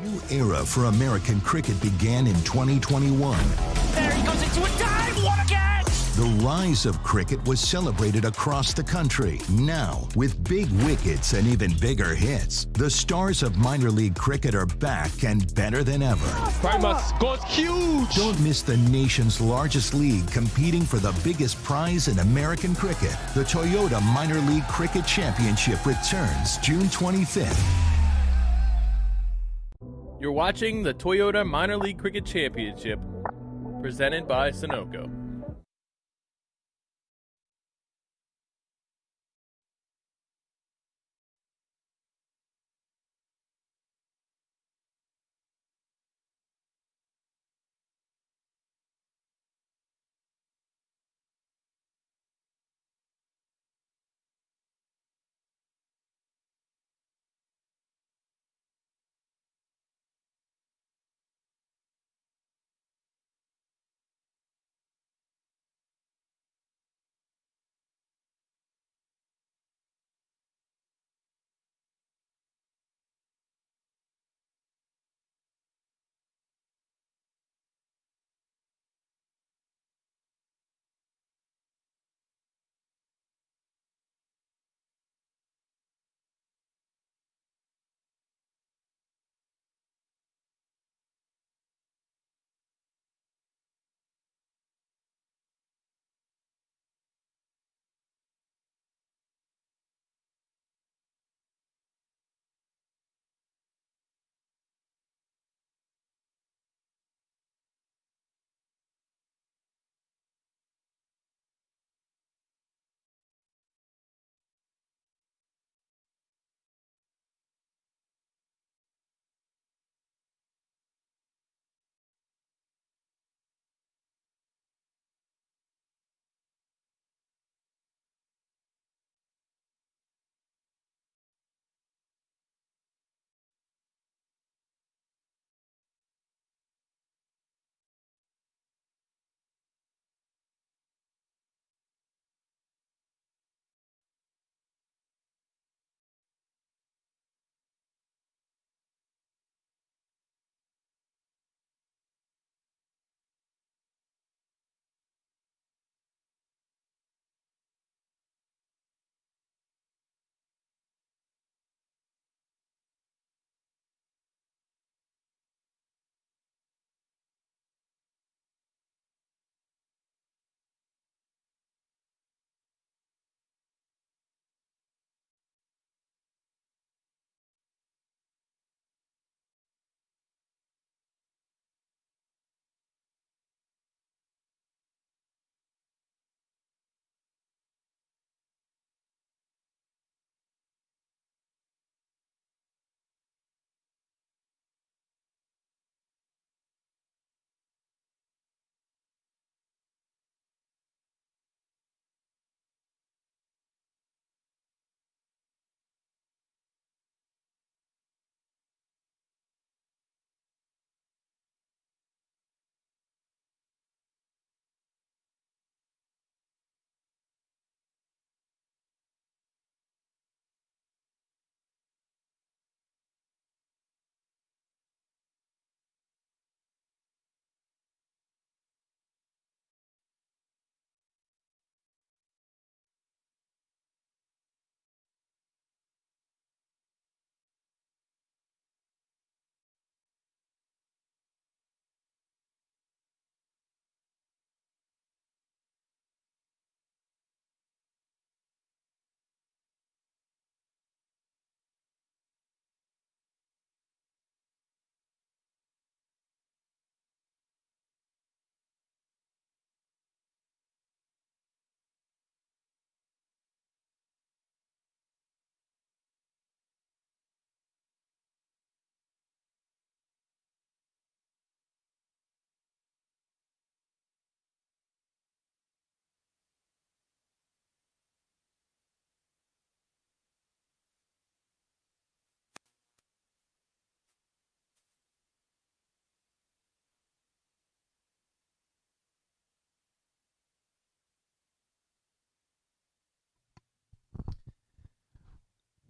New era for American cricket began in 2021. There he goes into a dive! What a catch! The rise of cricket was celebrated across the country. Now, with big wickets and even bigger hits, the stars of minor league cricket are back and better than ever. Primus goes huge! Don't miss the nation's largest league competing for the biggest prize in American cricket. The Toyota Minor League Cricket Championship returns June 25th. You're watching the Toyota Minor League Cricket Championship, presented by Sunoco.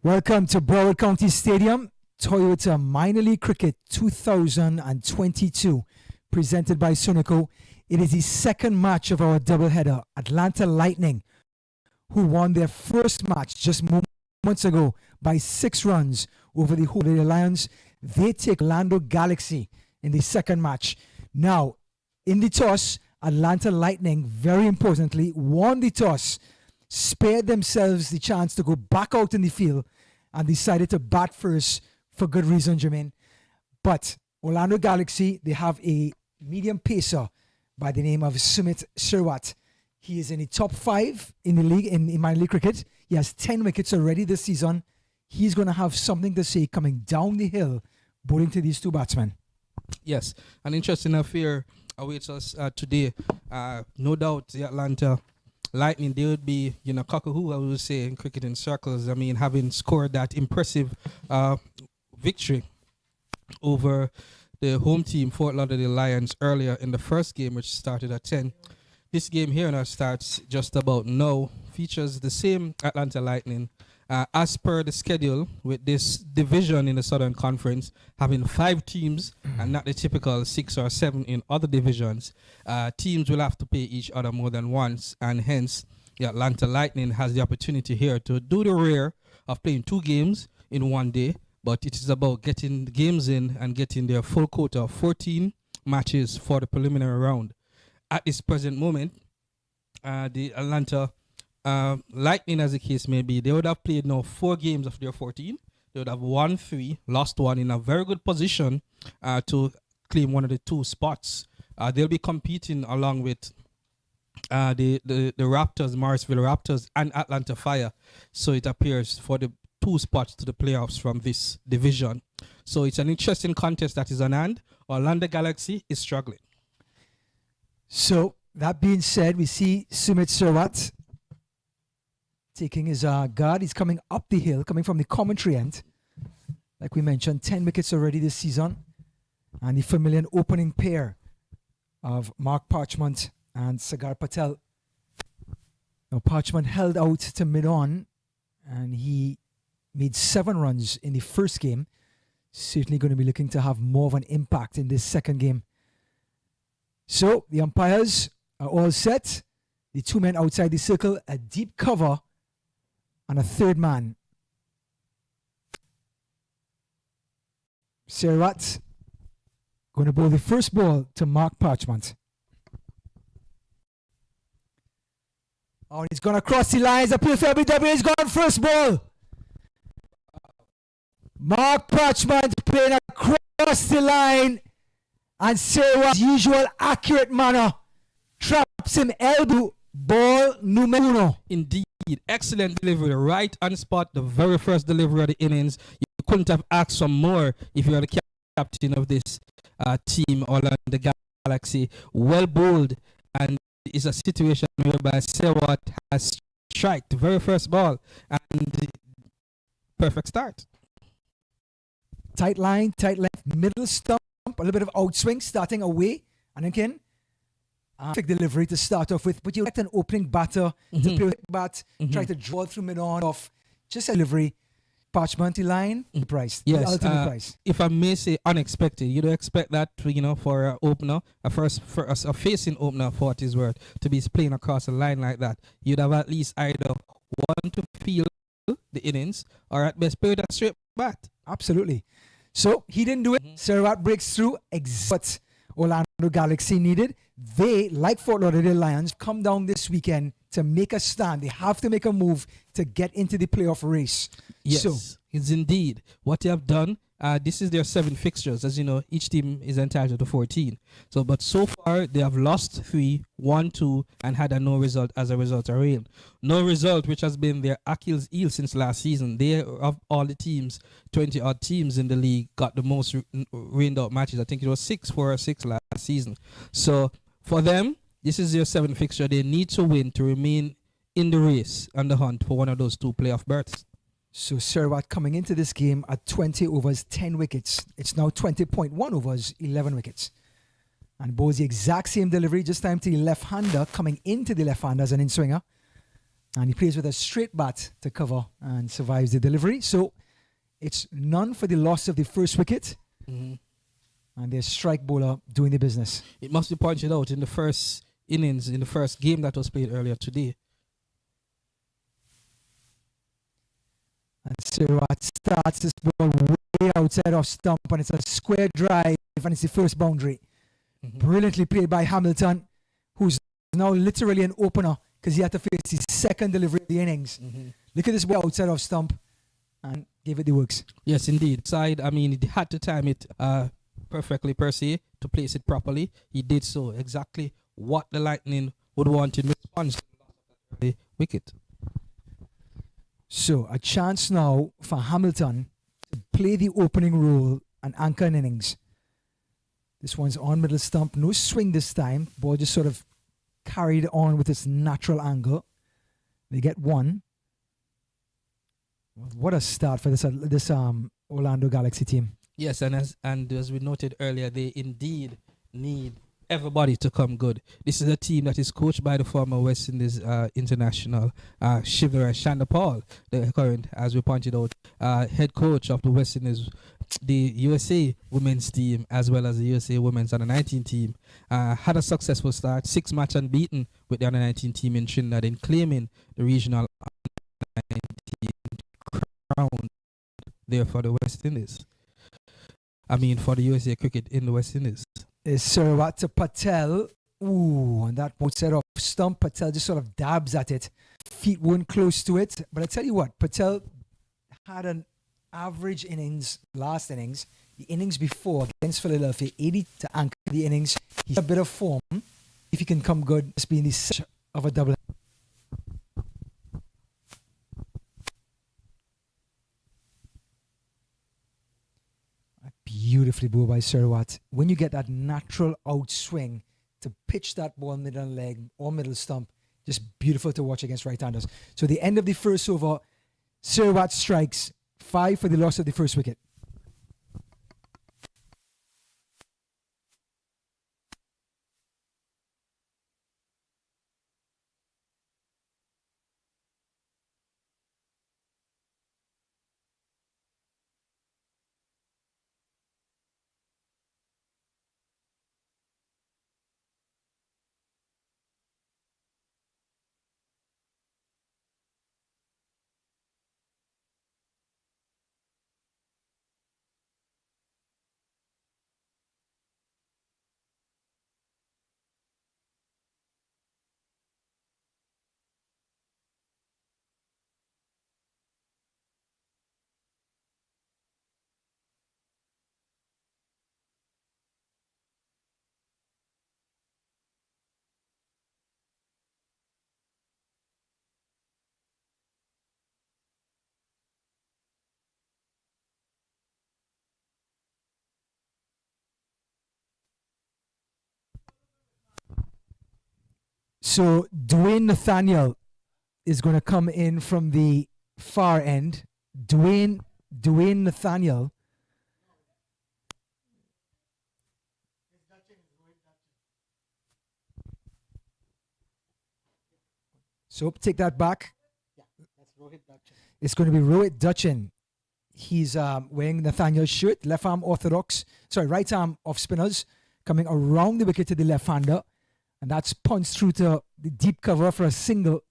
Welcome to Broward County Stadium. Toyota Minor League Cricket 2022, presented by Sunico. It is the second match of our doubleheader. Atlanta Lightning, who won their first match just moments ago by 6 runs over the Holiday Lions. They take Orlando Galaxy in the second match. Now, in the toss, Atlanta Lightning, very importantly, won the toss, spared themselves the chance to go back out in the field, and decided to bat first for good reason, Jermaine. But Orlando Galaxy, they have a medium pacer by the name of Sumit Sherwat. He is in the top 5 in the league, in minor league cricket. He has 10 wickets already this season. He's going to have something to say coming down the hill, bowling to these two batsmen. Yes, an interesting affair awaits us today. No doubt the Atlanta Lightning, they would be, cockahoo, I would say, in cricket in circles. I mean, having scored that impressive victory over the home team, Fort Lauderdale Lions, earlier in the first game, which started at 10. This game here now starts just about now. Features the same Atlanta Lightning. As per the schedule, with this division in the Southern Conference having 5 teams and not the typical 6 or 7 in other divisions, teams will have to play each other more than once, and hence the Atlanta Lightning has the opportunity here to do the rare of playing 2 games in one day, but it is about getting the games in and getting their full quota of 14 matches for the preliminary round. At this present moment, the Atlanta Lightning, as the case may be, they would have played now 4 games of their 14. They would have won 3, lost 1, in a very good position to claim one of the 2 spots. They'll be competing along with the Raptors, Morrisville Raptors, and Atlanta Fire. So it appears for the 2 spots to the playoffs from this division. So it's an interesting contest that is on hand. Orlando Galaxy is struggling. So that being said, we see Sumit Sherwat taking his guard. He's coming up the hill, coming from the commentary end. Like we mentioned, 10 wickets already this season. And the familiar opening pair of Mark Parchment and Sagar Patel. Now, Parchment held out to mid-on, and he made 7 runs in the first game. Certainly going to be looking to have more of an impact in this second game. So, the umpires are all set. The 2 men outside the circle, a deep cover, and a 3rd man. Sherwat going to bowl the first ball to Mark Parchment. Oh, he's going to cross the lines. Appeal for LBW. He's gone first ball. Mark Parchment playing across the line. And Sherwat's usual accurate manner traps him elbow. Ball numero 1. Indeed. Excellent delivery, right on spot, the very first delivery of the innings. You couldn't have asked for more if you are the captain of this team, Orlando Galaxy. Well bowled, and it's a situation whereby Sherwat has striked the very first ball, and perfect start. Tight line, tight length, middle stump, a little bit of outswing, starting away, and again, perfect delivery to start off with, but you like an opening batter to play with bat, try to draw through mid-on off, just a delivery. Parchment line, the price. Yes, the ultimate price. If I may say unexpected, you don't expect that, for an opener, a facing opener for what is worth, to be playing across a line like that. You'd have at least either one to feel the innings, or at best play that straight bat. Absolutely. So he didn't do it. Sherwat breaks through what Orlando Galaxy needed. They, like Fort Lauderdale Lions, come down this weekend to make a stand. They have to make a move to get into the playoff race. Yes, so, it's indeed what they have done. This is their 7 fixtures. As you know, each team is entitled to 14. But so far, they have lost 3, won 2, and had a no result as a result of rain. No result, which has been their Achilles heel since last season. They, of all the teams, 20-odd teams in the league, got the most rained out matches. I think it was 4 or 6 last season. So for them, this is their 7th fixture. They need to win to remain in the race and the hunt for one of those 2 playoff berths. So Sherwat coming into this game at 20 overs, 10 wickets. It's now 20.1 overs, 11 wickets. And bowls the exact same delivery, just time to the left-hander, coming into the left-hander as an in-swinger. And he plays with a straight bat to cover and survives the delivery. So It's none for the loss of the first wicket, Mhm. and their strike bowler doing the business. It must be pointed out in the first innings, in the first game that was played earlier today. And Sirat starts this ball way outside of stump, and it's a square drive, and it's the first boundary. Mhm. Brilliantly played by Hamilton, who's now literally an opener because he had to face his second delivery of the innings. Mhm. Look at this ball outside of stump, and gave it the works. Yes, indeed. Side, I mean, he had to time it perfectly per se to place it properly. He did so exactly what the Lightning would want in response to the wicket. So a chance now for Hamilton to play the opening role and anchor an innings. This one's on middle stump. No swing this time. Ball just sort of carried on with its natural angle. They get one. What a start for this Orlando Galaxy team. Yes, and as we noted earlier, they indeed need everybody to come good. This is a team that is coached by the former West Indies international Shiver Shanda Paul, the current, as we pointed out, head coach of the West Indies, the USA women's team, as well as the USA women's under 19 team. Had a successful start, 6 match unbeaten with the under 19 team in Trinidad, in claiming the regional under 19 crown there for the West Indies. I mean, for the USA cricket in the West Indies. Is Sarawat to Patel. Ooh, and that one set off stump. Patel just sort of dabs at it. Feet weren't close to it. But I tell you what, Patel had an average innings last innings. The innings before against Philadelphia, 80 to anchor the innings. He's a bit of form. If he can come good, it's been the set of a double. Beautifully bowled by Sarawat. When you get that natural outswing to pitch that ball middle leg or middle stump, just beautiful to watch against right-handers. So the end of the first over, Sarawat strikes 5 for the loss of the first wicket. So Dwayne Nathaniel is going to come in from the far end. Dwayne Nathaniel. So take that back. It's going to be Rohit Dutchin. He's wearing Nathaniel's shirt, left arm right arm off spinners, coming around the wicket to the left-hander. And that's punched through to the deep cover for a single.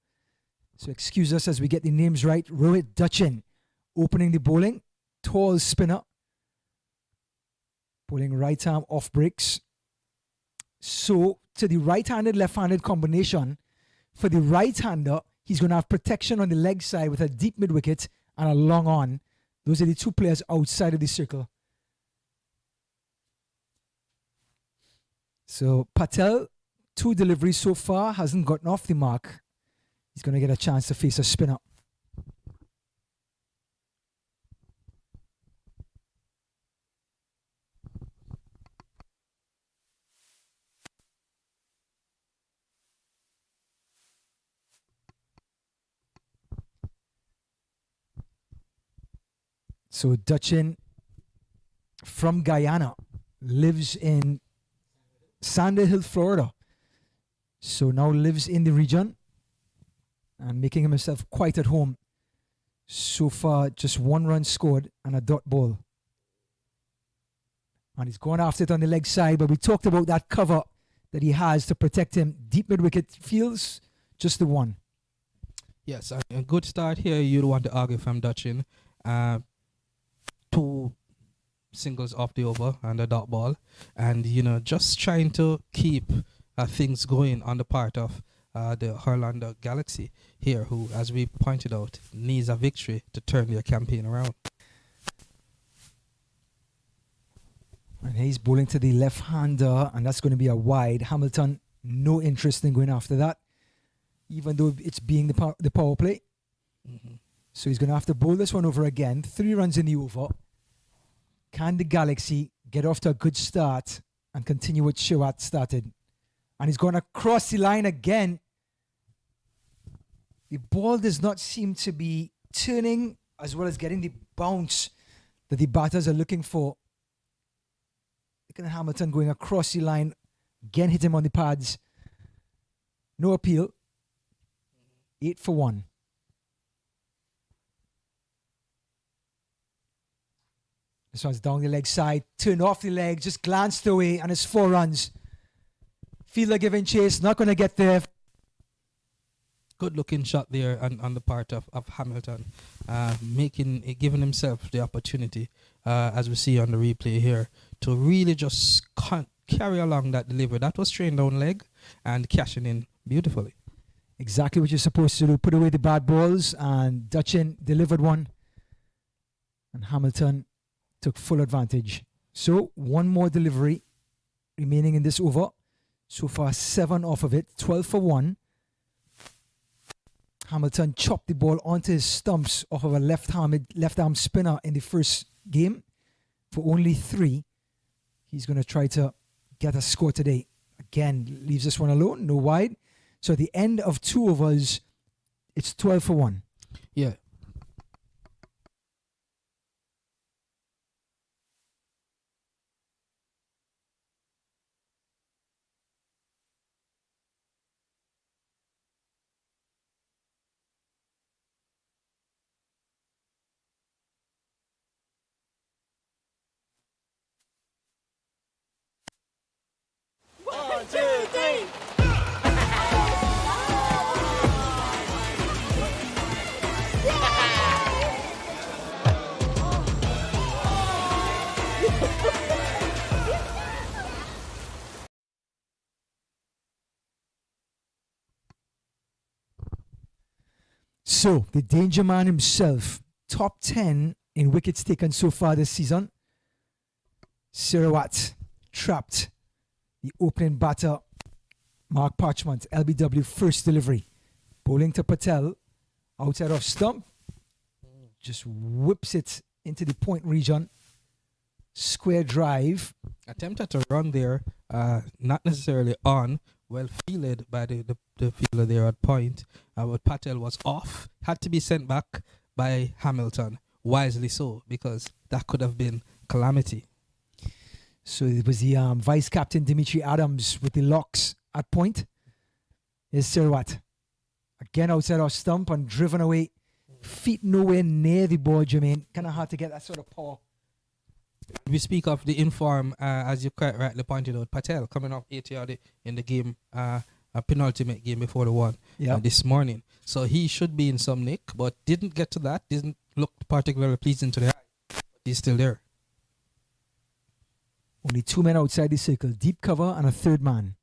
So excuse us as we get the names right. Rohit Dutchin opening the bowling. Tall spinner. Bowling right arm off breaks. So to the right-handed, left-handed combination, for the right-hander, he's going to have protection on the leg side with a deep mid-wicket and a long on. Those are the two players outside of the circle. So Patel, 2 deliveries so far, hasn't gotten off the mark. He's going to get a chance to face a spinner. So Dutchin from Guyana lives in Sandy Florida. So now lives in the region and making himself quite at home So far, just 1 run scored and a dot ball. And he's going after it on the leg side, but we talked about that cover that he has to protect him. Deep mid-wicket feels just the one. Yes, a good start here. You don't want to argue from Dutchin. 2 singles off the over and a dot ball. And, just trying to keep things going on the part of the Orlando Galaxy here, who, as we pointed out, needs a victory to turn their campaign around. And he's bowling to the left-hander, and that's going to be a wide. Hamilton, no interest in going after that, even though it's being the power play. Mm-hmm. So he's going to have to bowl this one over again. 3 runs in the over. Can the Galaxy get off to a good start and continue what Sherwatt started? And he's going to cross the line again. The ball does not seem to be turning as well as getting the bounce that the batters are looking for. Look at Hamilton going across the line. Again, hit him on the pads. No appeal. 8 for 1. This one's down the leg side. Turned off the leg. Just glanced away. And it's 4 runs. Fielder giving chase. Not going to get there. Good looking shot there on the part of Hamilton. Giving himself the opportunity, as we see on the replay here, to really just carry along that delivery. That was strained down leg and cashing in beautifully. Exactly what you're supposed to do. Put away the bad balls, and Dutchin delivered one. And Hamilton took full advantage. So 1 more delivery remaining in this over. So far 7 off of it. 12 for 1. Hamilton chopped the ball onto his stumps off of a left arm spinner in the first game for only 3. He's going to try to get a score today. Again, leaves this one alone, no wide. So at the end of 2 overs, it's 12 for 1. Yeah. So, the danger man himself, top 10 in wickets taken so far this season. Sherwatt trapped the opening batter, Mark Parchment, LBW first delivery. Bowling to Patel, outside of stump. Just whips it into the point region. Square drive. Attempted to run there, not necessarily on, well fielded by the fielder there at point. But Patel was off, had to be sent back by Hamilton, wisely so, because that could have been calamity. So it was the vice captain Dimitri Adams with the locks at point. Here's Sherwatt. Again outside our stump and driven away. Feet nowhere near the ball, Jermaine. Kind of hard to get that sort of power. We speak of the inform, as you quite rightly pointed out, Patel coming off 80 in the game, a penultimate game before the one this morning. So he should be in some nick, but didn't get to that. Didn't look particularly pleasing to the eye. But he's still there. Only 2 men outside the circle. Deep cover and a third man.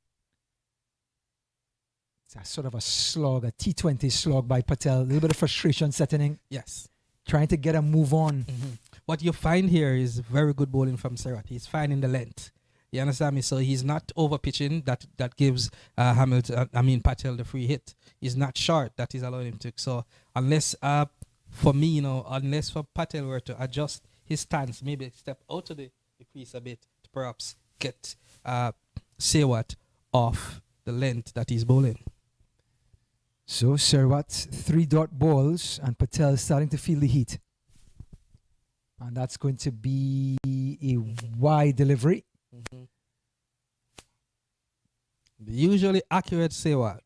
It's a sort of a slog, a T20 slog by Patel. A little bit of frustration setting in. Yes. Trying to get a move on. Mm-hmm. What you find here is very good bowling from Sherwatt. He's finding the length. You understand me? So he's not over pitching. That gives Patel the free hit. He's not short. That is allowing him to. So unless unless for Patel were to adjust his stance, maybe step out of the crease a bit to perhaps get Sherwatt off the length that he's bowling. So Sherwatt, 3 dot balls, and Patel starting to feel the heat. And that's going to be a wide delivery. Mm-hmm. The usually accurate Sherwatt,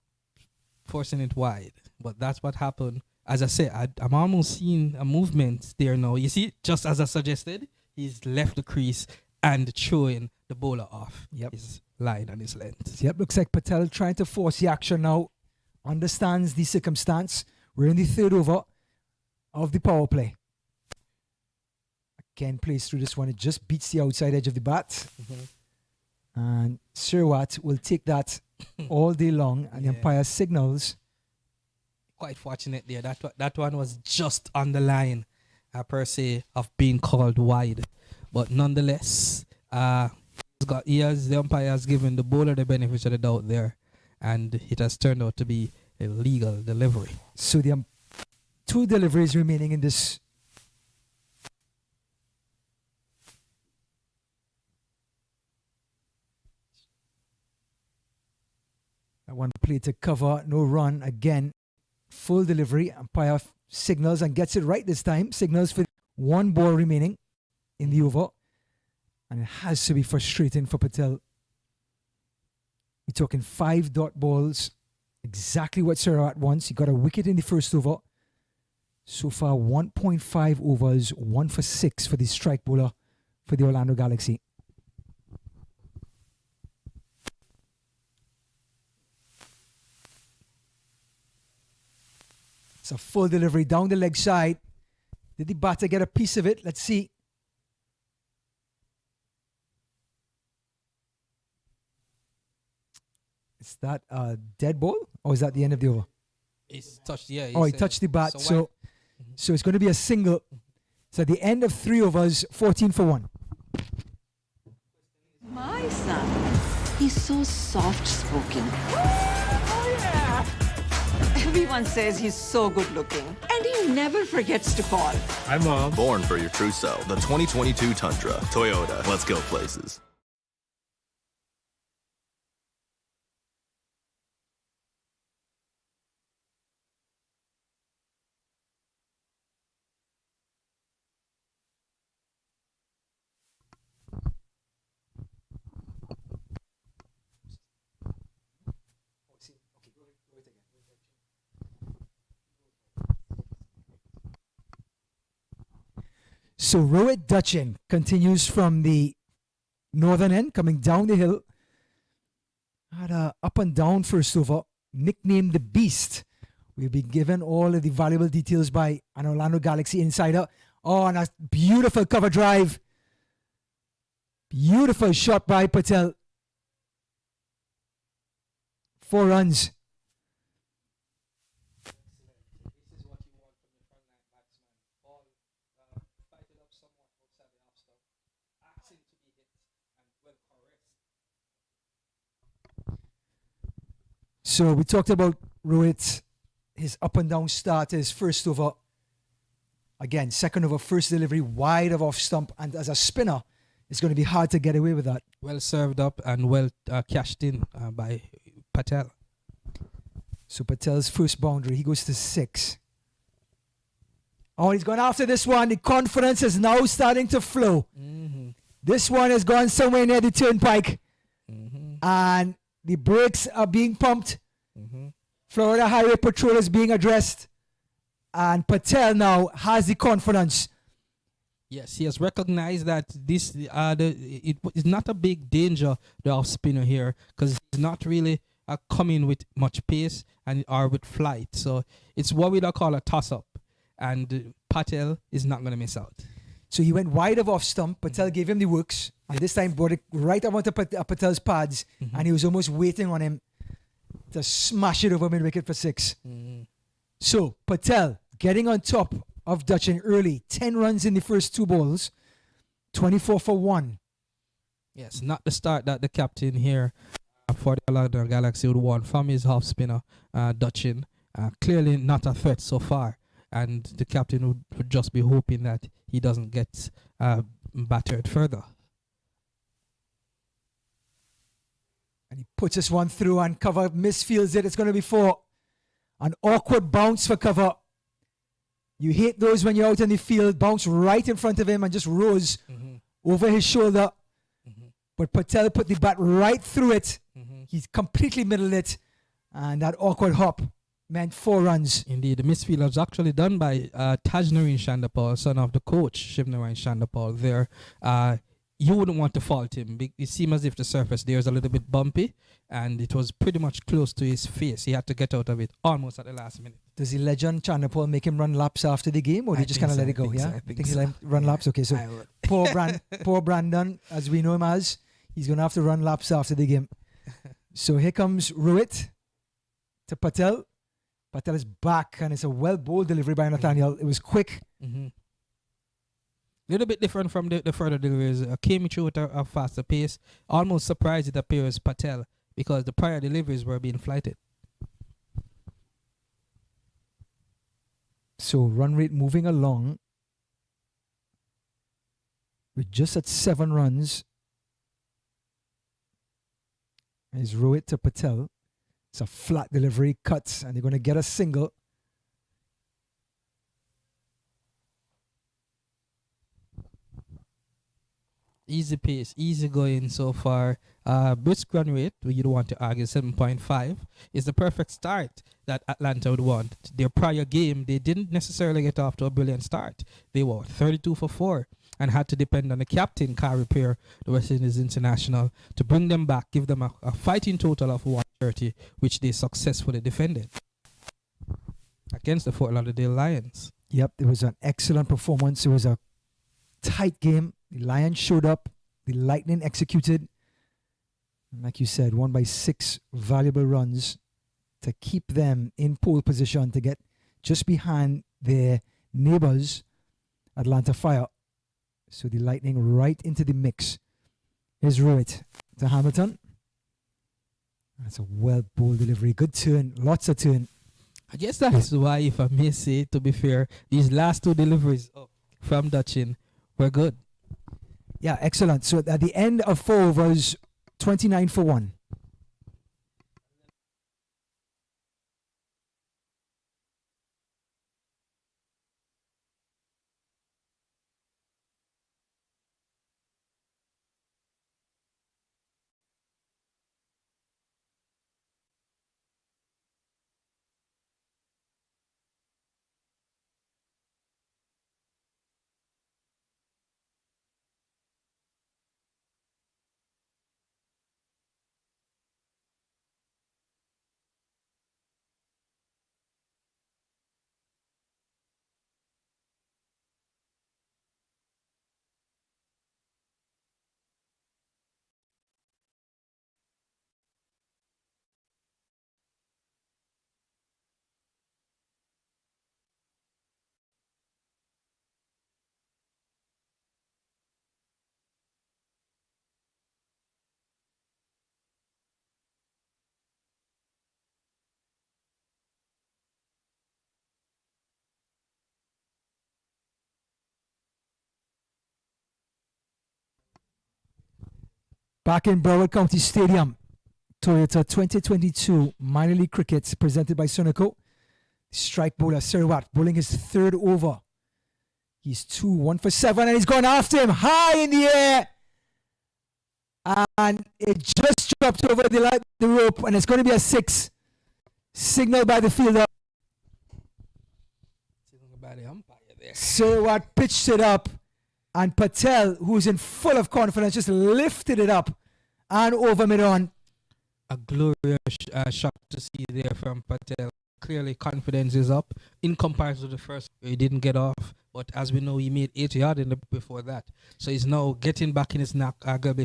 forcing it wide. But that's what happened as I said, I'm almost seeing a movement there now. You see, just as I suggested, he's left the crease and throwing the bowler off his line and his length. Yep, looks like Patel trying to force the action now. Understands the circumstance. We're in the third over of the power play. Again, plays through this one. It just beats the outside edge of the bat. And Sirwat will take that all day long, and the umpire signals. Quite fortunate there. That one was just on the line, per se, of being called wide. But nonetheless, the umpire has given the bowler the benefit of the doubt there, and it has turned out to be a legal delivery. So the two deliveries remaining in this. I want to play to cover, no run again. Full delivery. Umpire signals and gets it right this time. Signals for one ball remaining in the over. And it has to be frustrating for Patel. We're talking 5 dot balls. Exactly what Sirwat wants. He got a wicket in the first over. So far, 1.5 overs, 1 for 6 for the strike bowler for the Orlando Galaxy. It's a full delivery down the leg side. Did the batter get a piece of it? Let's see. Is that a dead ball, or is that the end of the over? It's touched, yeah. He touched the bat. So it's going to be a single. So at the end of 3 overs, 14 for 1. My son, he's so soft-spoken. Oh, yeah. Everyone says he's so good-looking, and he never forgets to call. Hi, Mom. Born for your true self. The 2022 Tundra. Toyota. Let's go places. So Rohit Dutchin continues from the northern end, coming down the hill. Had a up and down first over, nicknamed the Beast. We've been given all of the valuable details by an Orlando Galaxy insider. Oh, and a beautiful cover drive. Beautiful shot by Patel. 4 runs. So we talked about Rohit, his up and down start, his first over. Again, second over, first delivery, wide of off stump. And as a spinner, it's going to be hard to get away with that. Well served up and well cashed in by Patel. So Patel's first boundary, he goes to 6. Oh, he's gone after this one. The confidence is now starting to flow. This one has gone somewhere near the turnpike. And the brakes are being pumped. Florida Highway Patrol is being addressed. And Patel now has the confidence. Yes, he has recognized that this it is not a big danger, the off spinner here, because he's not really coming with much pace and or with flight. So it's what we call a toss up. And Patel is not going to miss out. So he went wide of off stump. Patel gave him the works. And this time brought it right up onto Patel's pads. And he was almost waiting on him to smash it over mid-wicket for 6. So Patel getting on top of Dutchin early. 10 runs in the first 2 balls. 24 for 1. Yes, not the start that the captain here for the Orlando Galaxy would want from his half spinner, Dutchin. Clearly not a threat so far. And the captain would just be hoping that he doesn't get battered further. And he puts this one through and cover misfields it. It's going to be 4. An awkward bounce for cover. You hate those when you're out in the field. Bounce right in front of him and just rose over his shoulder. But Patel put the bat right through it. He's completely middled it. And that awkward hop meant 4 runs. Indeed, the misfield was actually done by Tajnarine Shandapal, son of the coach, Shivnarine Shandapal. There, you wouldn't want to fault him. It seemed as if the surface there is a little bit bumpy, and it was pretty much close to his face. He had to get out of it almost at the last minute. Does the legend Shandapal make him run laps after the game, or do you just kind of let it go? I think he let him run laps. Okay, so poor Brandon, as we know him as, he's going to have to run laps after the game. So here comes Rohit to Patel. Patel is back, and it's a well-bowled delivery by Nathaniel. It was quick. Little bit different from the further deliveries. Came through at a faster pace. Almost surprised it appears Patel, because the prior deliveries were being flighted. So run rate moving along. We're just at 7 runs. Is Rohit to Patel. It's a flat delivery, cuts, and they're going to get a single. Easy pace, easy going so far. Brisk run rate, you don't want to argue, 7.5 is the perfect start that Atlanta would want. Their prior game, they didn't necessarily get off to a brilliant start. They were 32 for 4 and had to depend on the captain, Car Repair, the West Indies international, to bring them back, give them a fighting total of 130, which they successfully defended against the Fort Lauderdale Lions. Yep, it was an excellent performance. It was a tight game. The Lions showed up. The Lightning executed. And like you said, won by 6 valuable runs to keep them in pole position to get just behind their neighbors, Atlanta Fire. So the Lightning right into the mix. Here's Rohit to Hamilton. That's a well-bowled delivery. Good turn. Lots of turn. I guess that is why, if I may say, to be fair, these last 2 deliveries from Dutchin were good. Yeah, excellent. So at the end of 4 overs, 29 for 1. Back in Broward County Stadium, Toyota 2022 Minor League Cricket presented by Sunoco. Strike bowler Serwat bowling his 3rd over. He's 1 for 7, and he's gone after him high in the air. And it just dropped over the rope, and it's going to be a 6. Signaled by the fielder. Signaled by the umpire there. Serwat pitched it up. And Patel, who's in full of confidence, just lifted it up and over mid-on. A glorious shot to see there from Patel. Clearly, confidence is up in comparison to the first. He didn't get off, but as we know, he made 80 yards before that. So he's now getting back in his knack,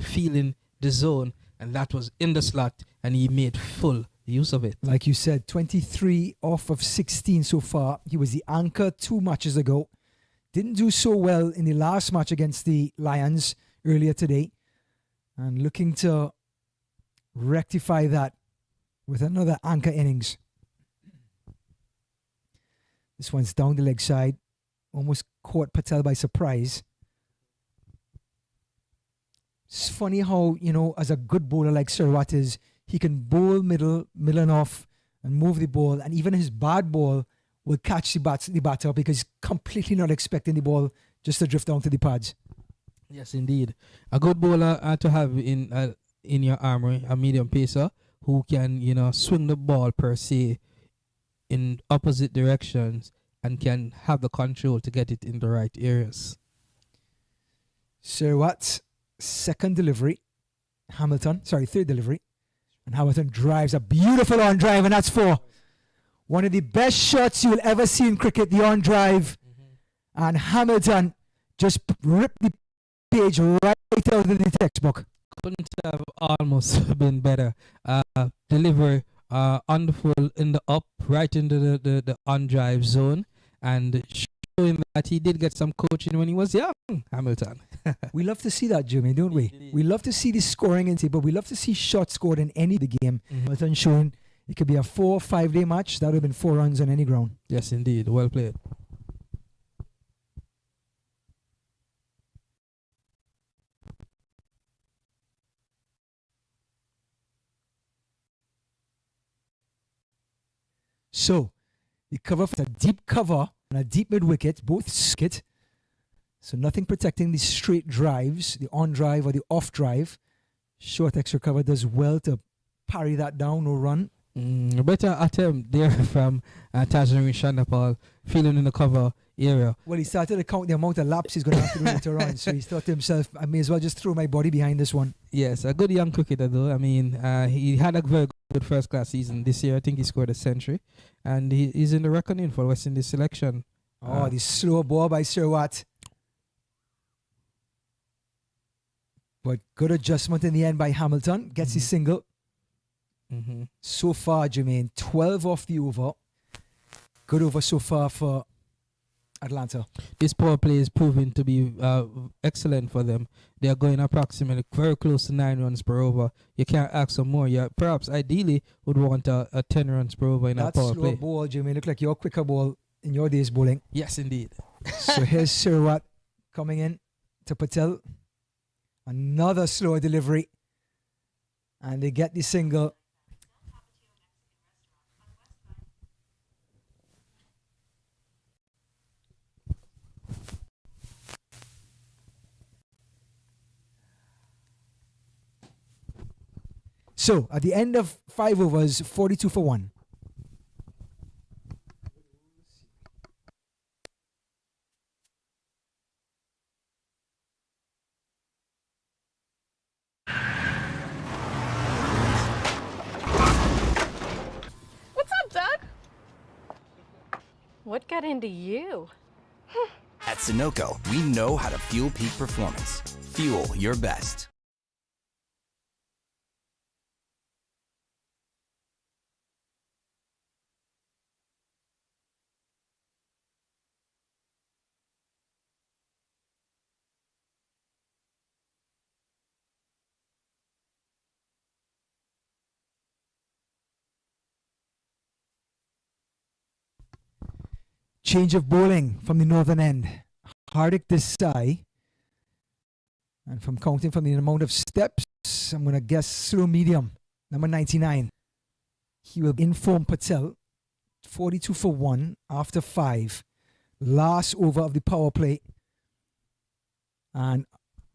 feeling the zone, and that was in the slot, and he made full use of it. Like you said, 23 off of 16 so far. He was the anchor 2 matches ago. Didn't do so well in the last match against the Lions earlier today. And looking to rectify that with another anchor innings. This one's down the leg side. Almost caught Patel by surprise. It's funny how, as a good bowler like Serwat is, he can bowl middle and off and move the ball. And even his bad ball will catch the batter because he's completely not expecting the ball just to drift down to the pads. Yes, indeed. A good bowler to have in your armory, a medium pacer who can, swing the ball per se in opposite directions and can have the control to get it in the right areas. Sir Watt, third delivery. And Hamilton drives a beautiful on drive, and that's 4. One of the best shots you'll ever see in cricket, the on drive. And Hamilton just ripped the page right out of the textbook. Couldn't have almost been better. Delivery on the full, in the up, right into the on drive zone, and showing that he did get some coaching when he was young, Hamilton. We love to see that, Jimmy, don't we? We love to see the scoring in but we love to see shots scored in any of the game. Hamilton showing it could be a 4 or 5 day match. That would have been 4 runs on any ground. Yes, indeed. Well played. So, the cover for a deep cover and a deep mid wicket, both skit. So nothing protecting the straight drives, the on drive or the off drive. Short extra cover does well to parry that down, no run. Better attempt there from Tajari Shandapal, feeling in the cover area. Well, he started to count the amount of laps he's going to have to do later on. So he thought to himself, I may as well just throw my body behind this one. Yes, a good young cricketer though. I mean, he had a very good first class season this year. I think he scored a century. And he's in the reckoning for West Indies selection. The slow ball by Sir Watt. But good adjustment in the end by Hamilton. Gets his single. So far, Jermaine, 12 off the over. Good over so far for Atlanta. This power play is proving to be excellent for them. They are going approximately very close to 9 runs per over. You can't ask for more. You perhaps ideally would want a 10 runs per over in a power play. That slow ball, Jermaine, look like your quicker ball in your days bowling. Yes, indeed. So here's Sir Watt coming in to Patel. Another slow delivery. And they get the single. So, at the end of 5 overs, 42 for 1. What's up, Doug? What got into you? At Sunoco, we know how to fuel peak performance. Fuel your best. Change of bowling from the northern end. Hardik Desai. And from counting from the amount of steps, I'm going to guess slow medium. Number 99. He will inform Patel. 42 for 1 after 5. Last over of the power play. And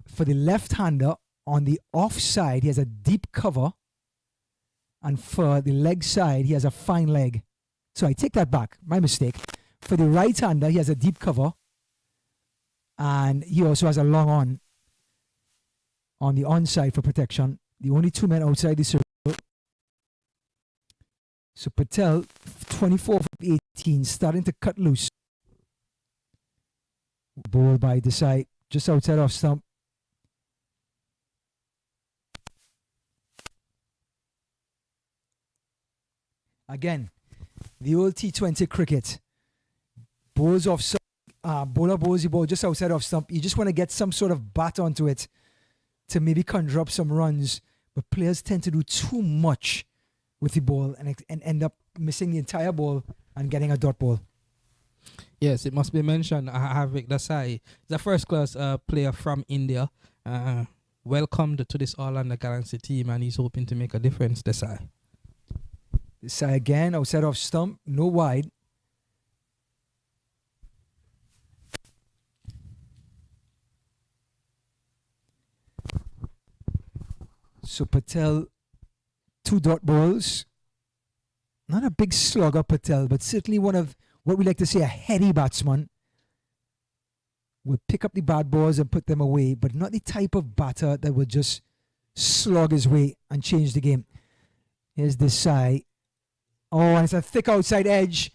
for the left-hander, on the offside, he has a deep cover. And for the leg side, he has a fine leg. So I take that back. My mistake. For the right-hander, he has a deep cover. And he also has a long on the onside for protection. The only 2 men outside the circle. So Patel, 24 for 18, starting to cut loose. Ball by Desai, just outside off stump. Again, the old T20 cricket. Balls off bowler bowls the ball just outside off stump. You just want to get some sort of bat onto it to maybe conjure up some runs. But players tend to do too much with the ball and end up missing the entire ball and getting a dot ball. Yes, it must be mentioned. Havik Desai, the first class player from India, welcomed to this All-Rounder Galaxy team, and he's hoping to make a difference. Desai again outside off stump, no wide. So Patel, 2 dot balls. not a big slugger, Patel, but certainly one of what we like to say a heady batsman. Will pick up the bad balls and put them away, but not the type of batter that will just slog his way and change the game. Here's Desai. Oh, and it's a thick outside edge.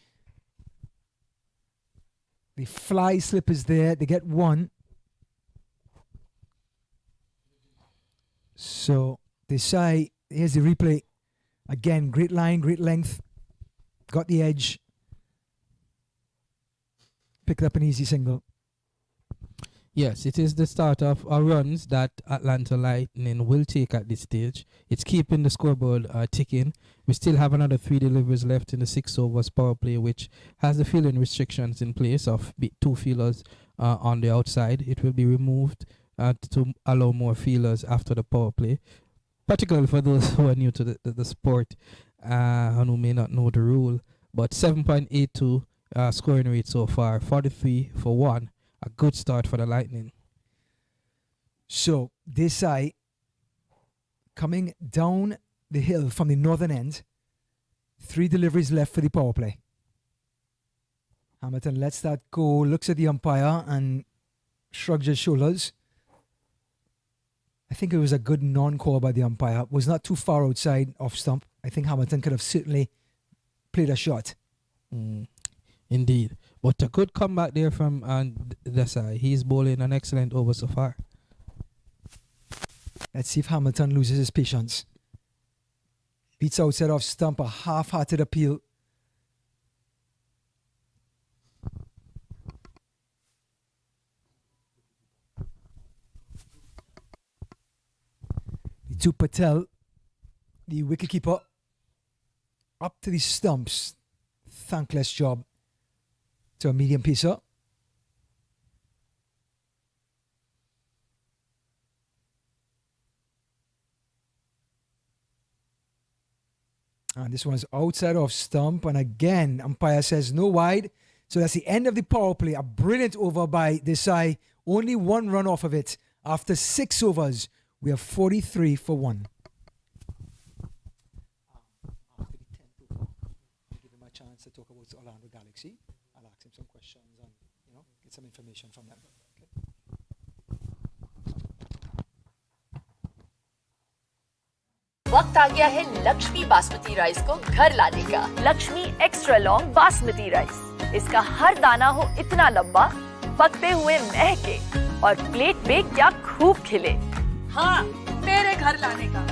The fly slip is there. They get one. So Desai, here's the replay. Again, great line, great length. Got the edge. Picked up an easy single. Yes, it is the start of runs that Atlanta Lightning will take at this stage. It's keeping the scoreboard ticking. We still have another 3 deliveries left in the 6 overs power play, which has the fielding restrictions in place of 2 fielders on the outside. It will be removed to allow more fielders after the power play, particularly for those who are new to the sport and who may not know the rule. But 7.82 scoring rate so far, 43 for 1. A good start for the Lightning. So Desai coming down the hill from the northern end. 3 deliveries left for the power play. Hamilton lets that go, looks at the umpire and shrugs his shoulders. I think it was a good non-call by the umpire. Was not too far outside off stump. I think Hamilton could have certainly played a shot. Indeed. But a good comeback there from Desai. He's bowling an excellent over so far. Let's see if Hamilton loses his patience. Beats outside off stump, a half-hearted appeal. To Patel, the wicketkeeper, up to the stumps. Thankless job to a medium pacer. And this one's outside off stump. And again, umpire says no wide. So that's the end of the power play. A brilliant over by Desai. Only 1 run off of it. After 6 overs, we have 43 for 1. After the 10th over, I'll give him a chance to talk about Orlando Galaxy. I'll ask him some questions and get some information from them. वक्त आ गया है Lakshmi basmati rice को घर लाने का। Lakshmi extra long basmati rice. इसका हर दाना हो इतना लंबा, पकते हुए महके और प्लेट पे क्या खूब खिले। हाँ, मेरे घर लाने का।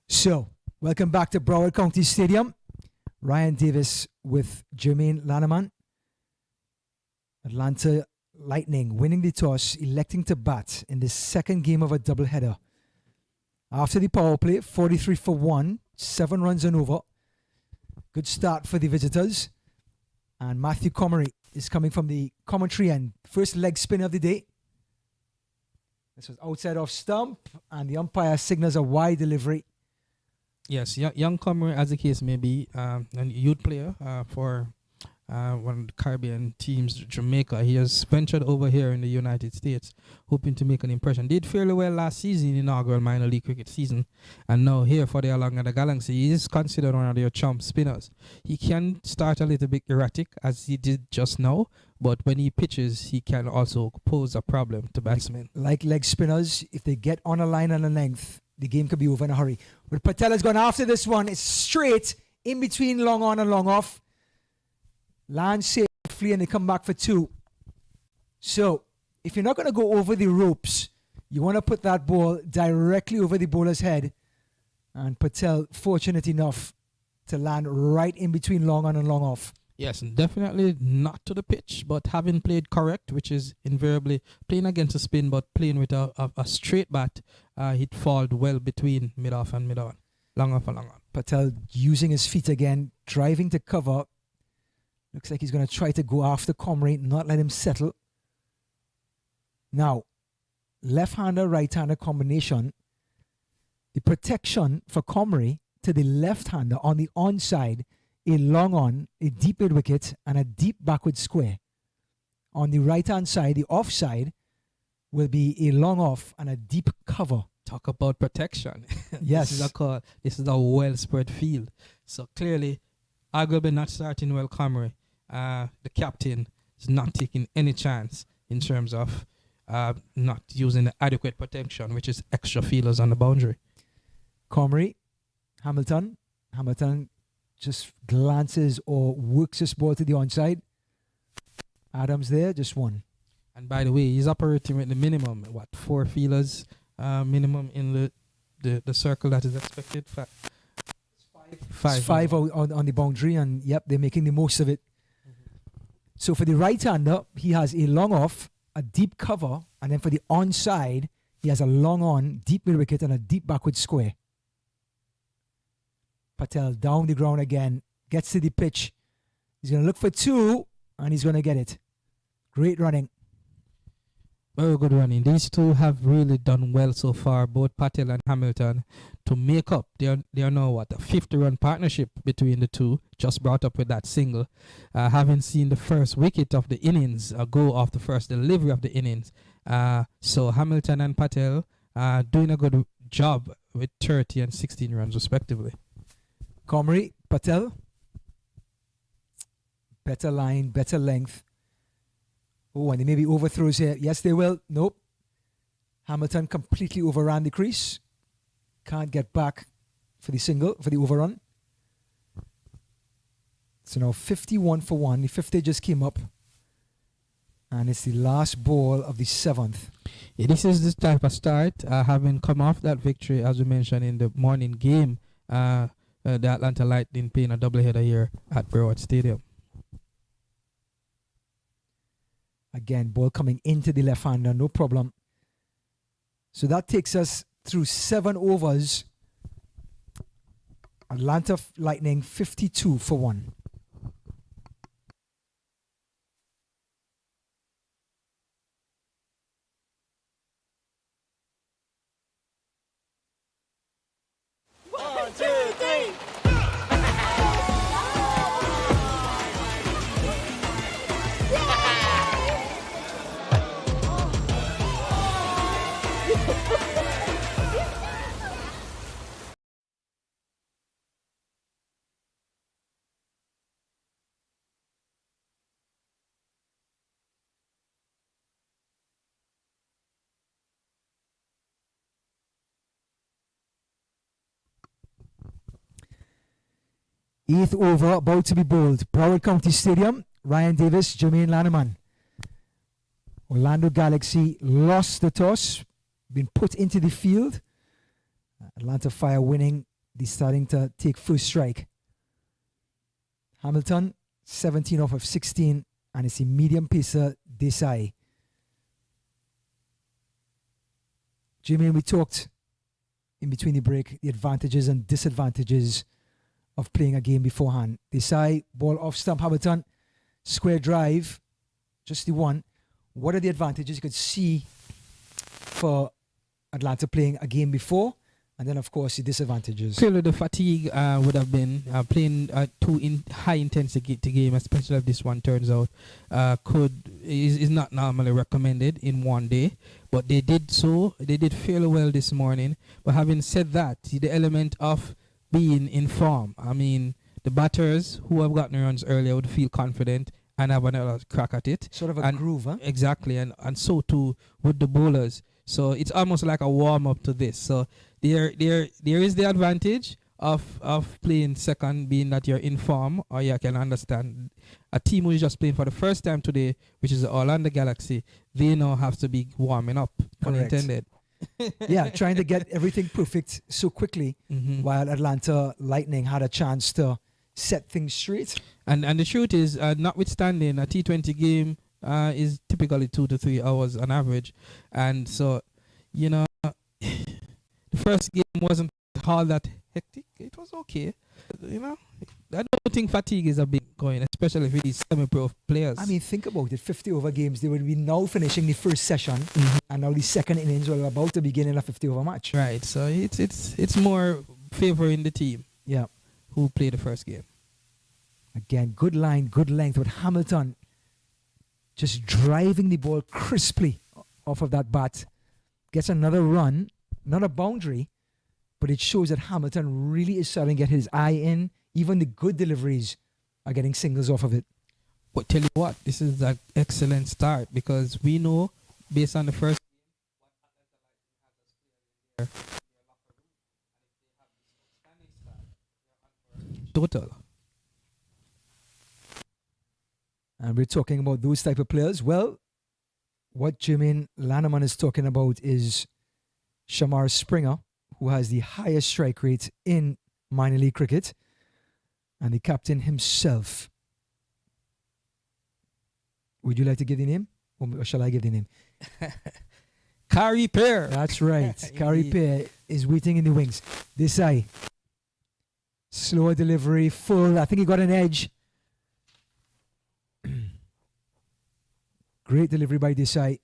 So, welcome back to Broward County Stadium. Ryan Davis with Jermaine Lanneman. Atlanta Lightning winning the toss, electing to bat in the second game of a doubleheader. After the power play, 43 for 1, 7 runs and over. Good start for the visitors. And Matthew Comery is coming from the commentary and first leg spin of the day. This was outside off stump, and the umpire signals a wide delivery. Yes, young comer, as the case may be, a youth player for one of the Caribbean teams, Jamaica. He has ventured over here in the United States, hoping to make an impression. Did fairly well last season, the inaugural minor league cricket season, and now here for the Orlando Galaxy. He is considered one of their chump spinners. He can start a little bit erratic, as he did just now, but when he pitches, he can also pose a problem to batsmen. Like leg spinners, if they get on a line and a length, the game could be over in a hurry. But Patel has gone after this one. It's straight in between long on and long off. Lands safely and they come back for 2. So, if you're not going to go over the ropes, you want to put that ball directly over the bowler's head. And Patel, fortunate enough to land right in between long on and long off. Yes, definitely not to the pitch, but having played correct, which is invariably playing against a spin, but playing with a straight bat, he'd fall well between mid-off and mid-on, long off and long on. Patel using his feet again, driving to cover, Looks like he's going to try to go after Comrie, not let him settle. Now, left-hander, right-hander combination. The protection for Comrie to the left-hander on the onside, a long on, a deep mid-wicket, and a deep backward square. On the right-hand side, the offside, will be a long off and a deep cover. Talk about protection. Yes. This is a well-spread field. So clearly, arguably not starting well Comrie. The captain is not taking any chance in terms of not using the adequate protection, which is extra fielders on the boundary. Comrie, Hamilton. Hamilton just glances or works his ball to the onside. Adams there, just one. And by the way, he's operating with the minimum, 4 fielders minimum in the circle that is expected. Five on the boundary, and yep, they're making the most of it. So for the right-hander, he has a long off, a deep cover, and then for the onside, he has a long on, deep mid-wicket, and a deep backward square. Patel down the ground again, gets to the pitch. He's going to look for 2, and he's going to get it. Great running. Very good running. These two have really done well so far, both Patel and Hamilton, to make up. They are now, a 50-run partnership between the two, just brought up with that single. Having seen the first wicket of the innings go off the first delivery of the innings. So Hamilton and Patel are doing a good job with 30 and 16 runs respectively. Comrie, Patel. Better line, better length. Oh, and they maybe overthrows here. Yes, they will. Nope. Hamilton completely overran the crease. Can't get back for the single, for the overrun. So now 51 for 1. The 50 just came up. And it's the last ball of the 7th. Yeah, this is the type of start. Having come off that victory, as we mentioned in the morning game, the Atlanta Lightning playing a doubleheader here at Broward Stadium. Again, ball coming into the left-hander, no problem. So that takes us through 7 overs. Atlanta Lightning 52 for 1. Eighth over, about to be bowled. Broward County Stadium, Ryan Davis, Jermaine Lanneman. Orlando Galaxy lost the toss, been put into the field. Atlanta Fire winning, they're starting to take first strike. Hamilton, 17 off of 16, and it's a medium pacer, Desai. Jermaine, we talked in between the break, the advantages and disadvantages of playing a game beforehand. Desai, ball off stump, Hamilton, square drive, just the one. What are the advantages you could see for Atlanta playing a game before? And then, of course, the disadvantages. Clearly, the fatigue would have been playing too high intensity game, especially if this one turns out is not normally recommended in one day. But they did so. They did fairly well this morning. But having said that, the element of being in form. I mean, the batters who have gotten runs earlier would feel confident and have another crack at it. Sort of a groove, huh? Exactly, and so too with the bowlers. So it's almost like a warm-up to this. So there is the advantage of playing second, being that you're in form, or you can understand a team who is just playing for the first time today, which is the Orlando Galaxy, they now have to be warming up, pun intended. Yeah, trying to get everything perfect so quickly, while Atlanta Lightning had a chance to set things straight. And the truth is, notwithstanding, a T20 game is typically 2 to 3 hours on average. And so, the first game wasn't all that hectic. It was okay. don't think fatigue is a big going, especially for these semi-pro players. I mean, think about it. 50-over games. They would be now finishing the first session, and now the second innings were about to begin in a 50-over match. Right. So it's more favoring the team. Yeah. Who played the first game. Again, good line, good length with Hamilton just driving the ball crisply off of that bat. Gets another run, not a boundary, but it shows that Hamilton really is starting to get his eye in. Even the good deliveries are getting singles off of it. But tell you what, this is an excellent start because we know, based on the first total. And we're talking about those type of players. Well, what Jermaine Lanneman is talking about is Shamar Springer, who has the highest strike rate in minor league cricket, and the captain himself. Would you like to give the name? Or shall I give the name? Kari Pear. That's right. Kari Pear is waiting in the wings. Desai. Slower delivery, full. I think he got an edge. Great delivery by Desai.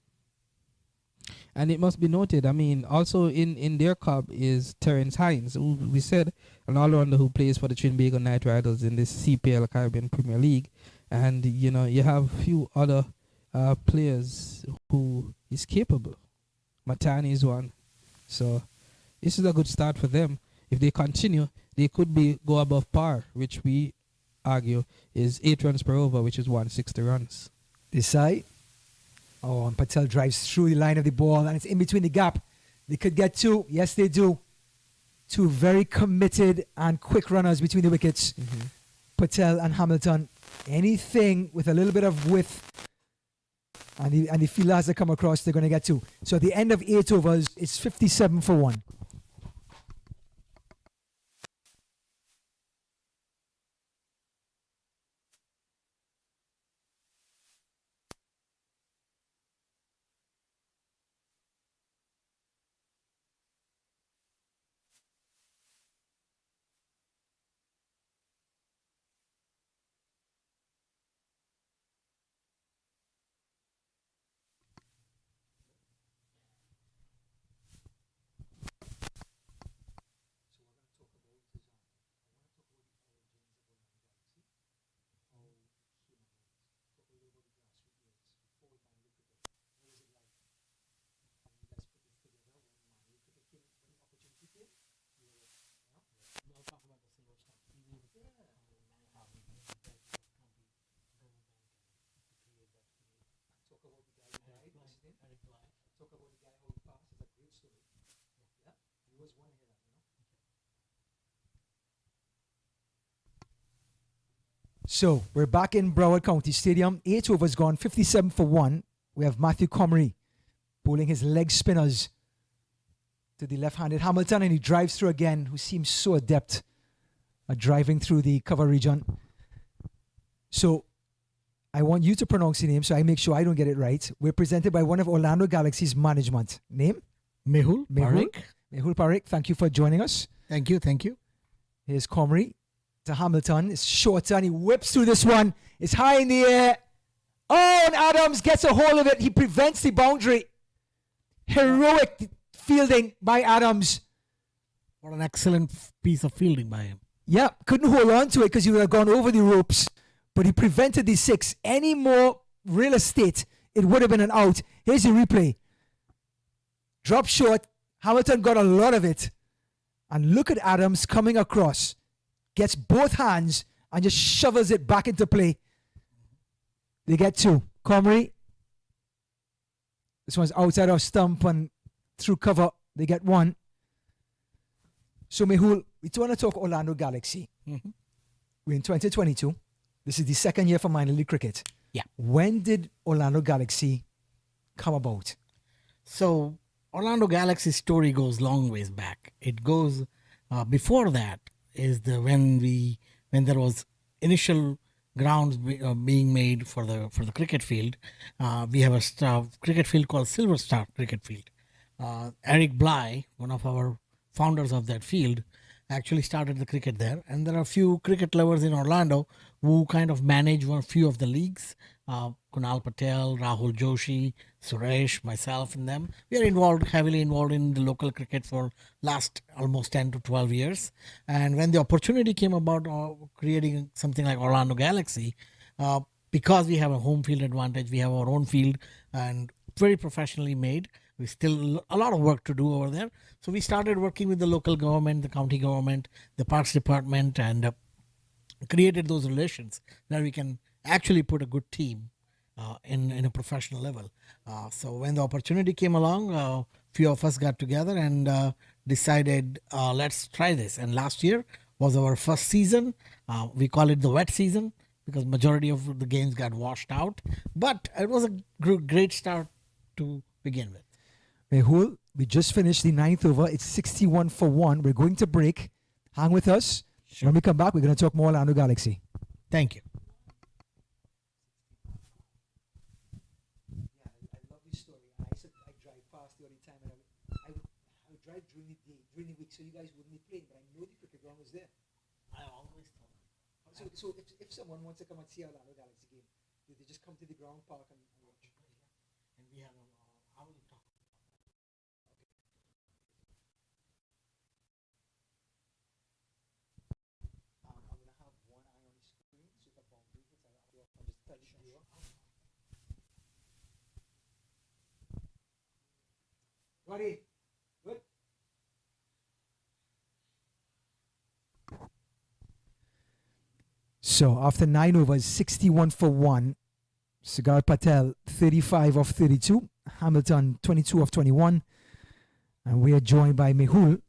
And it must be noted, I mean, also in their club is Terrence Hines, who we said, an all-rounder who plays for the Trinbago Knight Riders in this CPL Caribbean Premier League. And, you know, you have a few other players who is capable. Matani is one. So this is a good start for them. If they continue, they could go above par, which we argue is 8 runs per over, which is 160 runs. Desai. Oh, and Patel drives through the line of the ball, and it's in between the gap. They could get 2. Yes, they do. 2 very committed and quick runners between the wickets. Patel and Hamilton. Anything with a little bit of width, and the fielder has to come across, they're going to get 2. So at the end of 8 overs, it's 57 for 1. So we're back in Broward County Stadium. 8 overs gone, 57 for 1. We have Matthew Comrie bowling his leg spinners to the left-handed Hamilton, and he drives through again, who seems so adept at driving through the cover region. So I want you to pronounce the name so I make sure I don't get it right. We're presented by one of Orlando Galaxy's management. Name? Mehul Parekh. Mehul Parekh, thank you for joining us. Thank you, thank you. Here's Comrie to Hamilton. It's shorter and he whips through this one. It's high in the air. Oh, and Adams gets a hold of it. He prevents the boundary. Heroic fielding by Adams. What an excellent piece of fielding by him. Yeah, couldn't hold on to it because he would have gone over the ropes, but he prevented the 6. Any more real estate, it would have been an out. Here's the replay. Drop short. Hamilton got a lot of it. And look at Adams coming across. Gets both hands and just shovels it back into play. They get 2. Comrie. This one's outside of stump and through cover. They get 1. So Mehul, we want to talk Orlando Galaxy. We're in 2022. This is the second year for minor league cricket. Yeah. When did Orlando Galaxy come about? So Orlando Galaxy's story goes long ways back. It goes before that is when there was initial grounds being made for the cricket field. We have a cricket field called Silver Star Cricket Field. Eric Bly, one of our founders of that field, actually started the cricket there. And there are a few cricket lovers in Orlando who kind of manage a few of the leagues. Kunal Patel, Rahul Joshi, Suresh, myself, and them. We are heavily involved in the local cricket for last almost 10 to 12 years. And when the opportunity came about creating something like Orlando Galaxy, because we have a home field advantage, we have our own field and very professionally made. We still a lot of work to do over there. So we started working with the local government, the county government, the parks department, and created those relations that we can actually put a good team in a professional level. So when the opportunity came along, a few of us got together and decided, let's try this. And last year was our first season. We call it the wet season because majority of the games got washed out. But it was a great start to begin with. Mehul, we just finished the 9th over. It's 61-1. We're going to break. Hang with us. Sure. When we come back, we're going to talk more Orlando Galaxy. Thank you. I love this story. I drive past the other time, and I would drive during the week, so you guys wouldn't be playing, but I know the cricket ground was there. I always thought. So if someone wants to come and see Orlando Galaxy game, do they just come to the ground park and watch? And we have I will talk. I'm going to have one eye on the screen, so if a boundary hits, I'll just tell you. Ready? Good. So after 9 overs, 61-1, Sagar Patel 35 of 32, Hamilton 22 of 21, and we are joined by Mehul,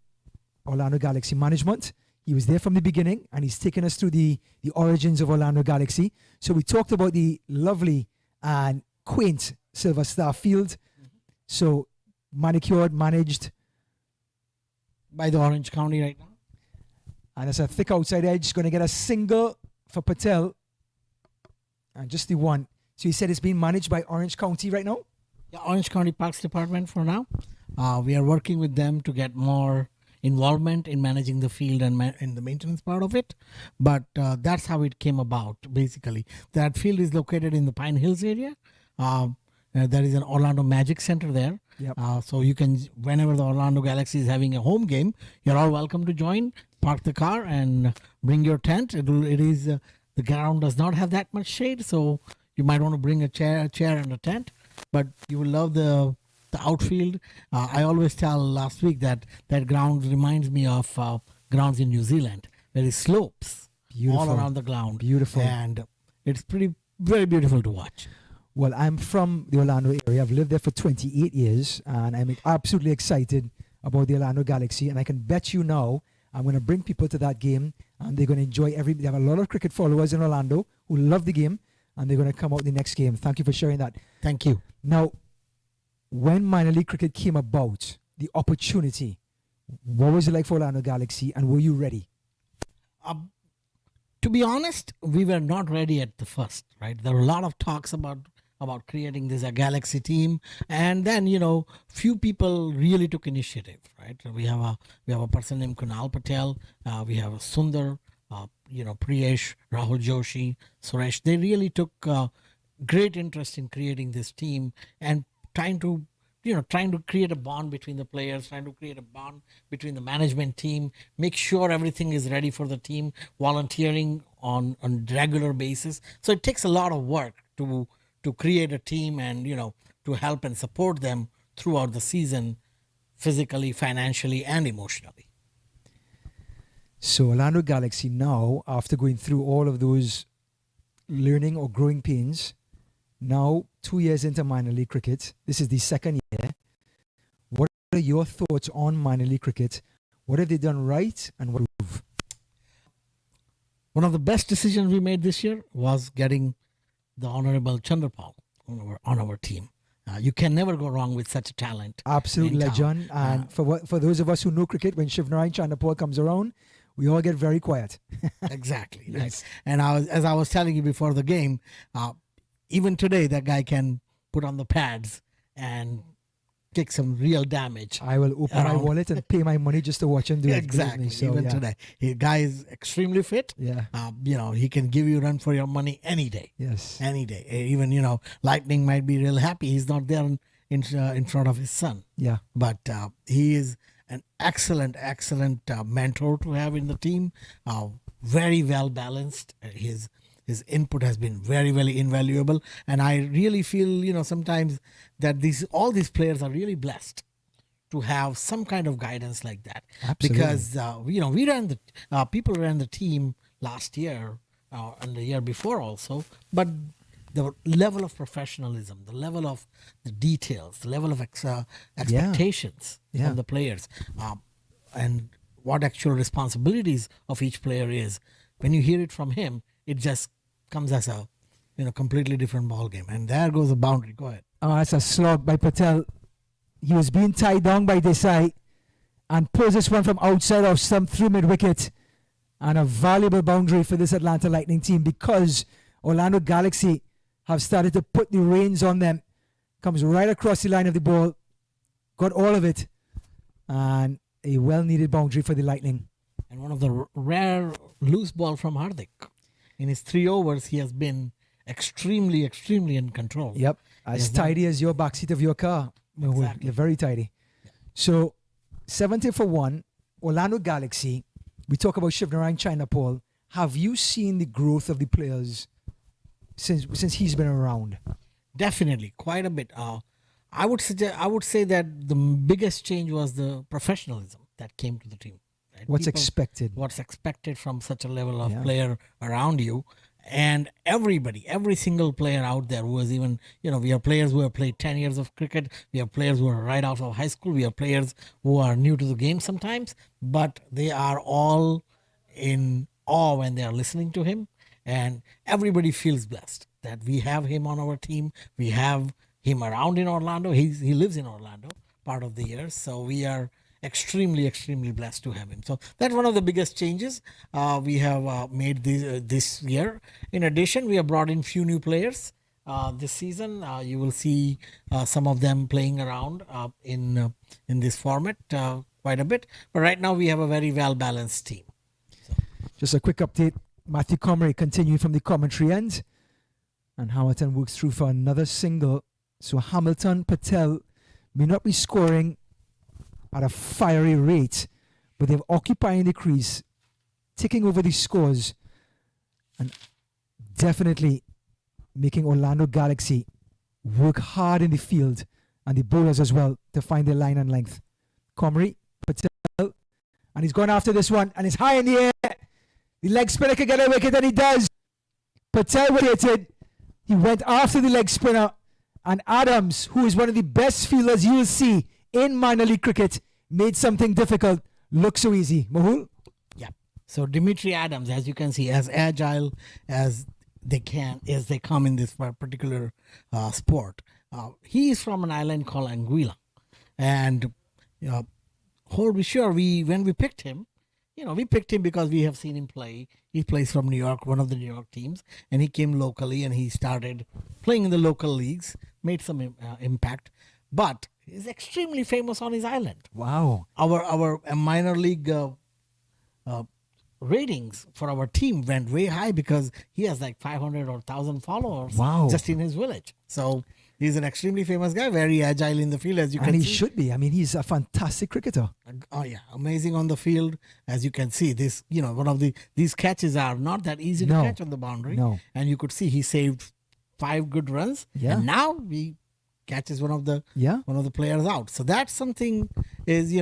Orlando Galaxy management. He was there from the beginning, and he's taken us through the origins of Orlando Galaxy. So we talked about the lovely and quaint Silver Star Field. So manicured, managed by the Orange County right now. And it's a thick outside edge. Going to get a single for Patel. And just the one. So you said it's being managed by Orange County right now? Yeah, Orange County Parks Department for now. We are working with them to get more involvement in managing the field and in the maintenance part of it. But that's how it came about, basically. That field is located in the Pine Hills area. There is an Orlando Magic Center there. Yep. So you can, whenever the Orlando Galaxy is having a home game, you're all welcome to join, park the car and bring your tent. The ground does not have that much shade, so you might want to bring a chair and a tent, but you will love the outfield. I always tell last week that ground reminds me of grounds in New Zealand. There is slopes all around the ground. Beautiful. And it's very beautiful to watch. Well, I'm from the Orlando area. I've lived there for 28 years, and I'm absolutely excited about the Orlando Galaxy. And I can bet you now, I'm going to bring people to that game, and they're going to enjoy They have a lot of cricket followers in Orlando who love the game, and they're going to come out the next game. Thank you for sharing that. Thank you. Now, when minor league cricket came about, the opportunity, what was it like for Orlando Galaxy, and were you ready? To be honest, we were not ready at the first, right? There were a lot of talks about creating this Galaxy team, and then few people really took initiative, right? We have a person named Kunal Patel, we have Sundar, Priyesh, Rahul Joshi, Suresh. They really took great interest in creating this team and trying to create a bond between the players, trying to create a bond between the management team, make sure everything is ready for the team, volunteering on regular basis. So it takes a lot of work to create a team and, to help and support them throughout the season, physically, financially, and emotionally. So Orlando Galaxy now, after going through all of those learning or growing pains, now 2 years into minor league cricket, this is the second year. What are your thoughts on minor league cricket? What have they done right and what move? One of the best decisions we made this year was getting the Honorable Chandrapal on our team. You can never go wrong with such a talent. Absolute legend. And for those of us who know cricket, when Shivnarine Chandrapal comes around, we all get very quiet. Exactly. Yes. Right. And as I was telling you before the game, even today that guy can put on the pads and take some real damage. I will open my wallet and pay my money just to watch him do it. Exactly. So, Even today, the guy is extremely fit. Yeah. He can give you run for your money any day. Yes. Any day. Even Lightning might be real happy he's not there in front of his son. Yeah. But he is an excellent mentor to have in the team. Very well balanced. His input has been very, very invaluable, and I really feel sometimes that all these players are really blessed to have some kind of guidance like that. Absolutely. Because we ran people ran the team last year and the year before also, but the level of professionalism, the level of the details, the level of expectations from the players, and what actual responsibilities of each player is. When you hear it from him, it just comes as a completely different ball game. And there goes the boundary. Go ahead. Oh, that's a slog by Patel. He was being tied down by Desai and pulls this one from outside of stump through mid-wicket. And a valuable boundary for this Atlanta Lightning team, because Orlando Galaxy have started to put the reins on them. Comes right across the line of the ball. Got all of it. And a well-needed boundary for the Lightning. And one of the rare loose ball from Hardik. In his 3 overs, he has been extremely in control. Yep. As tidy as your backseat of your car. Exactly. You're very tidy. Yeah. So, 70 for 1, Orlando Galaxy. We talk about Shivnarine China, Paul. Have you seen the growth of the players since he's been around? Definitely, quite a bit. I would say that the biggest change was the professionalism that came to the team. Right? What's expected from such a level of player around you, and every single player out there who has even, we have players who have played 10 years of cricket, we have players who are right out of high school, we have players who are new to the game sometimes, but they are all in awe when they are listening to him, and everybody feels blessed that we have him on our team, we have him around in Orlando. He lives in Orlando part of the year, so we are extremely blessed to have him. So that's one of the biggest changes we have made this year. In addition, we have brought in few new players this season. You will see some of them playing around in this format quite a bit. But right now we have a very well balanced team. So. Just a quick update. Matthew Comrie continuing from the commentary end, and Hamilton works through for another single. So Hamilton, Patel may not be scoring at a fiery rate, but they're occupying the crease, taking over the scores, and definitely making Orlando Galaxy work hard in the field, and the bowlers as well, to find their line and length. Comrie, Patel, and he's going after this one, and it's high in the air. The leg spinner can get a wicket, and he does. Patel waited. He went after the leg spinner, and Adams, who is one of the best fielders you will see in minor league cricket, made something difficult look so easy. Mahul? Yeah. So Dimitri Adams, as you can see, as agile as they come in this particular sport. He is from an island called Anguilla. And hold be sure, when we picked him, we picked him because we have seen him play. He plays from New York, one of the New York teams, and he came locally and he started playing in the local leagues, made some impact, but he's extremely famous on his island. Wow. Our minor league ratings for our team went way high because he has like 500 or 1,000 followers just in his village. So he's an extremely famous guy, very agile in the field, as you can see. And he should be. I mean, he's a fantastic cricketer. Oh yeah, amazing on the field, as you can see. This, one of these catches are not that easy to catch on the boundary. No. And you could see he saved 5 good runs. Yeah. And now he catches one of the players out. So that's something is,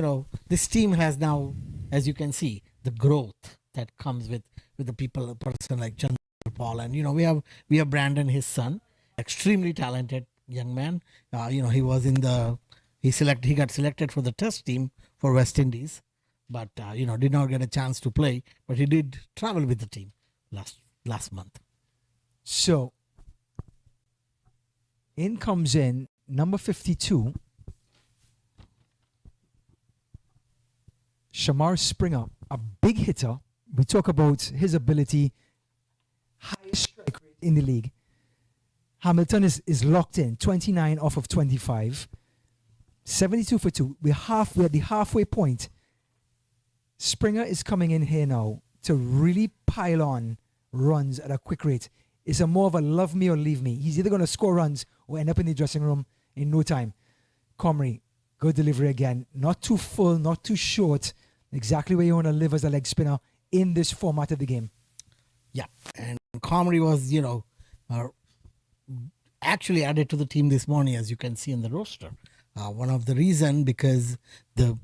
this team has now, as you can see, the growth that comes with a person like Chandra Paul. And we have Brandon, his son, extremely talented young man. He was he got selected for the test team for West Indies, but did not get a chance to play, but he did travel with the team last month. So in comes in number 52, Shamar Springer, a big hitter. We talk about his ability, highest strike rate in the league. Hamilton is locked in, 29 off of 25. 72 for 2. We're at the halfway point. Springer is coming in here now to really pile on runs at a quick rate. It's a more of a love me or leave me. He's either going to score runs or end up in the dressing room in no time. Comrie, good delivery again. Not too full, not too short. Exactly where you want to live as a leg spinner in this format of the game. Yeah, and Comrie was, actually added to the team this morning, as you can see in the roster. One of the reason because the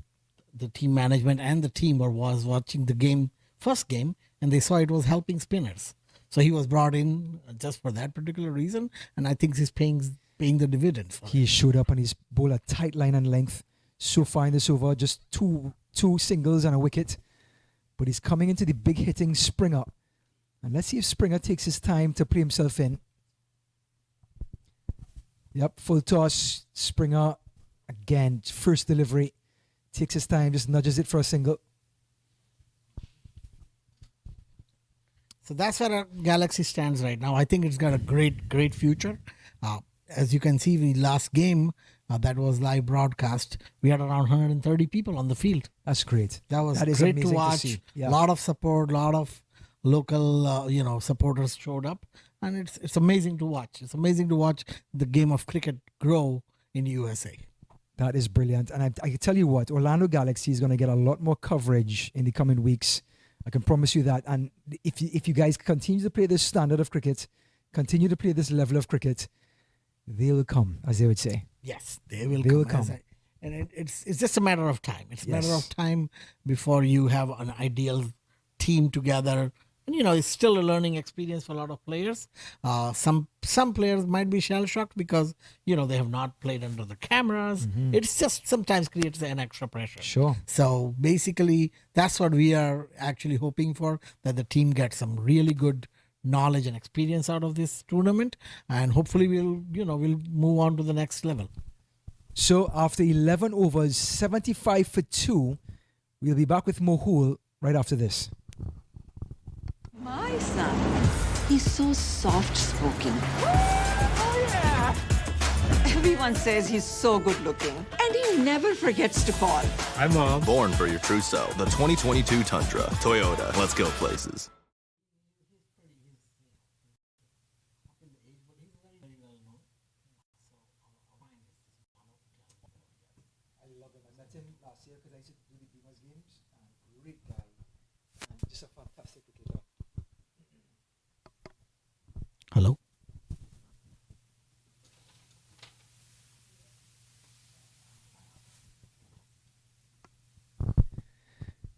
team management and the team was watching the first game, and they saw it was helping spinners. So he was brought in just for that particular reason, and I think he's paying the dividends. He showed up and he's bowled a tight line and length. So far in this over, just two singles and a wicket. But he's coming into the big hitting Springer. And let's see if Springer takes his time to play himself in. Yep, full toss. Springer, again, first delivery. Takes his time, just nudges it for a single. So that's where our Galaxy stands right now. I think it's got a great future. As you can see, the last game that was live broadcast, we had around 130 people on the field. That's great. That was is great to amazing watch. see. Yeah. A lot of support, a lot of local, supporters showed up. And it's amazing to watch. It's amazing to watch the game of cricket grow in USA. That is brilliant. And I can tell you what, Orlando Galaxy is going to get a lot more coverage in the coming weeks. I can promise you that. And if you guys continue to play this standard of cricket, continue to play this level of cricket, they will come, as they would say. Yes, they will come. And it's just a matter of time. It's a matter of time before you have an ideal team together. And, it's still a learning experience for a lot of players. Some players might be shell-shocked because, they have not played under the cameras. Mm-hmm. It's just sometimes creates an extra pressure. Sure. So basically, that's what we are actually hoping for, that the team gets some really good knowledge and experience out of this tournament. And hopefully we'll move on to the next level. So after 11 overs, 75 for 2, we'll be back with Mohul right after this. My son, he's so soft-spoken. Oh, yeah. Everyone says he's so good-looking, and he never forgets to call. Hi, Mom. Born for your true self. The 2022 Tundra. Toyota. Let's go places. I love him. I met him last year because I used to do the Beamers games. Great guy. And just a fantastic cricketer. Hello?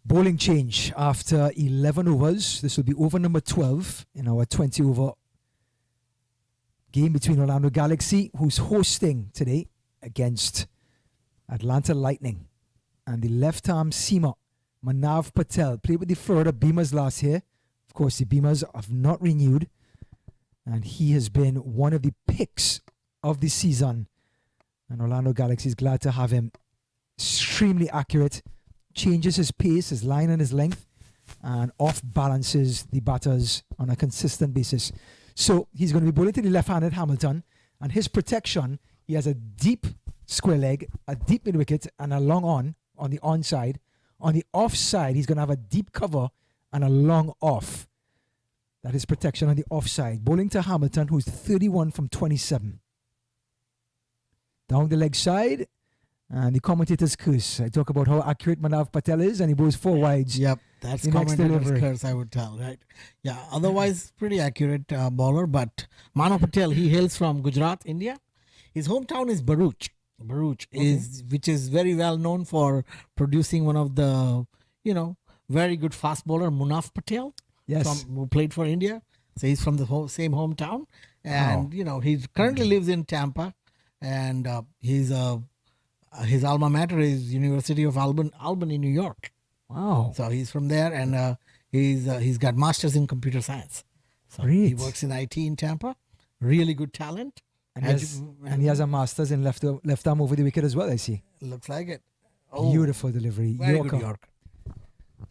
Bowling change after 11 overs. This will be over number 12 in our 20-over game between Orlando Galaxy, who's hosting today, against Atlanta Lightning. And the left-arm seamer, Manav Patel, played with the Florida Beamers last year. Of course, the Beamers have not renewed. And he has been one of the picks of the season. And Orlando Galaxy is glad to have him. Extremely accurate. Changes his pace, his line and his length, and off-balances the batters on a consistent basis. So he's going to be bowling to the left-handed Hamilton. And his protection, he has a deep square leg, a deep mid-wicket, and a long on the onside. On the offside, he's going to have a deep cover and a long off. That is protection on the offside. Bowling to Hamilton, who's 31 from 27. Down the leg side, and the commentator's curse. I talk about how accurate Manav Patel is, and he bowls 4 wides. Yep, that's commentator's curse, I would tell, right? Yeah, otherwise, pretty accurate bowler. But Manav Patel, he hails from Gujarat, India. His hometown is Bharuch. Which is very well known for producing one of the, very good fast bowler, Munaf Patel. Yes. Who played for India. So he's from the same hometown. And, he currently lives in Tampa. And his alma mater is University of Albany, New York. Wow. So he's from there. And he's got masters in computer science. So Great. He works in IT in Tampa. Really good talent. And he has a master's in left arm over the wicket as well, I see. Looks like it. Beautiful delivery. Very good Yorker.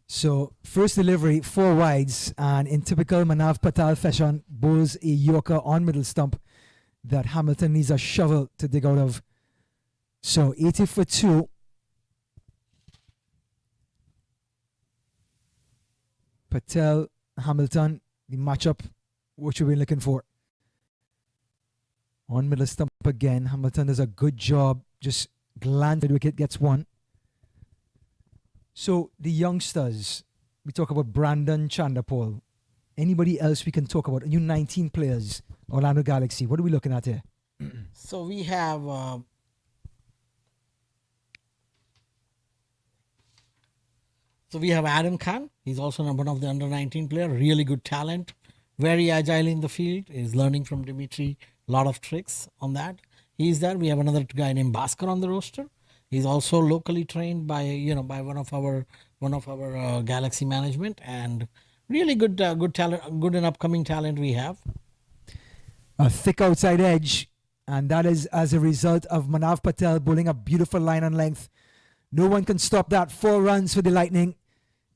So, first delivery, 4 wides, and in typical Manav Patel fashion, bowls a Yorker on middle stump that Hamilton needs a shovel to dig out of. So 80 for 2. Patel, Hamilton, the matchup, what you've been looking for. On middle stump again. Hamilton does a good job. Just glance the wicket, gets one. So the youngsters, we talk about Brandon Chandapal. Anybody else we can talk about? You 19 players, Orlando Galaxy. What are we looking at here? So we have Adam Khan. He's also one of the under 19 player. Really good talent. Very agile in the field. He's learning from Dimitri. A lot of tricks on that. He's there. We have another guy named Bhaskar on the roster. He's also locally trained by one of our Galaxy management, and really good talent, good and upcoming talent we have. A thick outside edge, and that is as a result of Manav Patel bowling a beautiful line and length. No one can stop that. 4 runs for the Lightning,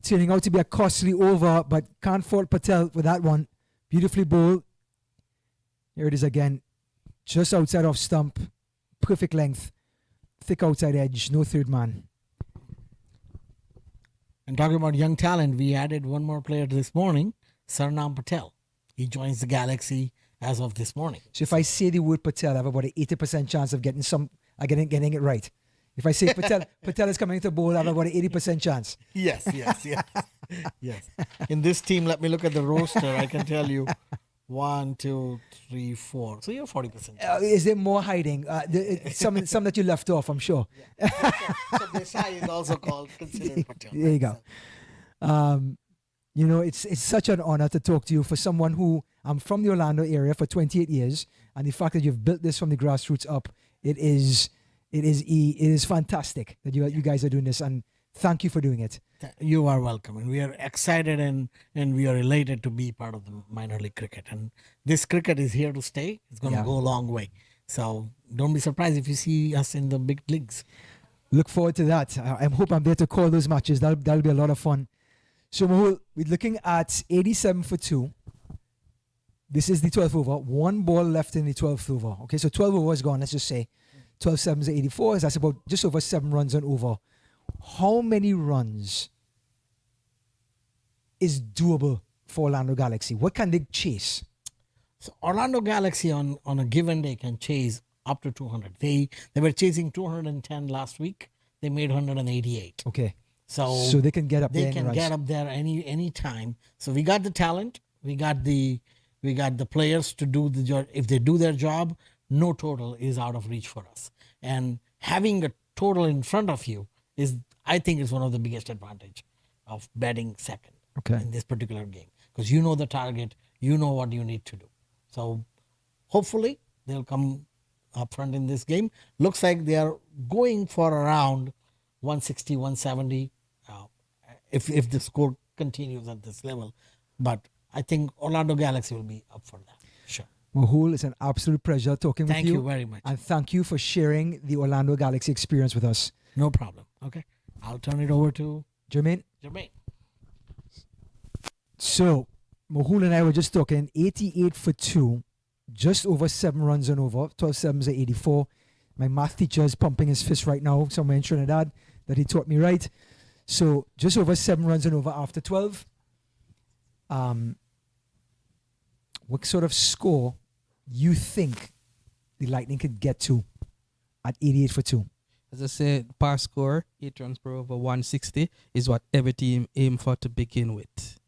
turning out to be a costly over, but can't fault Patel with that one. Beautifully bowled. Here it is again, just outside of stump, perfect length, thick outside edge, no third man. And talking about young talent, we added one more player this morning, Sarnam Patel. He joins the Galaxy as of this morning. So if I say the word Patel, I have about an 80% chance of getting it right. If I say Patel is coming to bowl, I have about an 80% chance. Yes. In this team, let me look at the roster. I can tell you 1, 2, 3, 4. So you're 40%. Is there more hiding? Some that you left off, I'm sure. Yeah. So Desai is also considered Patel. There you go. It's such an honor to talk to you. For someone who, I'm from the Orlando area for 28 years, and the fact that you've built this from the grassroots up, it is fantastic that you guys are doing this, and thank you for doing it. You are welcome, and we are excited and we are elated to be part of the minor league cricket. And this cricket is here to stay. It's going to go a long way. So don't be surprised if you see us in the big leagues. Look forward to that. I hope I'm there to call those matches. That'll be a lot of fun. So Mahul, we're looking at 87 for 2. This is the 12th over. 1 ball left in the 12th over. Okay, so 12 over is gone. Let's just say 12 sevens 84. That's about just over 7 runs and over. How many runs is doable for Orlando Galaxy? What can they chase? So Orlando Galaxy on a given day can chase up to 200. They were chasing 210 last week. They made 188. Okay. So they can get up there. They can get up there any time. So we got the talent. We got the players to do the job. If they do their job, no total is out of reach for us. And having a total in front of you I think is one of the biggest advantage of batting second in this particular game, because you know the target, you know what you need to do. So hopefully they'll come up front in this game. Looks like they are going for around 160, 170 if the score continues at this level. But I think Orlando Galaxy will be up for that. Sure. Mahul, it's an absolute pleasure talking with you. Thank you very much. And thank you for sharing the Orlando Galaxy experience with us. No problem. Okay. I'll turn it over to Jermaine. So, Mahul and I were just talking 88 for 2, just over 7 runs and over. 12 sevens at 84. My math teacher is pumping his fist right now somewhere in Trinidad that he taught me right. So, just over 7 runs and over after 12. What sort of score you think the Lightning could get to at 88 for 2? As I said, par score, 8 runs per over 160 is what every team aim for to begin with.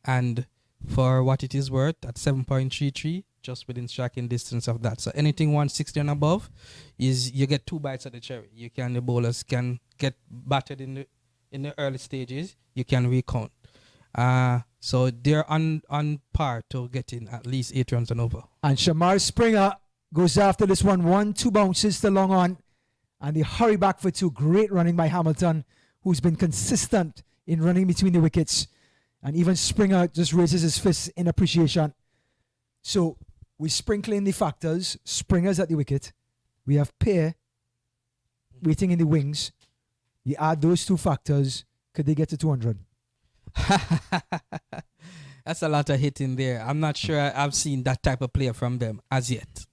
And for what it is worth, at 7.33, just within striking distance of that. So anything 160 and above is you get 2 bites at the cherry. The bowlers can get battered in the early stages. You can recount. So they're on par to getting at least 8 runs and over. And Shamar Springer goes after this one. 1-2 bounces to long on. And they hurry back for 2. Great running by Hamilton, who's been consistent in running between the wickets. And even Springer just raises his fist in appreciation. So we sprinkle in the factors. Springer's at the wicket. We have Pear waiting in the wings. You add those 2 factors. Could they get to 200? That's a lot of hitting there. I'm not sure I've seen that type of player from them as yet.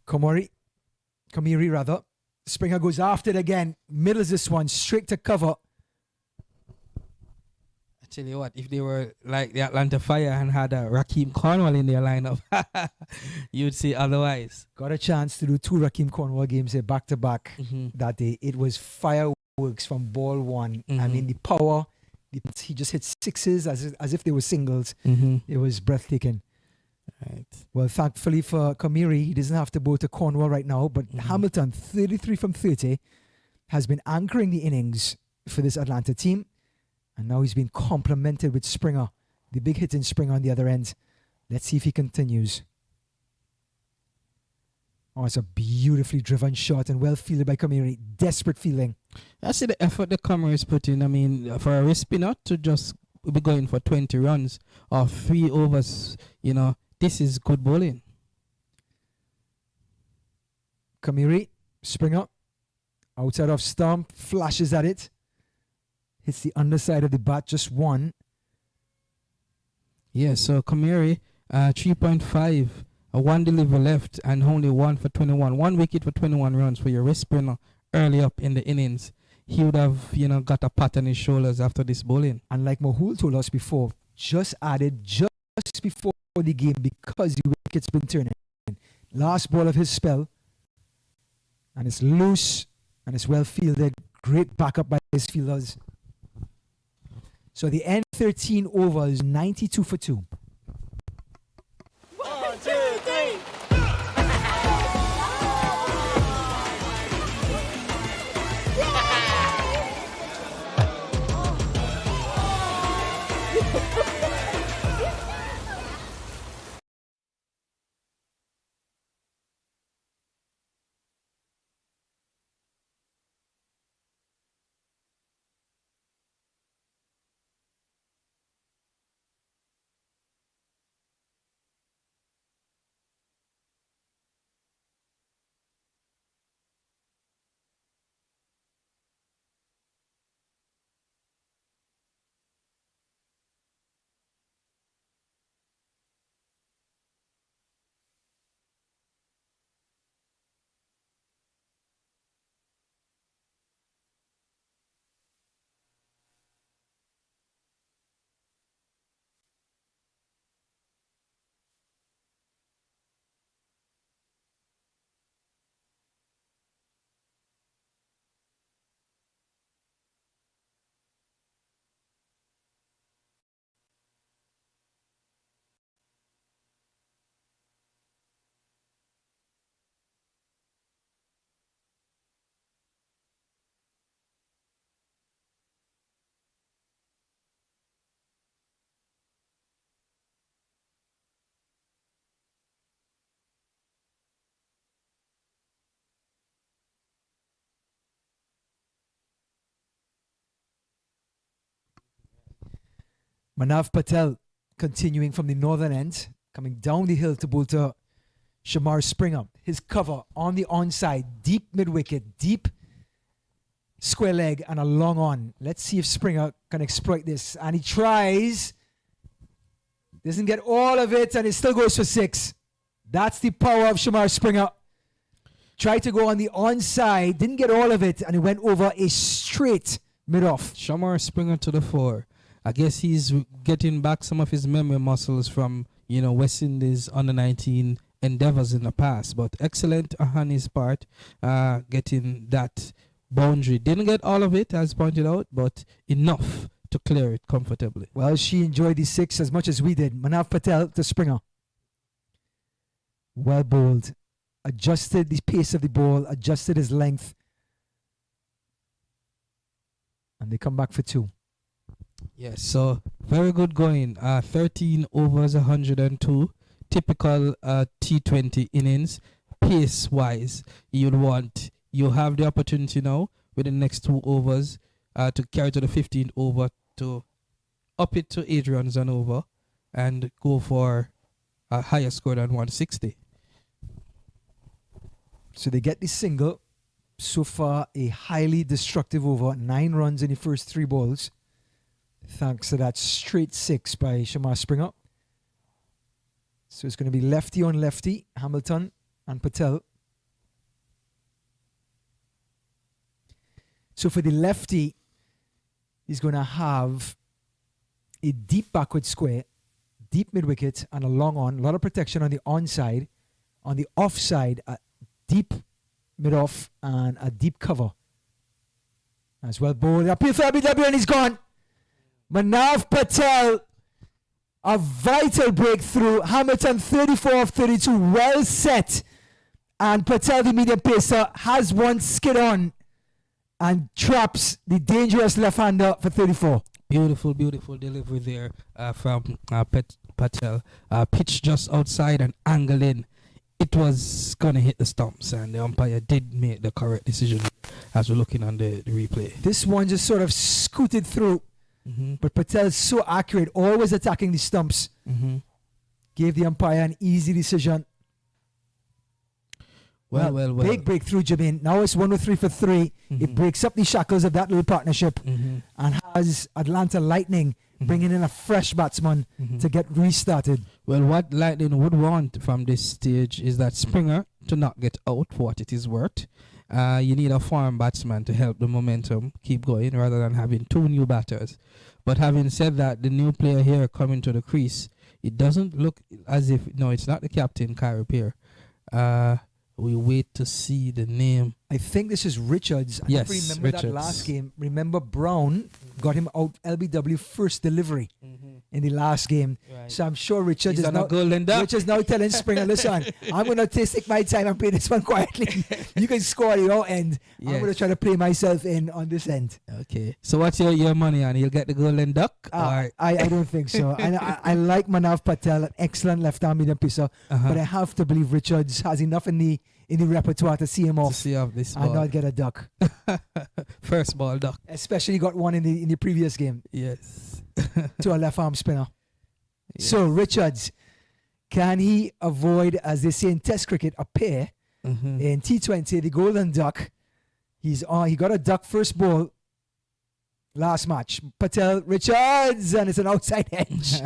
Komori, Kamiri rather. Springer goes after it again. Middles this one straight to cover. I tell you what, if they were like the Atlanta Fire and had a Raheem Cornwall in their lineup, you'd say otherwise. Got a chance to do 2 Raheem Cornwall games here back to back that day. It was fireworks from ball one. I mean, the power, he just hit sixes as if they were singles. It was breathtaking. Right. Well, thankfully for Kamiri, he doesn't have to go to Cornwall right now, but Hamilton, 33 from 30, has been anchoring the innings for this Atlanta team. And now he's been complimented with Springer, the big hitting Springer on the other end. Let's see if he continues. Oh, it's a beautifully driven shot and well fielded by Kamiri. Desperate fielding. I see the effort the Kamiri's put in. I mean, for a wrist spinner to just be going for 20 runs or 3 overs, you know, this is good bowling. Kamiri, Springer, outside of stump, flashes at it. Hits the underside of the bat, just one. Yeah, so Kamiri, 3.5, a 1 deliver left and only 1 for 21. 1 wicket for 21 runs for your wrist spinner early up in the innings. He would have, you know, got a pat on his shoulders after this bowling. And like Mahul told us before, just added just before the game because the wicket's been turning. Last ball of his spell. And it's loose and it's well fielded. Great backup by his fielders. So the end 13 overs, 92 for 2. 1, 2, 3. Manav Patel continuing from the northern end, coming down the hill to bowl to Shamar Springer. His cover on the onside, deep mid-wicket, deep square leg and a long on. Let's see if Springer can exploit this. And he tries. Doesn't get all of it and it still goes for 6. That's the power of Shamar Springer. Tried to go on the onside, didn't get all of it, and it went over a straight mid-off. Shamar Springer to the 4. I guess he's getting back some of his memory muscles from, you know, West Indies under 19 endeavors in the past. But excellent on his part, getting that boundary. Didn't get all of it, as pointed out, but enough to clear it comfortably. Well, she enjoyed the 6 as much as we did. Manav Patel to Springer. Well bowled. Adjusted the pace of the ball, adjusted his length. And they come back for 2. Yes, so very good going. 13 overs, 102. Typical T20 innings. Pace-wise, you have the opportunity now with the next 2 overs to carry to the 15th over to up it to 8 runs and over and go for a higher score than 160. So they get the single. So far, a highly destructive over. 9 runs in the first 3 balls. Thanks to that straight 6 by Shamar Springer. So it's going to be lefty on lefty, Hamilton and Patel. So for the lefty, he's going to have a deep backward square, deep mid wicket, and a long on. A lot of protection on the onside. On the offside, a deep mid off and a deep cover. As well bowled. Appeal for LBW and he's gone. Manav Patel, a vital breakthrough. Hamilton 34 of 32, well set. And Patel, the medium pacer, has one skid on and traps the dangerous left-hander for 34. Beautiful delivery there from Patel. Pitch just outside and angle in. It was going to hit the stumps, and the umpire did make the correct decision as we're looking on the replay. This one just sort of scooted through, but Patel's so accurate, always attacking the stumps. Gave the umpire an easy decision. Well. Big breakthrough, Jabin. Now it's 103 for 3. It breaks up the shackles of that little partnership and has Atlanta Lightning bringing in a fresh batsman to get restarted. Well, what Lightning would want from this stage is that Springer to not get out for what it is worth. You need a foreign batsman to help the momentum keep going rather than having two new batters. But having said that, the new player here coming to the crease, it doesn't look as if, no, it's not the captain, Kyrie Pierre. We wait to see the name. I think this is Richards. Yes, remember Richards. that last game. Remember Brown got him out LBW first delivery in the last game. Right. So I'm sure Richards He's is on a golden duck. Richards now telling Springer, listen, I'm going to take my time and play this one quietly. You can score at your end. Yes. I'm going to try to play myself in on this end. Okay. So what's your money on? He'll get the golden duck? I don't think so. And I like Manav Patel, an excellent left-arm medium pacer, but I have to believe Richards has enough in the repertoire to see him off, this and ball. not get a duck. First ball duck. Especially got one in the previous game. Yes. To a left-arm spinner. Yes. So Richards, can he avoid, as they say in Test cricket, a pair in T20, the golden duck? He got a duck first ball last match. Patel, Richards, and it's an outside edge.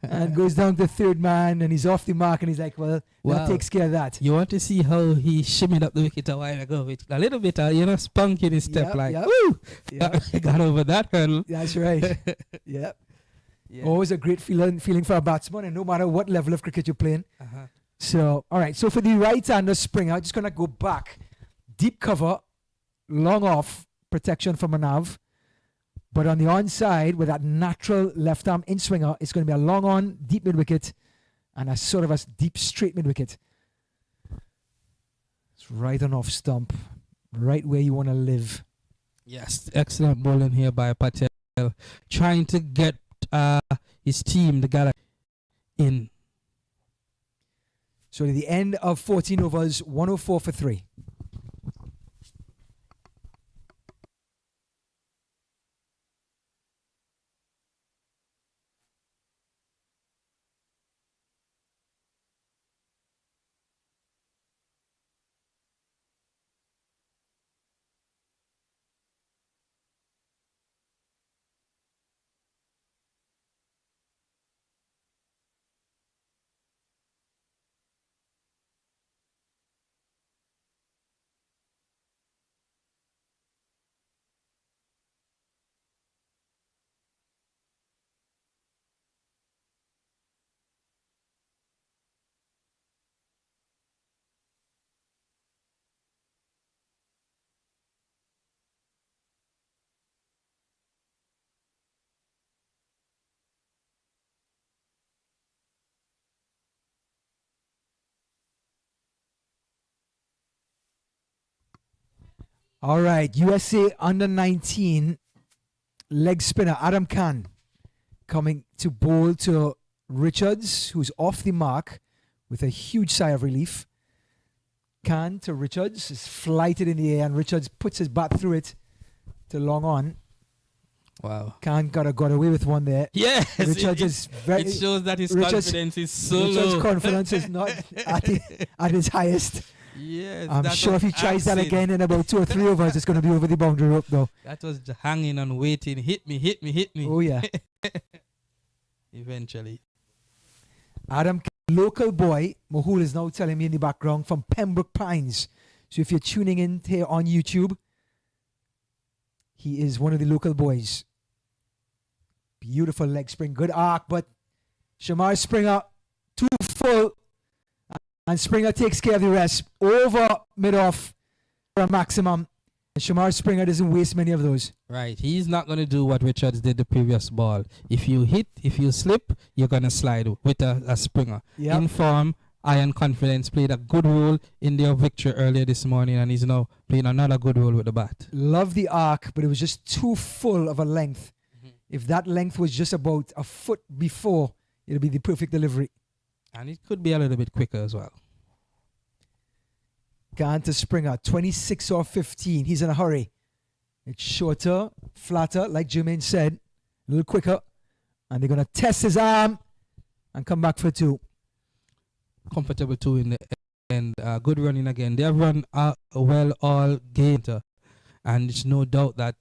And goes down to third man, and he's off the mark, and he's like, well, that takes care of that. You want to see how he shimmied up the wicket a while ago with a little bit of, spunk in his step, woo! Got over that hurdle. That's right. Yep. Yeah. Always a great feeling for a batsman, and no matter what level of cricket you're playing. So, all right. So for the right-hander Springer, I'm just going to go back. Deep cover, long off, protection from Manav. But on the onside, with that natural left-arm in-swinger, it's going to be a long on, deep mid-wicket, and a sort of a deep straight mid-wicket. It's right on off stump, right where you want to live. Yes, excellent bowling here by Patel. Trying to get his team, the Gala, in. So at the end of 14 overs, 104 for 3. All right, USA under 19 leg spinner Adam Khan coming to bowl to Richards, who's off the mark with a huge sigh of relief. Khan to Richards is flighted in the air, and Richards puts his bat through it to long on. Wow. Khan got away with one there. Yes. Richards is very. It shows that his confidence is so low. Richards' confidence is not at its highest. Yes, I'm sure if he tries that again in about 2 or 3 overs, it's going to be over the boundary rope, though. That was hanging and waiting. Hit me. Oh, yeah. Eventually. Adam, local boy, Mahul is now telling me in the background, from Pembroke Pines. So if you're tuning in here on YouTube, He is one of the local boys. Beautiful leg spring, good arc, but Shamar Springer too full, and Springer takes care of the rest. Over mid-off for a maximum. And Shamar Springer doesn't waste many of those. Right. He's not going to do what Richards did the previous ball. If you hit, if you slip, you're going to slide with a Springer. Yep. In form, iron confidence, played a good role in their victory earlier this morning, and he's now playing another good role with the bat. Love the arc, but it was just too full of a length. If that length was just about a foot before, it'll be the perfect delivery. And it could be a little bit quicker as well. Gone to Springer, 26 or 15. He's in a hurry. It's shorter, flatter, like Jermaine said, a little quicker. And they're going to test his arm and come back for 2. Comfortable 2 in the end. Good running again. They have run well all game. And it's no doubt that,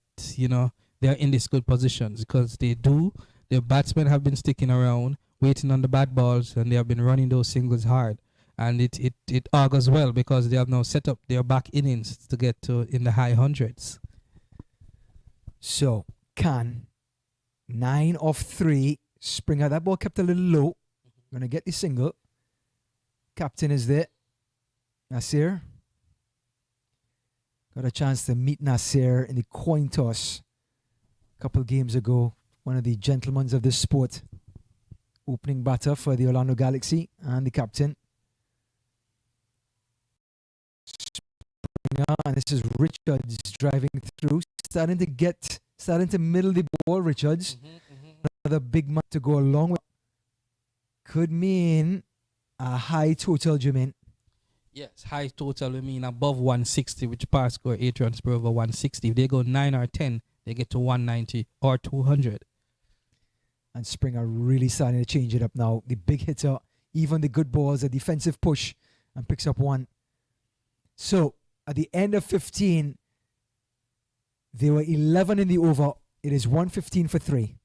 they're in these good positions because their batsmen have been sticking around, waiting on the bad balls, and they have been running those singles hard. And it augurs well because they have now set up their back innings to get to in the high hundreds. So, 9 off 3. Springer, that ball kept a little low. Going to get the single. Captain is there. Nasir. Got a chance to meet Nasir in the coin toss a couple games ago. One of the gentlemen of this sport. Opening batter for the Orlando Galaxy and the captain. And this is Richards driving through, starting to middle the ball. Richards, another big man to go along with. Could mean a high total, Jermaine. Yes, high total will mean above 160, which par score 8 runs per over 160. If they go 9 or 10, they get to 190 or 200. And Springer really starting to change it up now. The big hitter, even the good balls, a defensive push, and picks up 1. So, at the end of 15, there were 11 in the over. It is 115 for 3.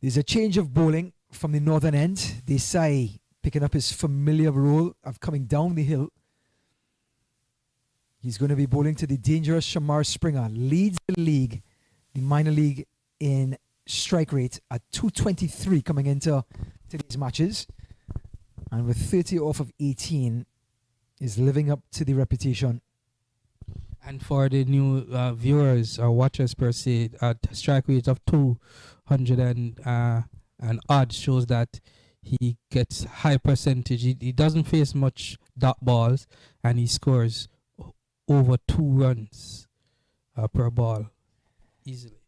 There's a change of bowling from the northern end. Desai picking up his familiar role of coming down the hill. He's going to be bowling to the dangerous Shamar Springer. Leads the league, the minor league, in strike rate at 223 coming into today's matches. And with 30 off of 18, is living up to the reputation. And for the new viewers or watchers per se, a strike rate of 200 and odd shows that he gets high percentage. He doesn't face much dot balls, and he scores over 2 runs per ball easily.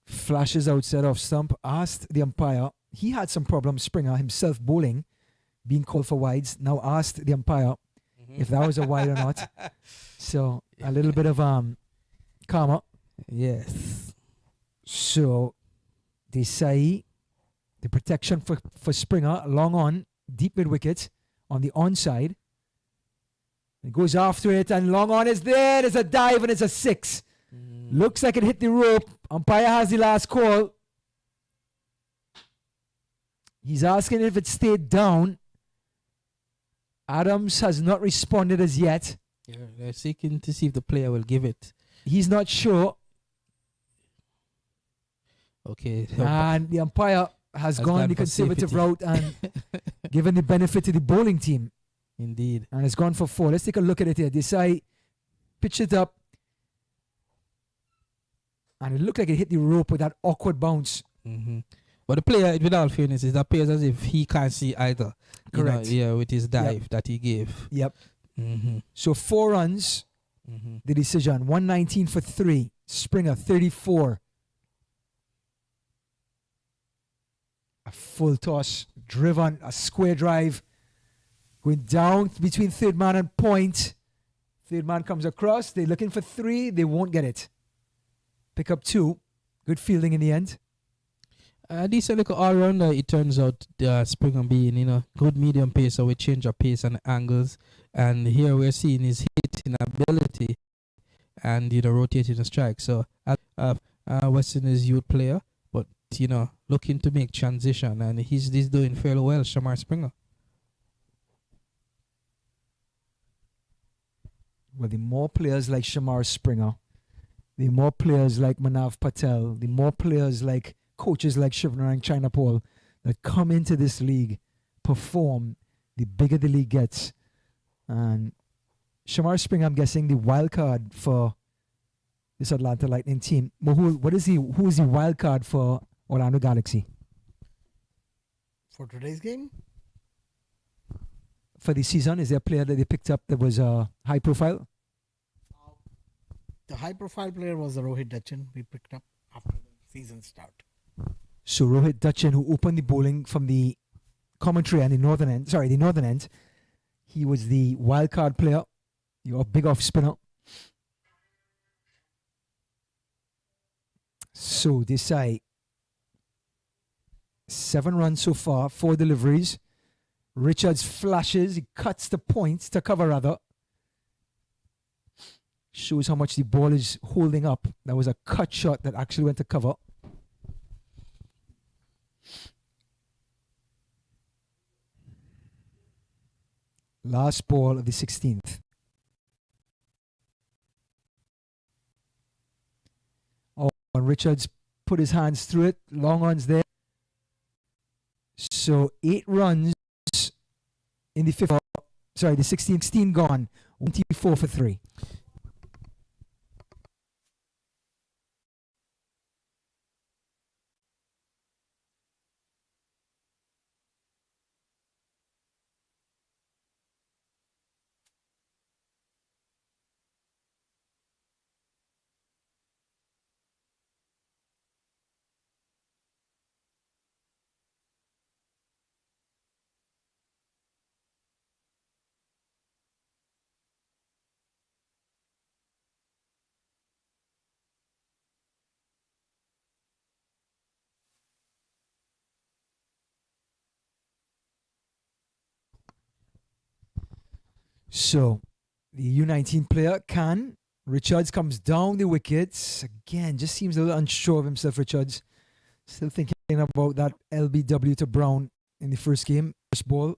Flashes outside off stump. Asked the umpire. He had some problems, Springer himself bowling, being called for wides. Now asked the umpire if that was a wide or not. So a little bit of karma. Yes. So they say the protection for Springer, long on, deep mid wicket on the onside. It goes after it, and long on is there. There's a dive, and it's a 6. Looks like it hit the rope. Umpire has the last call. He's asking if it stayed down. Adams has not responded as yet. Yeah, they're seeking to see if the player will give it. He's not sure. Okay. And the umpire has gone the conservative route and given the benefit to the bowling team. Indeed. And it's gone for 4. Let's take a look at it here. Desai pitched it up. And it looked like it hit the rope with that awkward bounce. But the player, with all fairness, it appears as if he can't see either. Correct. With his dive that he gave. Yep. Mm-hmm. So 4 runs, the decision. 119 for 3. Springer, 34. A full toss, driven, a square drive. Going down between third man and point. Third man comes across. They're looking for 3. They won't get it. Pick up 2. Good fielding in the end. Decent little all-rounder, it turns out, Springer being, good medium pacer with change of pace and angles. And here we're seeing his hitting ability and, rotating the strike. So, West Indies youth player, but, looking to make transition. And he's doing fairly well, Shamar Springer. Well, the more players like Shamar Springer, the more players like Manav Patel, the more players like coaches like Shivnarang Chainapal that come into this league, perform, the bigger the league gets. And Shamar Springer, I'm guessing, the wild card for this Atlanta Lightning team. Who is the wild card for Orlando Galaxy? For today's game? For the season, is there a player that they picked up that was high profile? The high profile player was Rohit Dachin we picked up after the season start. So Rohit Dachin, who opened the bowling from the commentary and the northern end, he was the wild card player, your big off spinner. So Desai, 7 runs so far, 4 deliveries. Richards flashes, he cuts the points to cover rather. Shows how much the ball is holding up. That was a cut shot that actually went to cover. Last ball of the 16th. Oh, and Richards put his hands through it. Long ons there. So 8 runs in the 16 gone. 24 for 3. So, the U19 player, Khan. Richards comes down the wickets. Again, just seems a little unsure of himself, Richards. Still thinking about that LBW to Brown in the first ball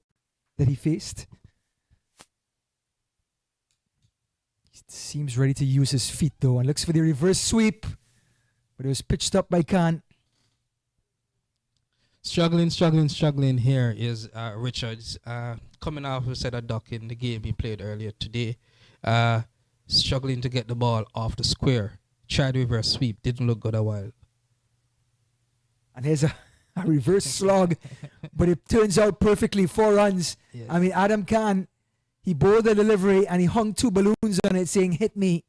that he faced. He seems ready to use his feet, though, and looks for the reverse sweep. But it was pitched up by Khan. Struggling here is Richards. Coming off a set of duck in the game he played earlier today. Struggling to get the ball off the square. Tried reverse sweep. Didn't look good a while. And here's a reverse slog. But it turns out perfectly. 4 runs. Yes. I mean, Adam Khan, he bowled the delivery and he hung 2 balloons on it saying, "Hit me."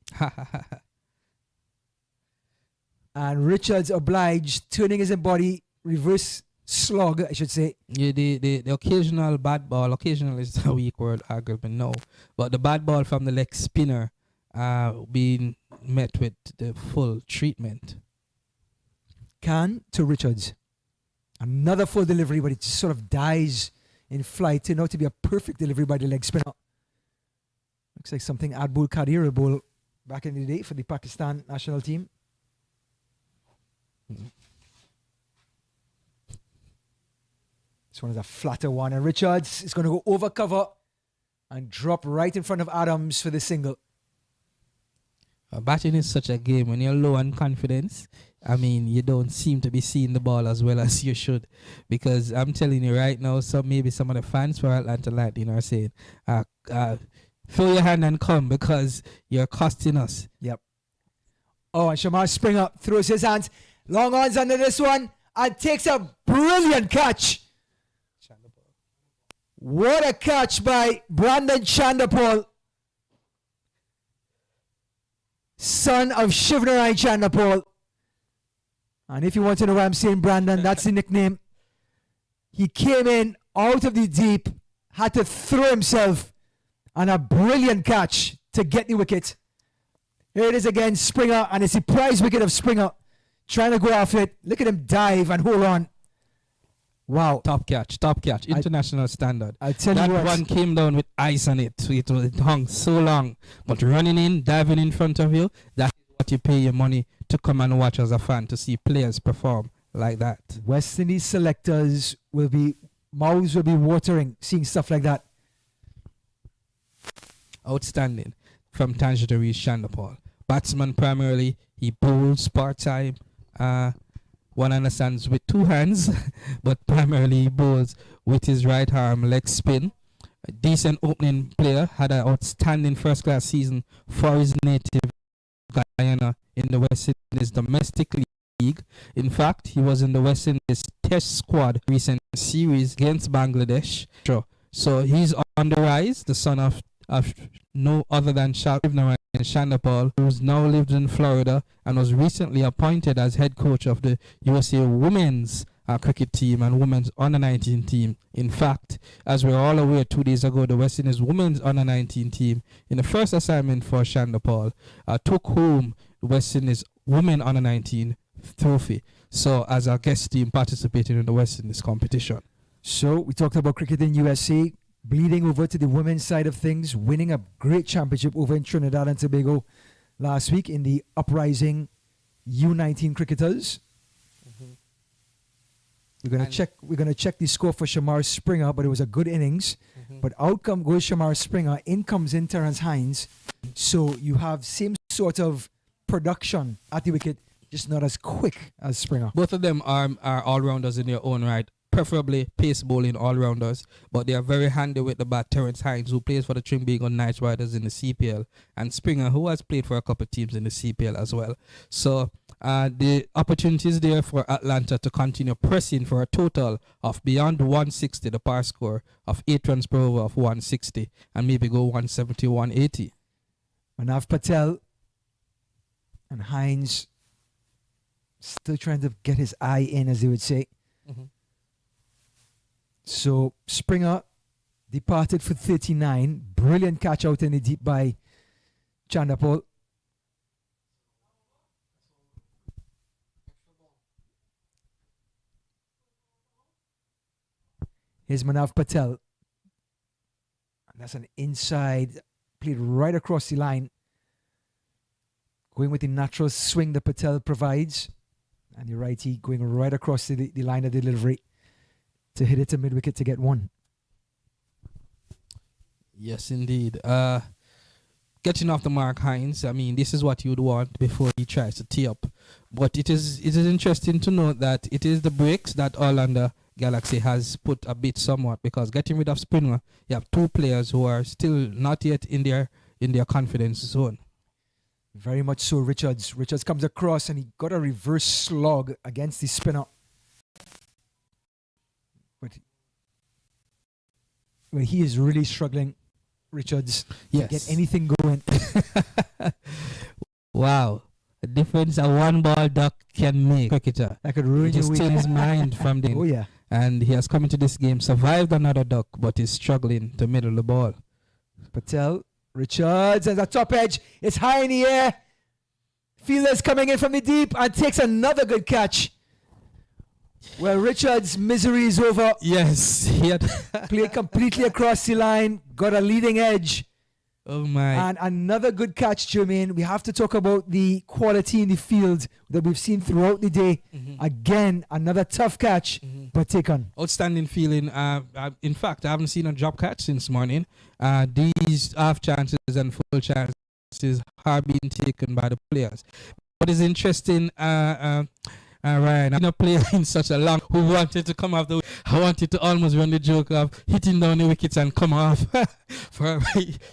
And Richards obliged, turning his body, reverse slog, I should say. Yeah, the occasional bad ball, occasional is a weak word, arguably, no. But the bad ball from the leg spinner being met with the full treatment. Khan to Richards. Another full delivery, but it just sort of dies in flight. Turned out to be a perfect delivery by the leg spinner. Looks like something Adbul Kadir will bowl back in the day for the Pakistan national team. This one is a flatter one, and Richards is going to go over cover and drop right in front of Adams for the single. Batting is such a game. When you're low on confidence, I mean, you don't seem to be seeing the ball as well as you should. Because I'm telling you right now, maybe some of the fans for Atlanta Lightning are saying, throw your hand and come because you're costing us. Yep. Oh, and Shamar Springer throws his hands. Long ons under this one and takes a brilliant catch. What a catch by Brandon Chandapal, son of Shivnarine Chandapal. And if you want to know why I'm saying Brandon, that's the nickname. He came in out of the deep, had to throw himself, and a brilliant catch to get the wicket. Here it is again, Springer, and it's the prize wicket of Springer, trying to go after it. Look at him dive and hold on. Wow. Top catch, international standard. I tell that you what, one came down with ice on it. It hung so long. But running in, diving in front of you, that's what you pay your money to come and watch as a fan, to see players perform like that. West Indies selectors mouths will be watering seeing stuff like that. Outstanding from Tanjari Chandapal. Batsman primarily, he bowls part-time. One understands with two hands, but primarily he bowls with his right arm leg spin. A decent opening player, had an outstanding first-class season for his native Guyana in the West Indies domestic league. In fact, he was in the West Indies test squad recent series against Bangladesh. So he's on the rise, the son of no other than Shivnarine Chandapal, who's now lives in Florida and was recently appointed as head coach of the USA women's cricket team and women's under-19 team. In fact, as we're all aware, 2 days ago, the West Indies women's under-19 team, in the first assignment for Chandapal, took home the West Indies women under-19 trophy. So, as our guest team participating in the West Indies competition. So, we talked about cricket in USA, bleeding over to the women's side of things, winning a great championship over in Trinidad and Tobago last week in the uprising U19 cricketers. We're gonna check the score for Shamar Springer, but it was a good innings. But out goes Shamar Springer, in comes Terence Hines. So you have same sort of production at the wicket, just not as quick as Springer. Both of them are all-rounders in their own right, preferably pace bowling all-rounders, but they are very handy with the bat. Terence Hines, who plays for the Trinbago Knight Riders in the CPL, and Springer, who has played for a couple of teams in the CPL as well. So the opportunity is there for Atlanta to continue pressing for a total of beyond 160, the par score of 8 runs per over of 160, and maybe go 170, 180. Manav Patel and Hines still trying to get his eye in, as they would say. So Springer departed for 39. Brilliant catch out in the deep by Chandapal. Here's Manav Patel. And that's an inside, played right across the line. Going with the natural swing that Patel provides. And the righty going right across the line of delivery to hit it to mid-wicket to get one. Yes, indeed. Getting off the mark, Hines, I mean, this is what you'd want before he tries to tee up. But it is interesting to note that it is the breaks that Orlando Galaxy has put a bit somewhat, because getting rid of Springer, you have two players who are still not yet in their confidence zone. Very much so. Richards comes across and he got a reverse slog against the spinner. But he is really struggling, Richards, to get anything going. Wow. The difference a one ball duck can make, cricketer. That could ruin your week. Just his mind from the Oh yeah. And he has come into this game, survived another duck, but is struggling to middle the ball. Patel, Richards at the top edge. It's high in the air. Fielders coming in from the deep and takes another good catch. Well, Richards' misery is over. Yes, he had played completely across the line, got a leading edge. Oh my. And another good catch, Jermaine. We have to talk about the quality in the field that we've seen throughout the day. Again, another tough catch, but taken. Outstanding feeling. In fact, I haven't seen a drop catch since morning. These half chances and full chances are being taken by the players. What is interesting, Ryan, I'm not playing in such a long who wanted to come off the. I wanted to almost run the joke of hitting down the wickets and come off.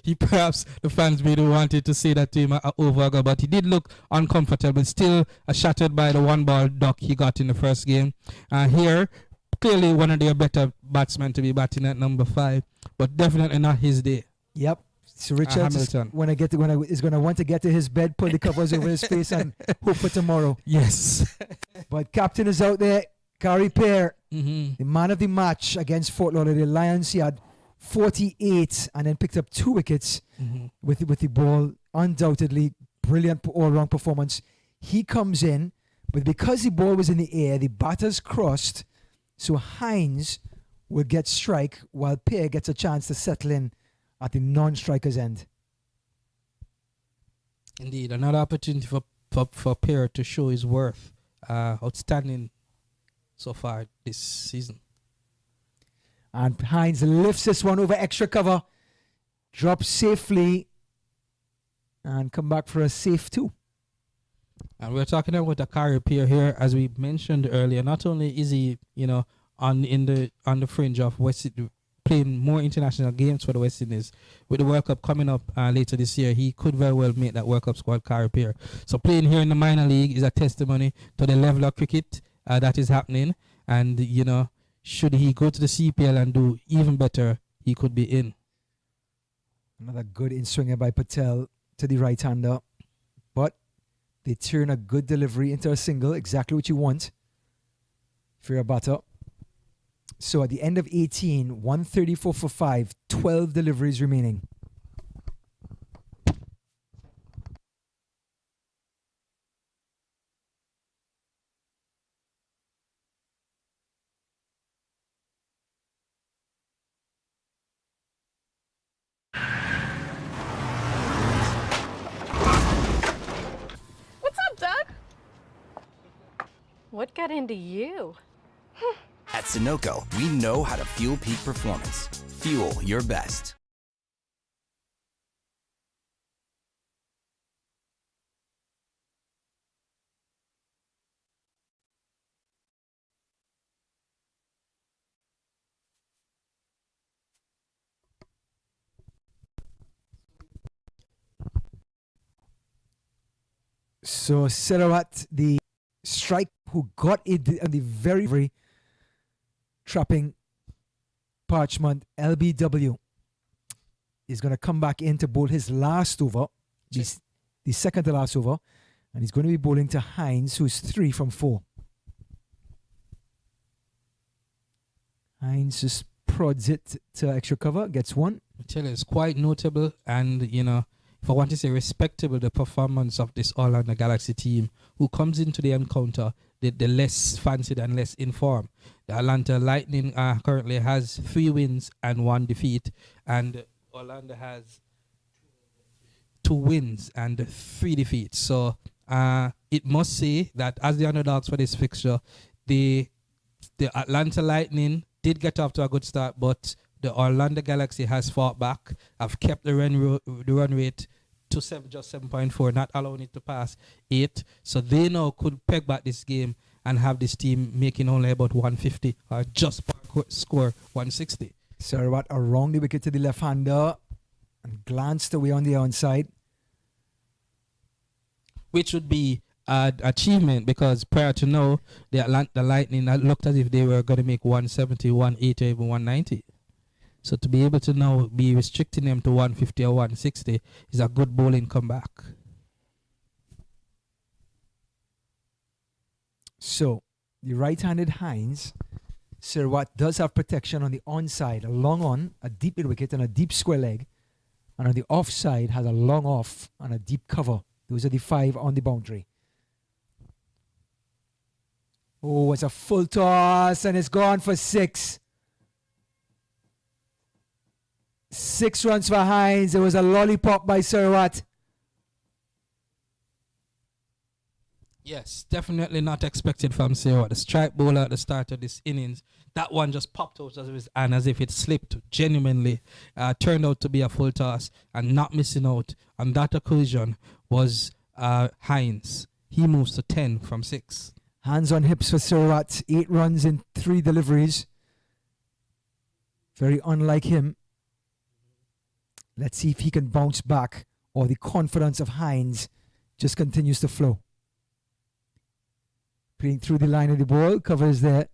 He perhaps the fans really wanted to say that to him over, but he did look uncomfortable. Still shattered by the one ball duck he got in the first game. Here, clearly one of their better batsmen to be batting at number 5, but definitely not his day. Yep. So Richards is Hamilton. is going to want to get to his bed, pull the covers over his face, and hope for tomorrow. Yes. But captain is out there. Gary Pear, Mm-hmm. the man of the match against Fort Lauderdale Lions. He had 48 and then picked up 2 wickets with the ball. Undoubtedly, brilliant all-round performance. He comes in, but because the ball was in the air, the batters crossed, so Hines would get strike while Pear gets a chance to settle in at the non-striker's end. Indeed, another opportunity for Pear to show his worth. Outstanding so far this season. And Hines lifts this one over extra cover, drops safely, and come back for a safe 2. And we're talking about a Gary Pear here, as we mentioned earlier. Not only is he, on the fringe of playing more international games for the West Indies, with the World Cup coming up later this year, he could very well make that World Cup squad, Gary Pear. So playing here in the minor league is a testimony to the level of cricket that is happening. And, should he go to the CPL and do even better, he could be in. Another good in-swinger by Patel to the right-hander. But they turn a good delivery into a single, exactly what you want for your batter. So at the end of 18, 134 for 5, 12 deliveries remaining. What's up, Doug? What got into you? At Sunoco, we know how to fuel peak performance. Fuel your best. So Serawat, the strike who got it on the very, very trapping Parchment LBW, is going to come back in to bowl his last over, the second to last over, and he's going to be bowling to Hines, who's 3 from 4. Hines just prods it to extra cover, gets 1. I tell you, it's quite notable, and if I want to say respectable, the performance of this Orlando Galaxy team, who comes into the encounter the less fancied and less informed. The Atlanta Lightning currently has 3 wins and 1 defeat, and Orlando has 2 wins and 3 defeats. So it must say that as the underdogs for this fixture, the Atlanta Lightning did get off to a good start, but the Orlando Galaxy has fought back, have kept the run rate to just 7.4, not allowing it to pass 8. So they now could peg back this game and have this team making only about 150 or just score 160. Sarawat around the wicket to the left-hander and glanced away on the onside. Which would be an achievement, because prior to now, the Atlanta Lightning looked as if they were going to make 170, 180, even 190. So to be able to now be restricting them to 150 or 160 is a good bowling comeback. So the right-handed Hines, Sarawat does have protection on the onside, a long on, a deep mid wicket and a deep square leg, and on the offside has a long off and a deep cover. Those are the 5 on the boundary. Oh, it's a full toss and it's gone for 6. 6 runs for Hines. It was a lollipop by Sarawat. Yes, definitely not expected from Sarawat. The strike bowler at the start of this innings, that one just popped out as if it slipped. Genuinely turned out to be a full toss, and not missing out on that occasion was Hines. He moves to 10 from 6. Hands on hips for Sarawat. 8 runs in 3 deliveries. Very unlike him. Let's see if he can bounce back, or the confidence of Hines just continues to flow. Playing through the line of the ball, covers there.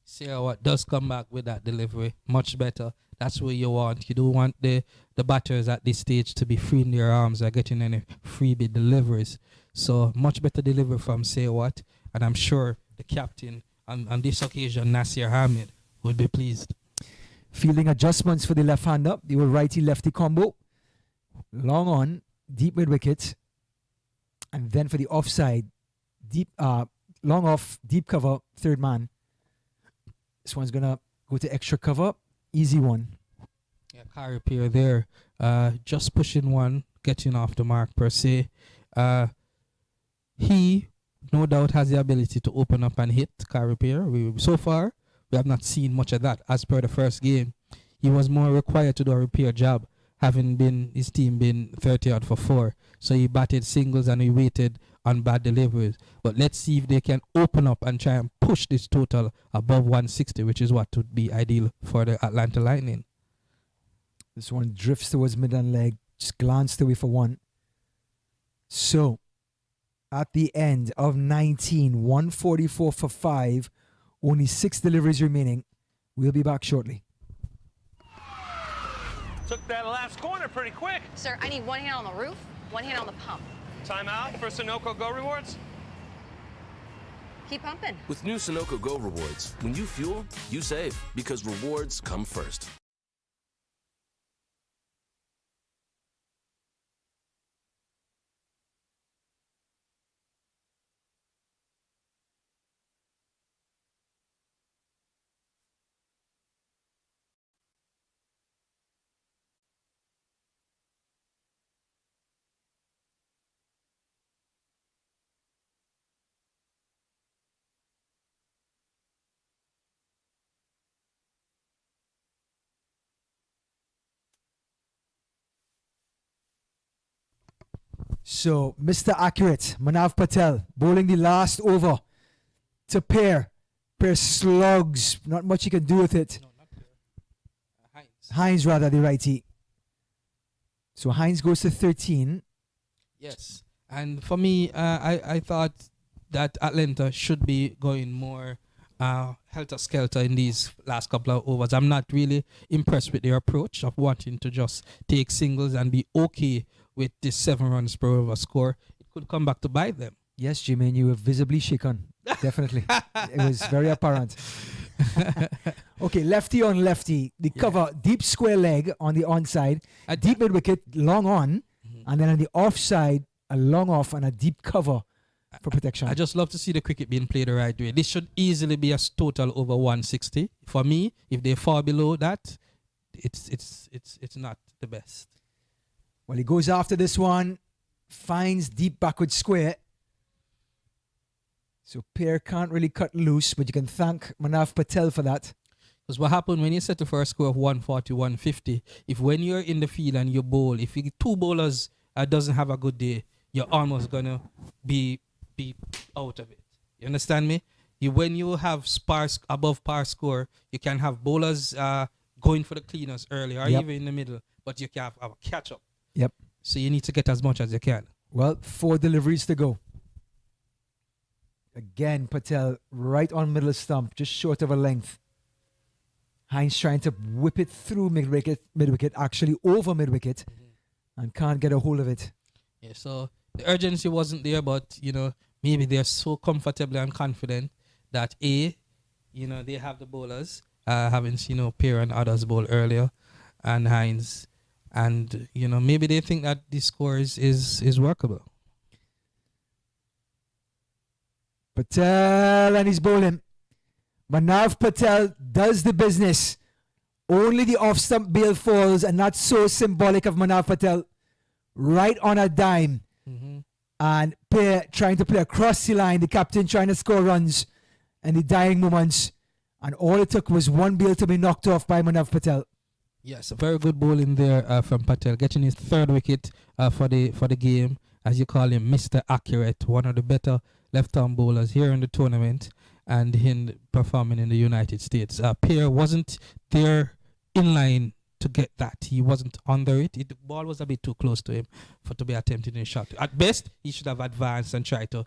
Say what does come back with that delivery much better. That's what you want. You don't want the batters at this stage to be freeing their arms or getting any freebie deliveries. So much better delivery from Say what, and I'm sure the captain on this occasion, Nasir Hamid, would be pleased. Fielding adjustments for the left-hander, the old righty-lefty combo. Long on, deep mid-wicket. And then for the offside, deep, long off, deep cover, third man. This one's going to go to extra cover. Easy one. Yeah, carry pair there. Just pushing one, getting off the mark per se. He, no doubt, has the ability to open up and hit carry pair. So far, we have not seen much of that. As per the first game, he was more required to do a repair job, having been his team been 30 out for 4. So he batted singles and he waited on bad deliveries. But let's see if they can open up and try and push this total above 160, which is what would be ideal for the Atlanta Lightning. This one drifts towards mid-on leg, just glanced away for one. So, at the end of 19, 144 for 5, only 6 deliveries remaining. We'll be back shortly. Took that last corner pretty quick. Sir, I need one hand on the roof, one hand on the pump. Timeout for Sunoco Go Rewards. Keep pumping. With new Sunoco Go Rewards, when you fuel, you save, because rewards come first. So, Mr. Accurate, Manav Patel, bowling the last over to pair. Pair slugs. Not much he can do with it. No, not Hines. Hines, rather, the righty. So, Hines goes to 13. Yes. And for me, I thought that Atlanta should be going more helter-skelter in these last couple of overs. I'm not really impressed with their approach of wanting to just take singles and be okay with this 7 runs per over score. It could come back to bite them. Yes, Jermaine, you were visibly shaken. Definitely. It was very apparent. Okay, lefty on lefty. The cover, deep square leg on the onside, a deep mid wicket, long on, and then on the offside, a long off and a deep cover for protection. I just love to see the cricket being played the right way. This should easily be a total over 160. For me, if they fall below that, it's not the best. Well, he goes after this one, finds deep backward square. So Pear can't really cut loose, but you can thank Manav Patel for that. Because what happened when you set the first score of 140, 150, if when you're in the field and you bowl, if you two bowlers doesn't have a good day, you're almost going to be out of it. You understand me? When you have above par score, you can have bowlers going for the cleaners early or even in the middle, but you can have a catch-up. Yep. So you need to get as much as you can. Well, 4 deliveries to go. Again, Patel right on middle stump, just short of a length. Hines trying to whip it through mid-wicket, actually over mid-wicket, and can't get a hold of it. Yeah, so the urgency wasn't there, but, maybe they're so comfortable and confident that, they have the bowlers, having seen Pear and others bowl earlier, and Hines. And, maybe they think that this score is workable. Patel and he's bowling. Manav Patel does the business. Only the off-stump bail falls, and that's so symbolic of Manav Patel. Right on a dime. And Pear trying to play across the line. The captain trying to score runs in the dying moments. And all it took was one bail to be knocked off by Manav Patel. Yes, a very good bowling there from Patel, getting his 3rd wicket for the game, as you call him, Mr. Accurate, one of the better left-arm bowlers here in the tournament and performing in the United States. Pear wasn't there in line to get that. He wasn't under it. The ball was a bit too close to him to be attempting a shot. At best, he should have advanced and tried to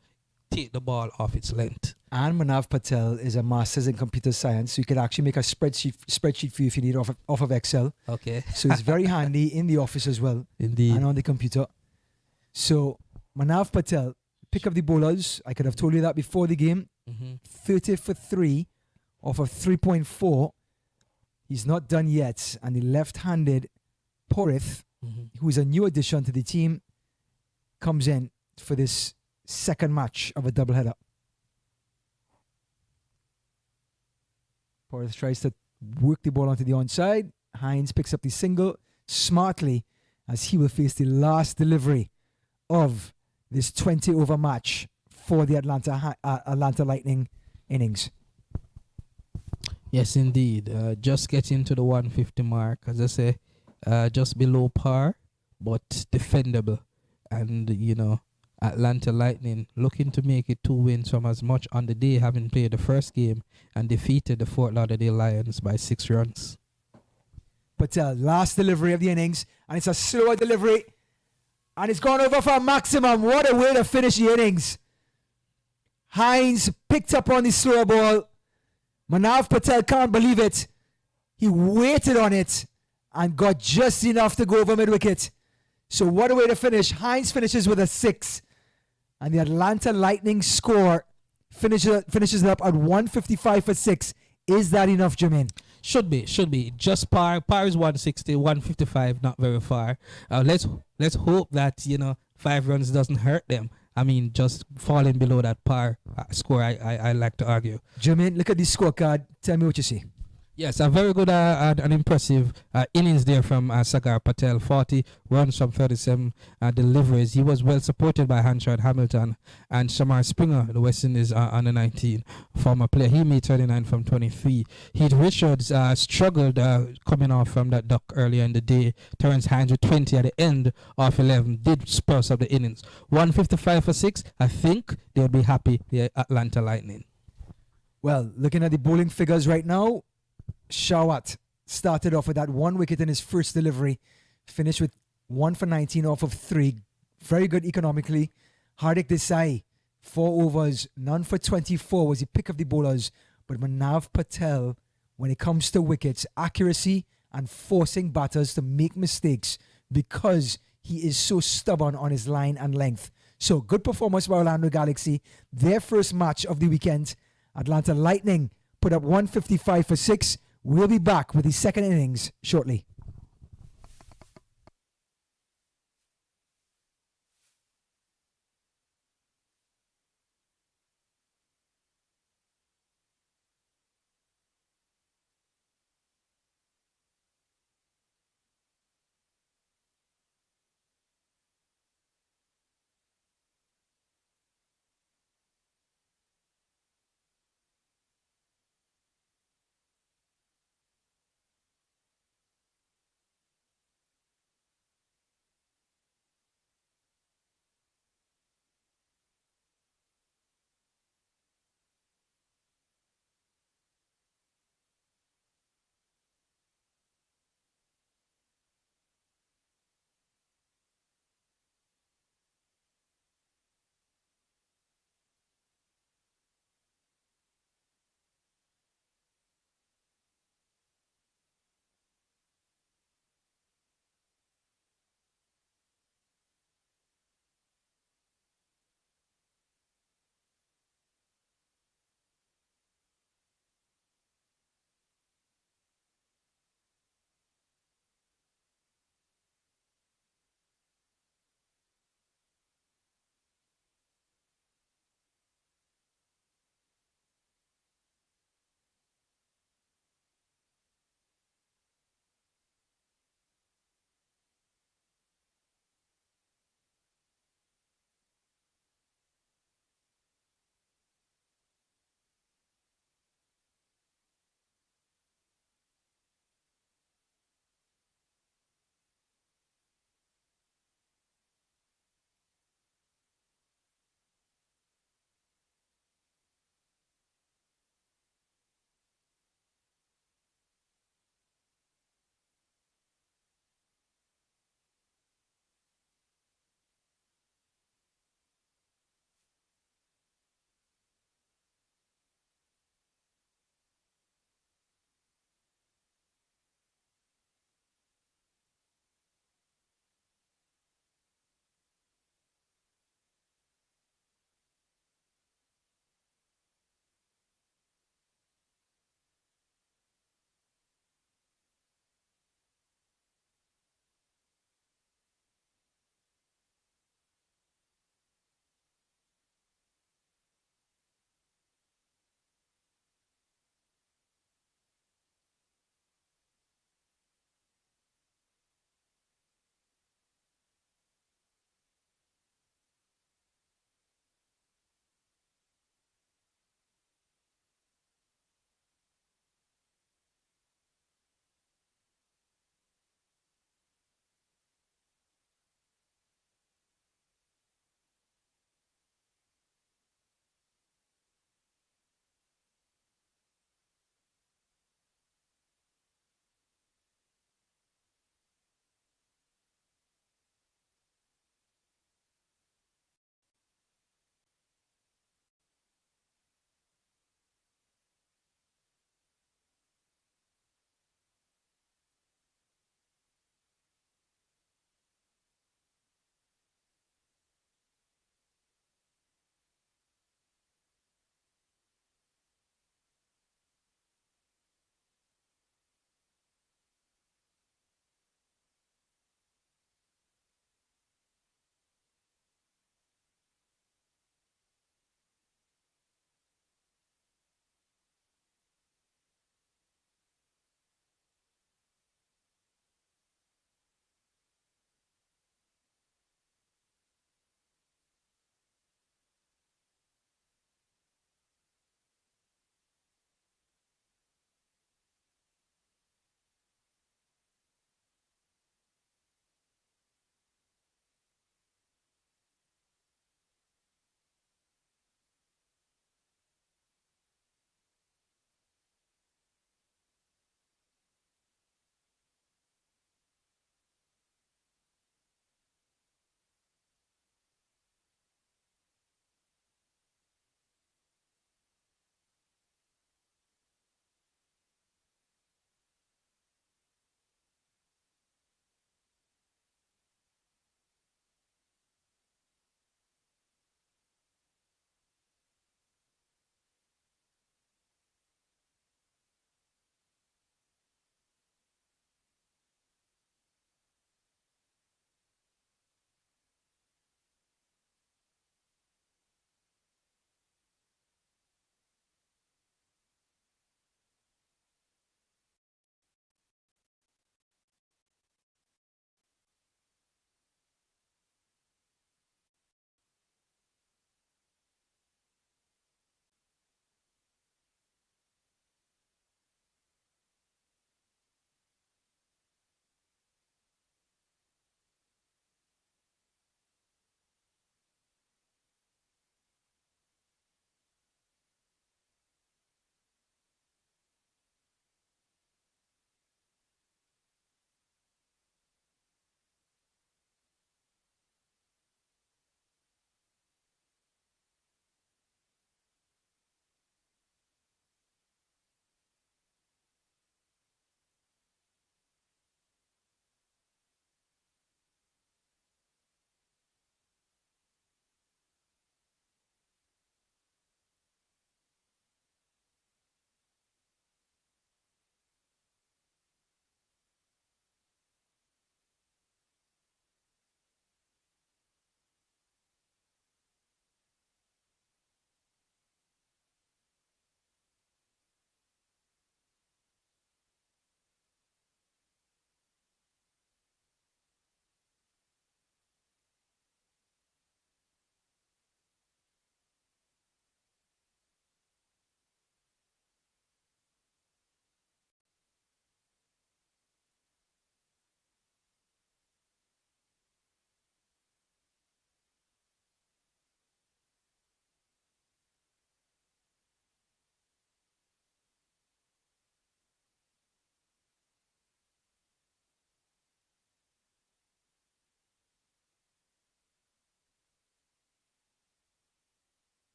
take the ball off its length. And Manav Patel is a master's in computer science, so you could actually make a spreadsheet for you if you need off of Excel. Okay. So it's very handy in the office as well. Indeed. And on the computer. So Manav Patel, pick up the bowlers. I could have told you that before the game. 30 for 3 off of 3.4. He's not done yet. And the left-handed Porith, who is a new addition to the team, comes in for this second match of a doubleheader. Porith tries to work the ball onto the onside. Hines picks up the single smartly as he will face the last delivery of this 20-over match for the Atlanta Lightning innings. Yes, indeed. Just getting to the 150 mark, as I say, just below par, but defendable. And, you know, Atlanta Lightning looking to make it 2 wins from as much on the day, having played the first game and defeated the Fort Lauderdale Lions by 6 runs. Patel, last delivery of the innings, and it's a slower delivery, and it's gone over for a maximum. What a way to finish the innings. Hines picked up on the slower ball. Manav Patel can't believe it. He waited on it and got just enough to go over mid-wicket. So what a way to finish. Hines finishes with a 6. And the Atlanta Lightning score finishes it up at 155 for 6. Is that enough, Jermaine? Should be. Just par. Par is 160, 155, not very far. Let's hope that, you know, 5 runs doesn't hurt them. I mean, just falling below that par score, I like to argue. Jermaine, look at this scorecard. Tell me what you see. Yes, a very good and impressive innings there from Sagar Patel. 40 runs from 37 deliveries. He was well supported by Hansard Hamilton and Shamar Springer, the West Indies under 19 former player. He made 39 from 23. Heath Richards struggled coming off from that duck earlier in the day. Terrence Hines with 20 at the end of 11 did spurs up the innings. 155 for 6. I think they'll be happy, the Atlanta Lightning. Well, looking at the bowling figures right now, Shawat started off with that 1 wicket in his first delivery, finished with 1 for 19 off of 3. Very good economically. Hardik Desai, 4 overs, none for 24 was the pick of the bowlers. But Manav Patel, when it comes to wickets, accuracy and forcing batters to make mistakes because he is so stubborn on his line and length. So good performance by Orlando Galaxy. Their first match of the weekend. Atlanta Lightning put up 155 for 6. We'll be back with the second innings shortly.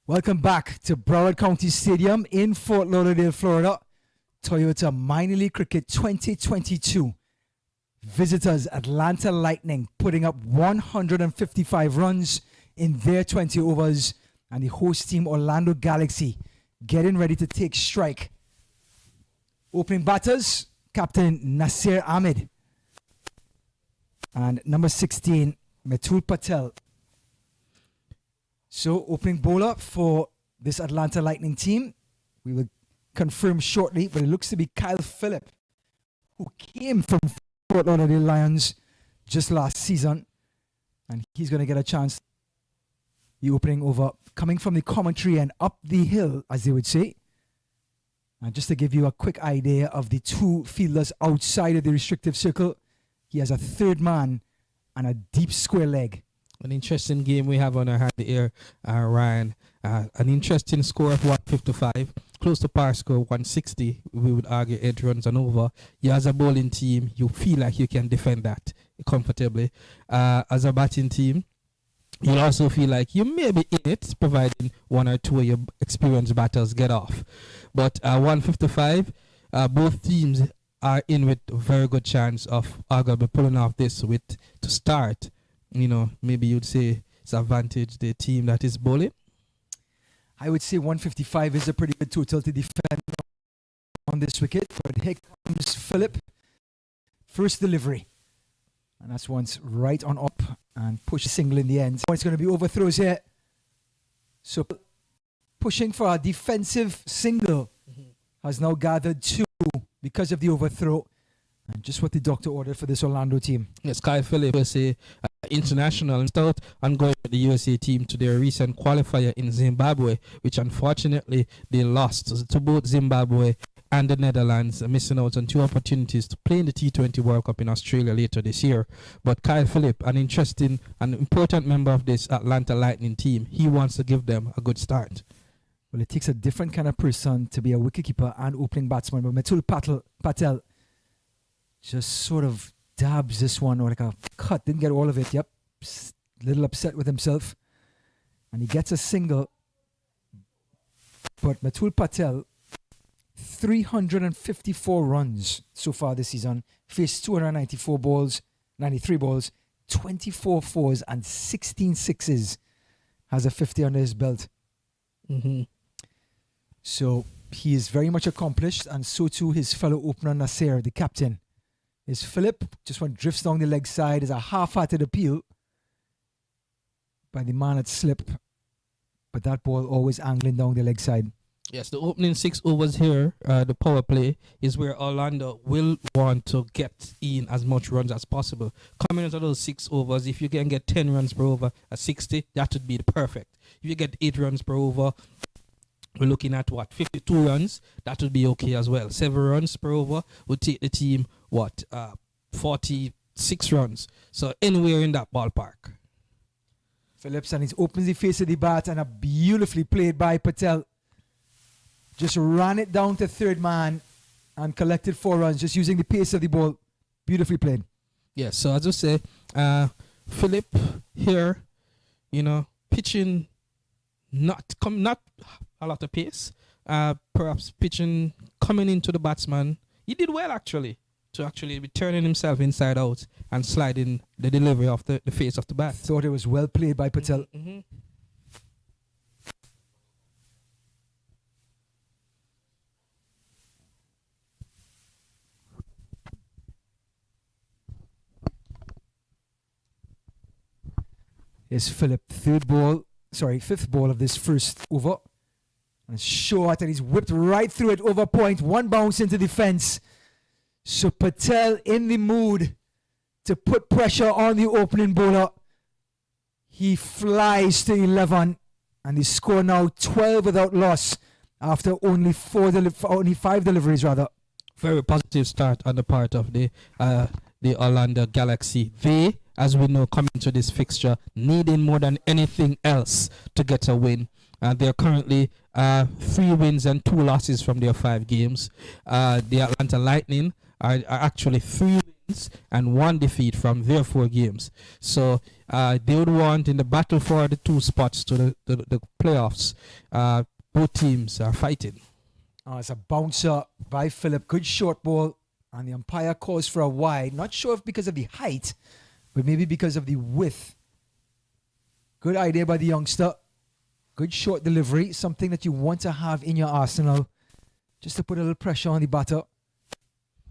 Welcome back to Broward County Stadium in Fort Lauderdale, Florida. Toyota Minor League Cricket 2022. Visitors Atlanta Lightning putting up 155 runs in their 20 overs, and the host team Orlando Galaxy getting ready to take strike. Opening batters, Captain Nasir Ahmed and number 16, Metul Patel. So, opening bowler for this Atlanta Lightning team, we will confirm shortly, but it looks to be Kyle Phillip, who came from Fort Lauderdale Lions just last season, and he's going to get a chance. The opening over, coming from the commentary and up the hill, as they would say. And just to give you a quick idea of the two fielders outside of the restrictive circle, he has a third man and a deep square leg. An interesting game we have on our hand here, Ryan. An interesting score of 155, close to par score 160. We would argue 8 runs and over. You as a bowling team, you feel like you can defend that comfortably. As a batting team, you also feel like you may be in it, providing one or two of your experienced batters get off. But 155, both teams are in with a very good chance of arguably pulling off this with to start. You know, maybe you'd say it's advantage the team that is bowling. I would say 155 is a pretty good total to defend on this wicket. But here comes Phillip. First delivery. And that's once right on up and push a single in the end. It's going to be overthrows here. So pushing for a defensive single has now gathered 2 because of the overthrow. And just what the doctor ordered for this Orlando team. Yes, Kyle Phillip was a international start and going with the USA team to their recent qualifier in Zimbabwe, which unfortunately they lost to both Zimbabwe and the Netherlands, missing out on 2 opportunities to play in the T20 World Cup in Australia later this year. But Kyle Phillip, an interesting and important member of this Atlanta Lightning team, he wants to give them a good start. Well, it takes a different kind of person to be a wicketkeeper and opening batsman. But Metul Patel just sort of dabs this one, or like a cut. Didn't get all of it. Yep. Little upset with himself. And he gets a single. But Metul Patel, 354 runs so far this season. Faced 294 balls, 93 balls, 24 fours and 16 sixes. Has a 50 under his belt. So he is very much accomplished, and so too his fellow opener Nasir, the captain. Is Phillip, just one drifts down the leg side, is a half-hearted appeal by the man at slip, but that ball always angling down the leg side. Yes, the opening 6 overs here, the power play, is where Orlando will want to get in as much runs as possible. Coming into those 6 overs, if you can get 10 runs per over at 60, that would be the perfect. If you get 8 runs per over, we're looking at 52 runs. That would be okay as well. 7 runs per over would take the team 46 runs. So anywhere in that ballpark. Phillips, and he opens the face of the bat, and a beautifully played by Patel. Just ran it down to third man and collected 4 runs just using the pace of the ball. Beautifully played. Yes, so as I say, Phillip here, pitching not a lot of pace. Perhaps pitching coming into the batsman. He did well actually to actually be turning himself inside out and sliding the delivery of the face of the bat. Thought it was well played by Patel. Here's Phillip, fifth ball of this first over. And it's short, and he's whipped right through it over point. 1 bounce into the fence. So Patel in the mood to put pressure on the opening bowler. He flies to 11, and the score now 12 without loss after only 5 deliveries rather. Very positive start on the part of the Orlando Galaxy. They, as we know, coming to this fixture, needing more than anything else to get a win. They're currently 3 wins and 2 losses from their 5 games. The Atlanta Lightning are actually 3 wins wins and 1 defeat from their 4 games. So they would want, in the battle for the 2 spots to the playoffs, both teams are fighting. It's a bouncer by Phillip. Good short ball. And the umpire calls for a wide. Not sure if because of the height, but maybe because of the width. Good idea by the youngster. Good short delivery. Something that you want to have in your arsenal. Just to put a little pressure on the batter.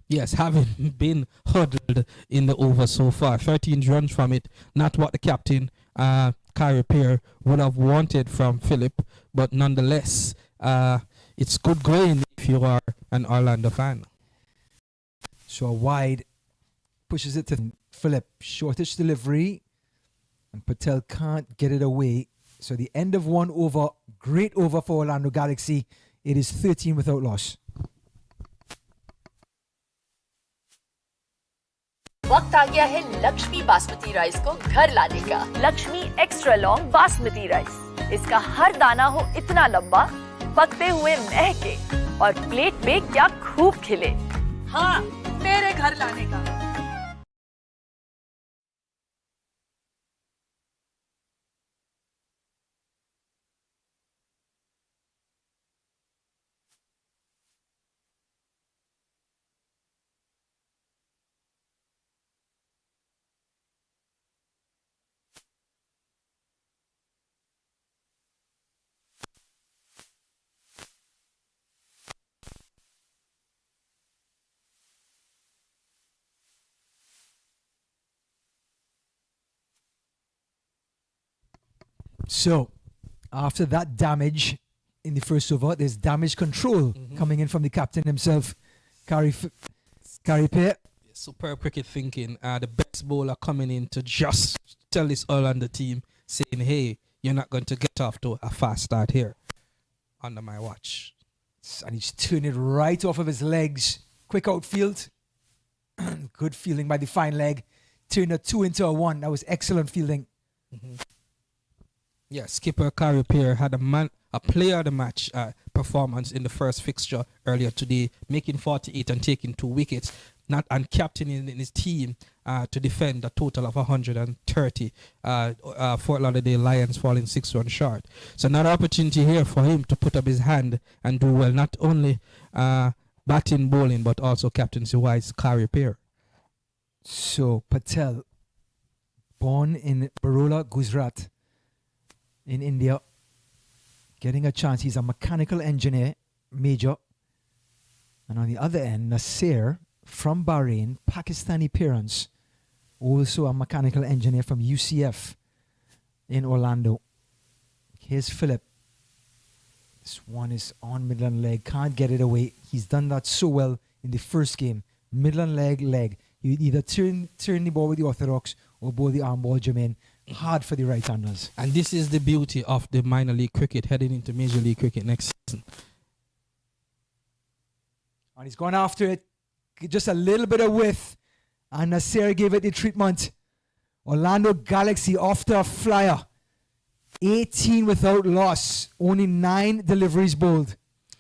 Yes, having been huddled in the over so far. 13 runs from it. Not what the captain, Kyrie Peer, would have wanted from Phillip. But nonetheless, it's good going if you are an Orlando fan. So a wide pushes it to Phillip. Shortish delivery. And Patel can't get it away. So the end of 1 over. Great over for Orlando Galaxy. It is 13 without loss. वक्त आ गया है Lakshmi basmati rice को घर लाने का। Lakshmi extra long basmati rice, इसका हर दाना हो इतना लंबा, पकते हुए महके और प्लेट पे क्या खूब खिले। हाँ, मेरे घर लाने का। So, after that damage in the first over, there's damage control coming in from the captain himself, Kyrie Peer. Superb cricket thinking. The best bowler coming in to just tell this Orlando team, saying, hey, you're not going to get off to a fast start here under my watch. And he's turned it right off of his legs. Quick outfield. Good fielding by the fine leg. Turned a 2 into a 1. That was excellent fielding. Yeah, skipper Kyrie Peer had a player of the match performance in the first fixture earlier today, making 48 and taking 2 wickets, and captaining in his team to defend a total of 130. Fort Lauderdale Lions falling 6 runs short. So another opportunity here for him to put up his hand and do well, not only batting, bowling, but also captaincy-wise, Kyrie Peer. So Patel, born in Baroda, Gujarat, in India, getting a chance. He's a mechanical engineer, major. And on the other end, Nasir from Bahrain, Pakistani parents, also a mechanical engineer from UCF in Orlando. Here's Phillip. This one is on Midland leg, can't get it away. He's done that so well in the first game. Midland leg. You either turn the ball with the orthodox or bowl the arm ball, Jermaine. Hard for the right-handers. And this is the beauty of the minor league cricket heading into Major League Cricket next season. And he's gone after it. Just a little bit of width. And Nasir gave it the treatment. Orlando Galaxy off to a flyer. 18 without loss. Only 9 deliveries bowled.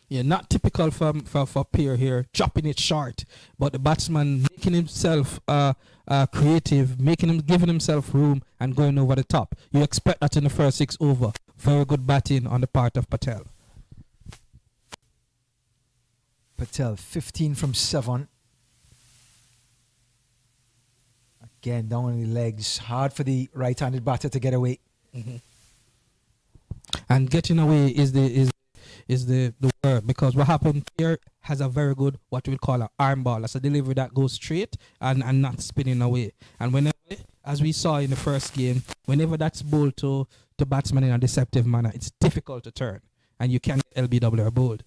Yeah, not typical for Peer here, chopping it short, but the batsman making himself creative, giving himself room and going over the top. You expect that in the first 6 over. Very good batting on the part of Patel. Patel, 15 from 7. Again, down on the legs. Hard for the right-handed batter to get away. And getting away is the word, because what happened here has a very good, what we call an arm ball. That's a delivery that goes straight and not spinning away. And whenever, as we saw in the first game, whenever that's bowled to batsman in a deceptive manner, it's difficult to turn. And you can't get LBW or bowled.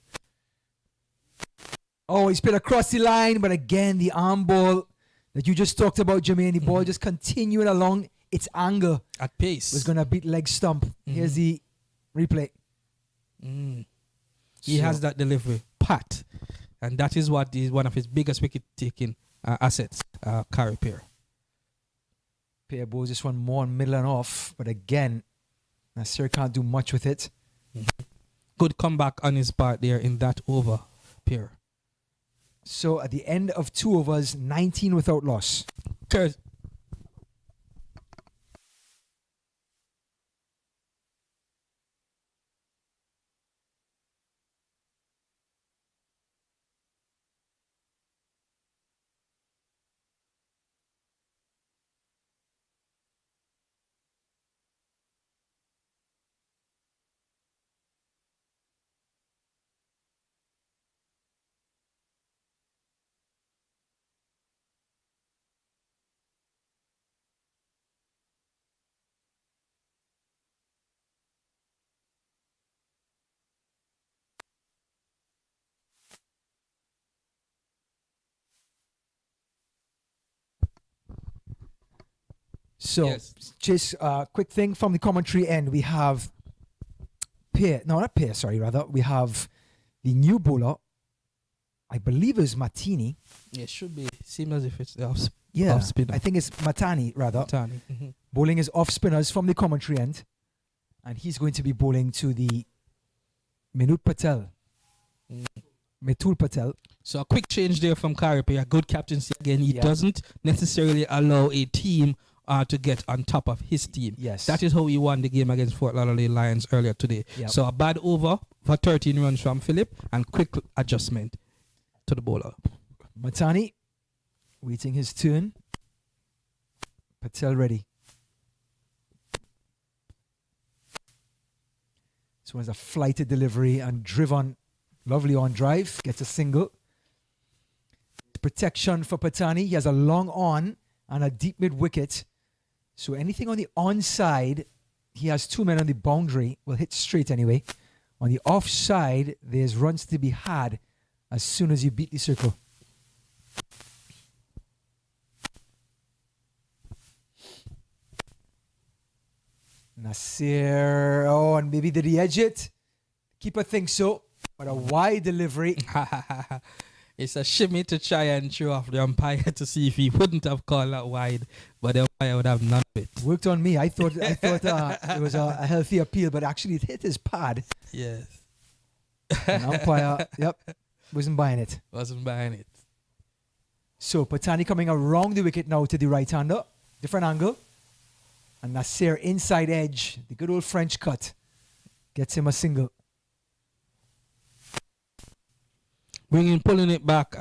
Oh, he's put across the line, but again, the arm ball that you just talked about, Jermaine, the ball just continuing along its angle. At pace. Was going to beat leg stump. Here's the replay. He has that delivery, pat. And that is what is one of his biggest wicket-taking assets, Kyrie Peer. Peer bowls this one more on middle and off, but again, Nasir can't do much with it. Good comeback on his part there in that over, Peer. So at the end of 2 overs, 19 without loss. Cause So, Yes. just quick thing from the commentary end. We have we have the new bowler. I believe it was Martini. it should be seem as if it's the off spinner. I think it's Matani rather. Matani. Bowling his off spinners from the commentary end, and he's going to be bowling to the Metul Patel. So a quick change there from Carriper. Good captaincy again. He doesn't necessarily allow a team to get on top of his team. Yes. That is how he won the game against Fort Lauderdale Lions earlier today. Yep. So a bad over for 13 runs from Philip and quick adjustment to the bowler. Matani waiting his turn. Patel ready. This one's a flighted delivery and driven. Lovely on drive. Gets a single. Protection for Patani. He has a long on and a deep mid wicket. So anything on the onside, he has 2 men on the boundary. Will hit straight anyway. On the offside, there's runs to be had as soon as you beat the circle. Nasir. Oh, and maybe did he edge it? Keeper thinks so. But a wide delivery. It's a shimmy to try and show off the umpire to see if he wouldn't have called that wide, but the umpire would have none of it. Worked on me. I thought it was a healthy appeal, but actually it hit his pad. Yes. And umpire, wasn't buying it. Wasn't buying it. So Patani coming around the wicket now to the right-hander. Different angle. And Nasir inside edge. The good old French cut. Gets him a single. Pulling it back,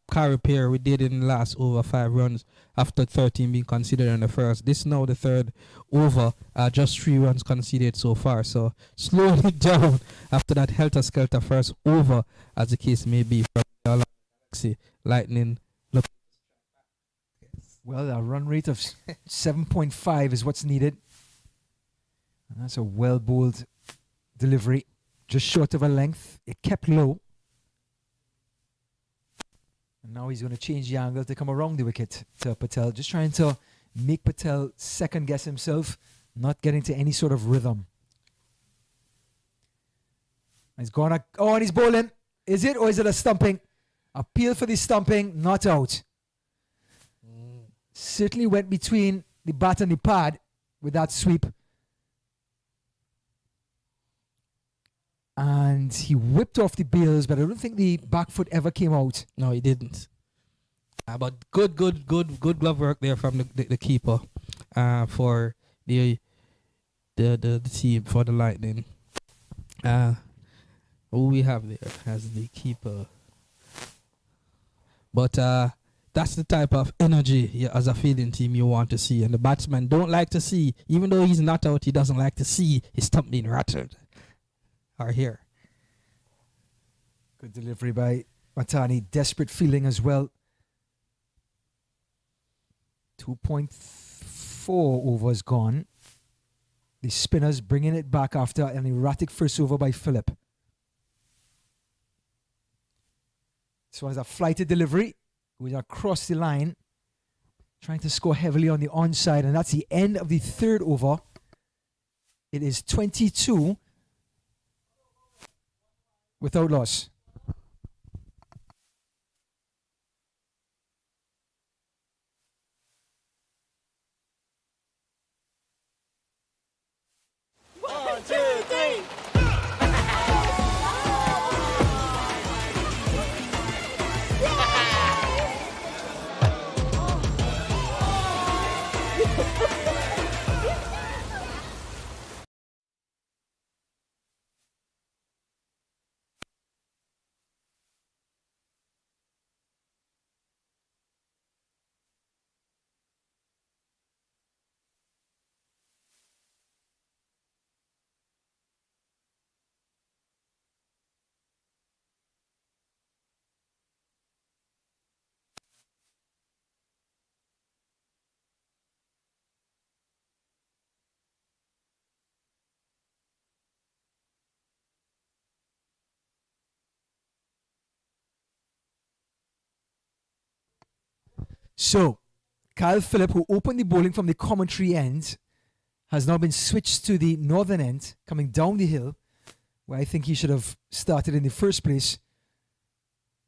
Carriper, we did in the last over 5 runs after 13 being considered in the first. This now the third over, just 3 runs conceded so far. So slowly down after that helter-skelter first over, as the case may be, from the Galaxy Lightning. Look. Well, a run rate of 7.5 is what's needed. And that's a well-bowled delivery. Just short of a length. It kept low. And now he's going to change the angle to come around the wicket to Patel. Just trying to make Patel second guess himself, not getting to any sort of rhythm. He's gone. And he's bowling. Is it or is it a stumping? Appeal for the stumping, not out. Certainly went between the bat and the pad with that sweep. And he whipped off the bails, but I don't think the back foot ever came out. No, he didn't. But good glove work there from the keeper for the team, for the Lightning. Who we have there as the keeper. But that's the type of energy as a fielding team you want to see. And the batsman don't like to see, even though he's not out, he doesn't like to see his stump being rattled. Are here. Good delivery by Matani. Desperate feeling as well. 2.4 overs gone. The spinners bringing it back after an erratic first over by Phillip. This one is a flighted delivery. Goes across the line. Trying to score heavily on the onside. And that's the end of the third over. It is 22 without loss. One, two, three. Yeah! So, Kyle Phillip, who opened the bowling from the commentary end, has now been switched to the northern end, coming down the hill, where I think he should have started in the first place.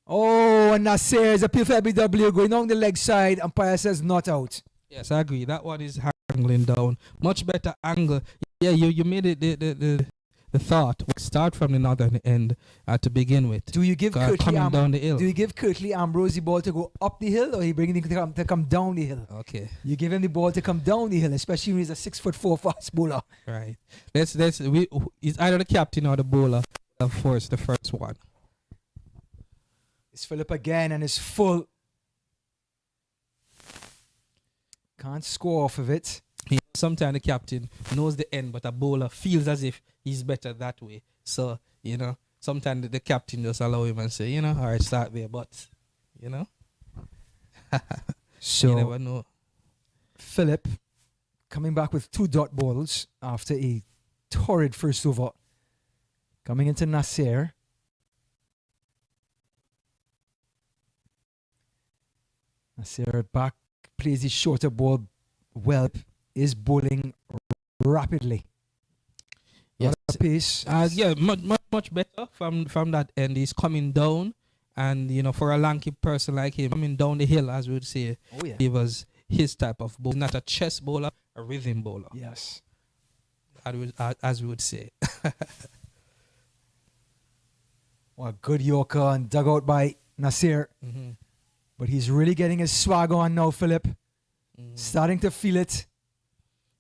Oh, and Nasser is appeal for LBW going down the leg side. Umpire says not out. Yes, I agree. That one is angling down. Much better angle. Yeah, you made it the thought. Start from the northern end to begin with. Do you give coming down the hill? Do you give Kirtley Ambrose the ball to go up the hill, or you bring him to come down the hill? Okay. You give him the ball to come down the hill, especially when he's a 6'4" fast bowler. Right. It's either the captain or the bowler that forced the first one. It's Phillip again and it's full. Can't score off of it. Sometimes the captain knows the end, but a bowler feels as if he's better that way. So, sometimes the captain just allow him and say, all right, start there. But, so you never know. Phillip coming back with 2 dot balls after a torrid first over. Coming into Nasser. Nasser back plays the shorter ball well, is bowling rapidly. Yes. Pace. Much better from that end. He's coming down, and for a lanky person like him, coming down the hill, as we would say, he was his type of bowler. Not a chess bowler, a rhythm bowler. Yes. As we would say. Well, good Yorker and dug out by Nasser. Mm-hmm. But he's really getting his swag on now, Phillip. Starting to feel it.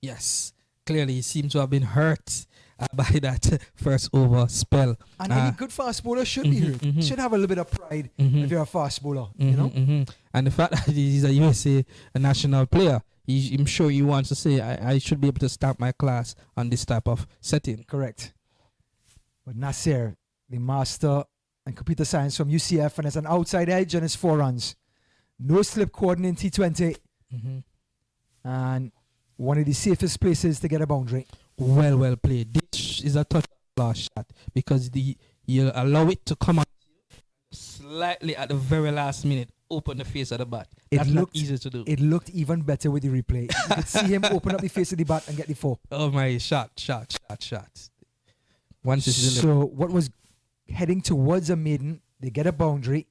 Yes. Clearly, he seems to have been hurt by that first over spell. And any good fast bowler should be hurt. Should have a little bit of pride if you're a fast bowler, And the fact that he's a USA national player, I'm sure he wants to say, I should be able to stamp my class on this type of setting. Correct. But Nasser, the master and computer science from UCF, and it's an outside edge and it's 4 runs. No slip cordon in T20. And one of the safest places to get a boundary. Well played. This is a touch last shot because you allow it to come out slightly at the very last minute, open the face of the bat. That's not easy to do. It looked even better with the replay. You could see him open up the face of the bat and get the 4. Oh my, shot. Once so what was heading towards a maiden, they get a boundary.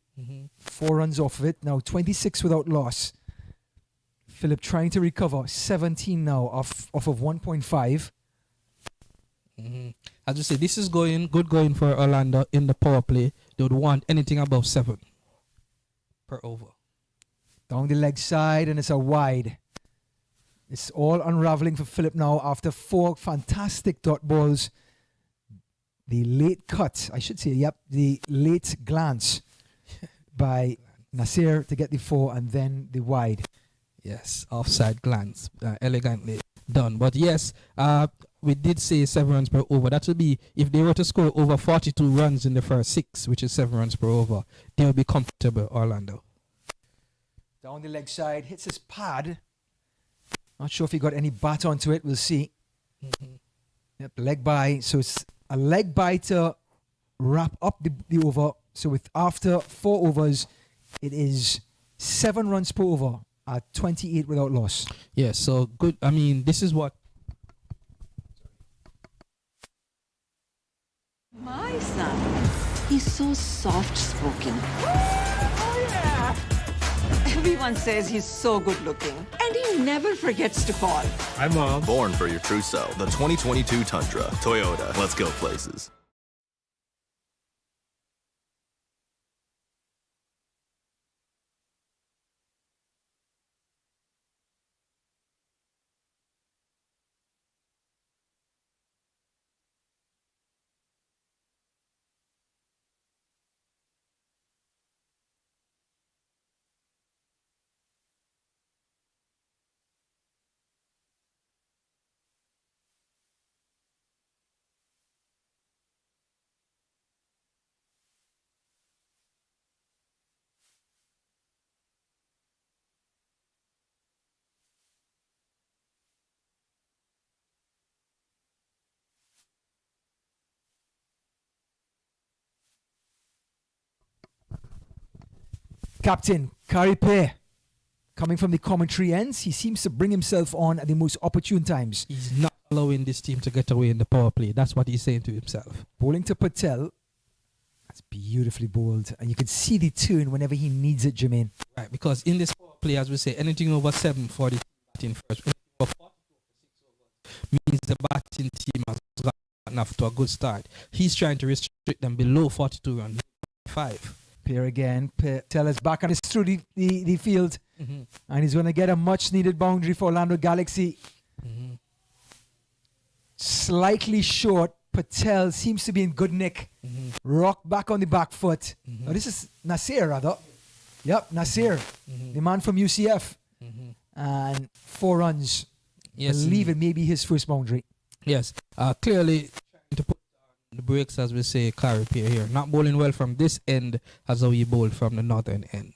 4 runs off of it. Now 26 without loss. Phillip trying to recover. 17 now off of 1.5. As you say, this is good going for Orlando in the power play. They would want anything above 7 per over. Down the leg side, and it's a wide. It's all unraveling for Phillip now after 4 fantastic dot balls. The late cut, I should say, the late glance by Nasser to get the 4 and then the wide. Yes, offside glance, elegantly done. But yes, we did say 7 runs per over. That would be, if they were to score over 42 runs in the first 6, which is 7 runs per over, they would be comfortable, Orlando. Down the leg side, hits his pad. Not sure if he got any bat onto it. We'll see. Yep, leg by. So it's a leg by to wrap up the over. So with after 4 overs, it is 7 runs per over at 28 without loss. Yes, so good. I mean, this is what. My son, he's so soft-spoken. Oh, yeah! Everyone says he's so good-looking, and he never forgets to call. Hi, Mom. Born for your true self. The 2022 Tundra. Toyota. Let's go places. Captain Karipe Coming from the commentary ends, he seems to bring himself on at the most opportune times. He's not allowing this team to get away in the power play. That's what he's saying to himself. Bowling to Patel. That's beautifully bowled. And you can see the turn whenever he needs it, Jermaine. Right, because in this power play, as we say, anything over 7 for the batting first. Anything over 4 means the batting team has gotten off to a good start. He's trying to restrict them below 42 runs. 5. Here again, Patel is back and it's through the field. And he's going to get a much needed boundary for Orlando Galaxy. Slightly short. Patel seems to be in good nick. Rock back on the back foot. Now this is Nasir, rather. Yep, Nasir, the man from UCF. And 4 runs. Yes, I believe it may be his first boundary. Yes, clearly trying to put the brakes, as we say, Carrier here. Not bowling well from this end as how he bowled from the northern end.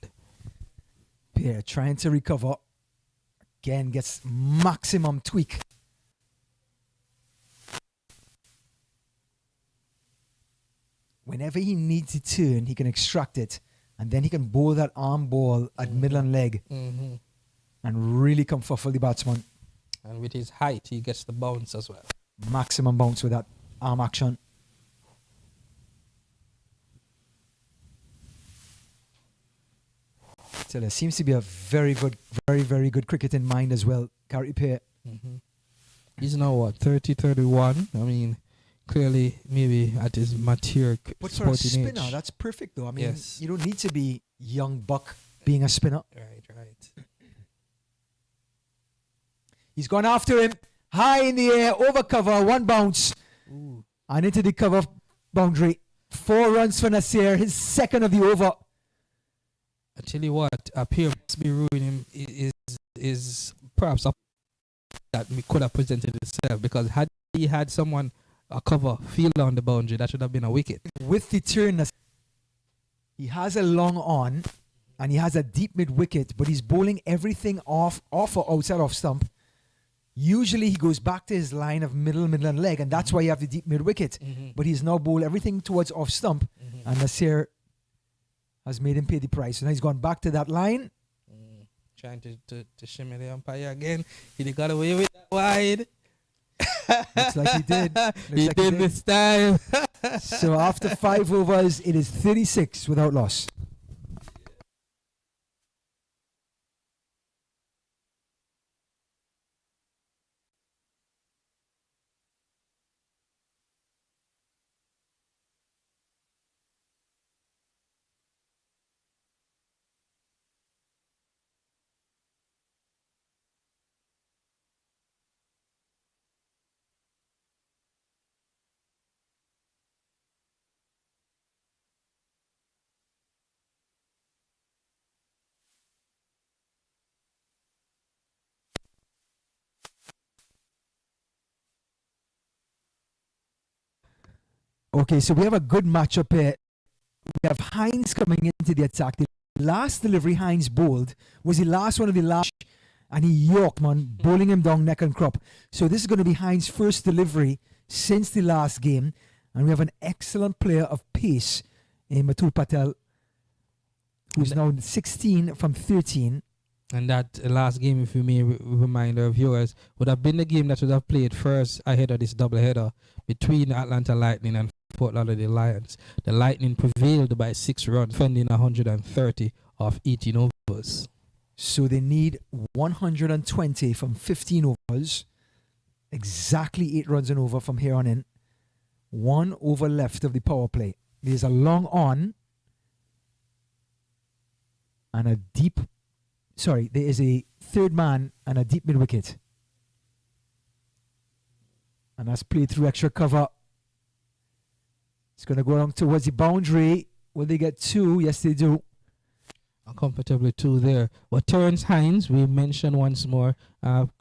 Pierre trying to recover. Again, gets maximum tweak. Whenever he needs to turn, he can extract it. And then he can bowl that arm ball at middle and leg. And really comfort for the batsman. And with his height, he gets the bounce as well. Maximum bounce with that arm action. So there seems to be a very good cricket in mind as well. Gary Pear. He's now what, 30, 31? I mean, clearly maybe at his mature but for a sporting spinner, age. that's perfect though. I mean, Yes. you don't need to be young buck being a spinner. Right. He's gone after him. High in the air, over cover, 1 bounce. And into the cover boundary. 4 runs for Nasir, his second of the over. I tell you what, Pierre must be ruining him is perhaps a that we could have presented itself, because had he had someone a cover field on the boundary, that should have been a wicket. With the turn, he has a long on and he has a deep mid wicket, but he's bowling everything off or outside off stump. Usually he goes back to his line of middle and leg, and that's why you have the deep mid wicket. But he's now bowled everything towards off stump, and Nasir has made him pay the price. So now he's gone back to that line. Trying to shimmy the umpire again. He got away with that wide. Looks like he did. He did this time. So after 5 overs, it is 36 without loss. Okay, so we have a good matchup here. We have Hines coming into the attack. The last delivery Hines bowled was the last one of the last, and he yorked, man, bowling him down neck and crop. So this is going to be Hines' first delivery since the last game, and we have an excellent player of pace in Matul Patel, who's now 16 from 13. And that last game, if you may remind our viewers, would have been the game that would have played first ahead of this doubleheader between the Atlanta Lightning and Fort Lauderdale Lions. The Lightning prevailed by 6 runs, defending 130 of 18 overs. So they need 120 from 15 overs. Exactly 8 runs and over from here on in. 1 over left of the power play. There's a long on and a deep. Sorry, there is a third man and a deep mid wicket. And that's played through extra cover. It's going to go along towards the boundary. Will they get 2? Yes, they do. Comfortably 2 there. But Terrence Hines, we mentioned once more,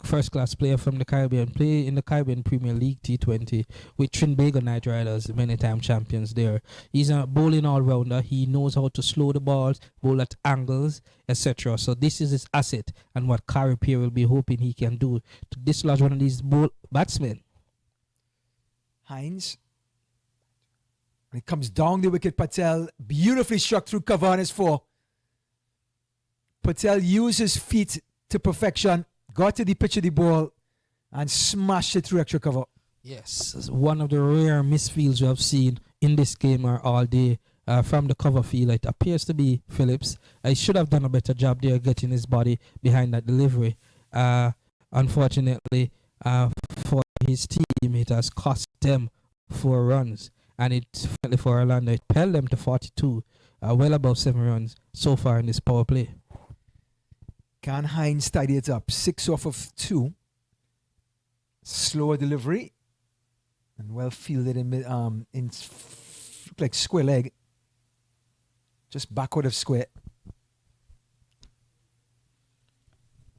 first class player from the Caribbean, play in the Caribbean Premier League T20 with Trinbago Knight Riders, many time champions there. He's a bowling all-rounder. He knows how to slow the balls, bowl at angles, etc. So this is his asset, and what Carey Pierre will be hoping he can do to dislodge one of these batsmen. Hines. When it comes down the wicket, Patel beautifully struck through cover on his 4. Patel used his feet to perfection, got to the pitch of the ball, and smashed it through extra cover. Yes, it's one of the rare misfields we have seen in this game or all day from the cover field. It appears to be Phillips. He should have done a better job there getting his body behind that delivery. Unfortunately, for his team, it has cost them 4 runs. And it for Orlando, it held them to 42, well above 7 runs so far in this power play. Can Hines tidy it up? 6 off of 2. Slower delivery. And well fielded in like square leg. Just backward of square.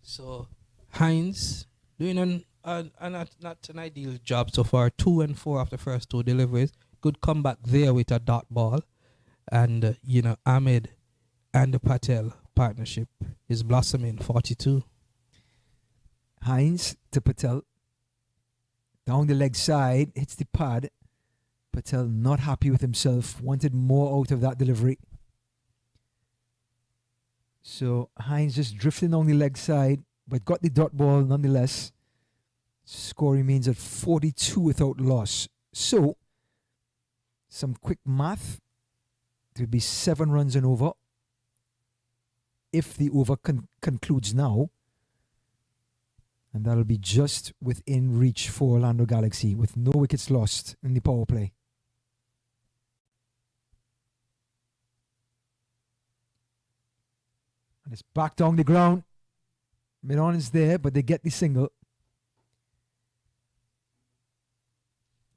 So Hines doing not an ideal job so far. 2 and 4 after the first 2 deliveries. Good comeback there with a dot ball. And, Ahmed and the Patel partnership is blossoming. 42. Hines to Patel. Down the leg side, hits the pad. Patel not happy with himself, wanted more out of that delivery. So Hines just drifting down the leg side, but got the dot ball nonetheless. Score remains at 42 without loss. So, some quick math. It will be 7 runs and over. If the over concludes now. And that'll be just within reach for Orlando Galaxy with no wickets lost in the power play. And it's back down the ground. Mid-on is there, but they get the single.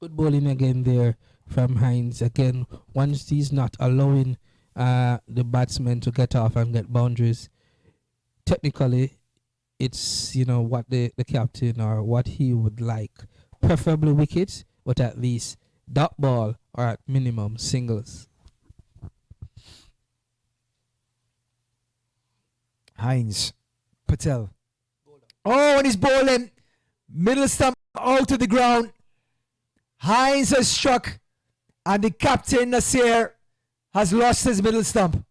Good bowling again there from Hines. Again, once he's not allowing the batsmen to get off and get boundaries, technically, it's, what the captain or what he would like. Preferably wickets, but at least dot ball or at minimum singles. Hines. Patel. Oh, and he's bowling. Middle stump out to the ground. Hines has struck. And the captain, Nasir, has lost his middle stump.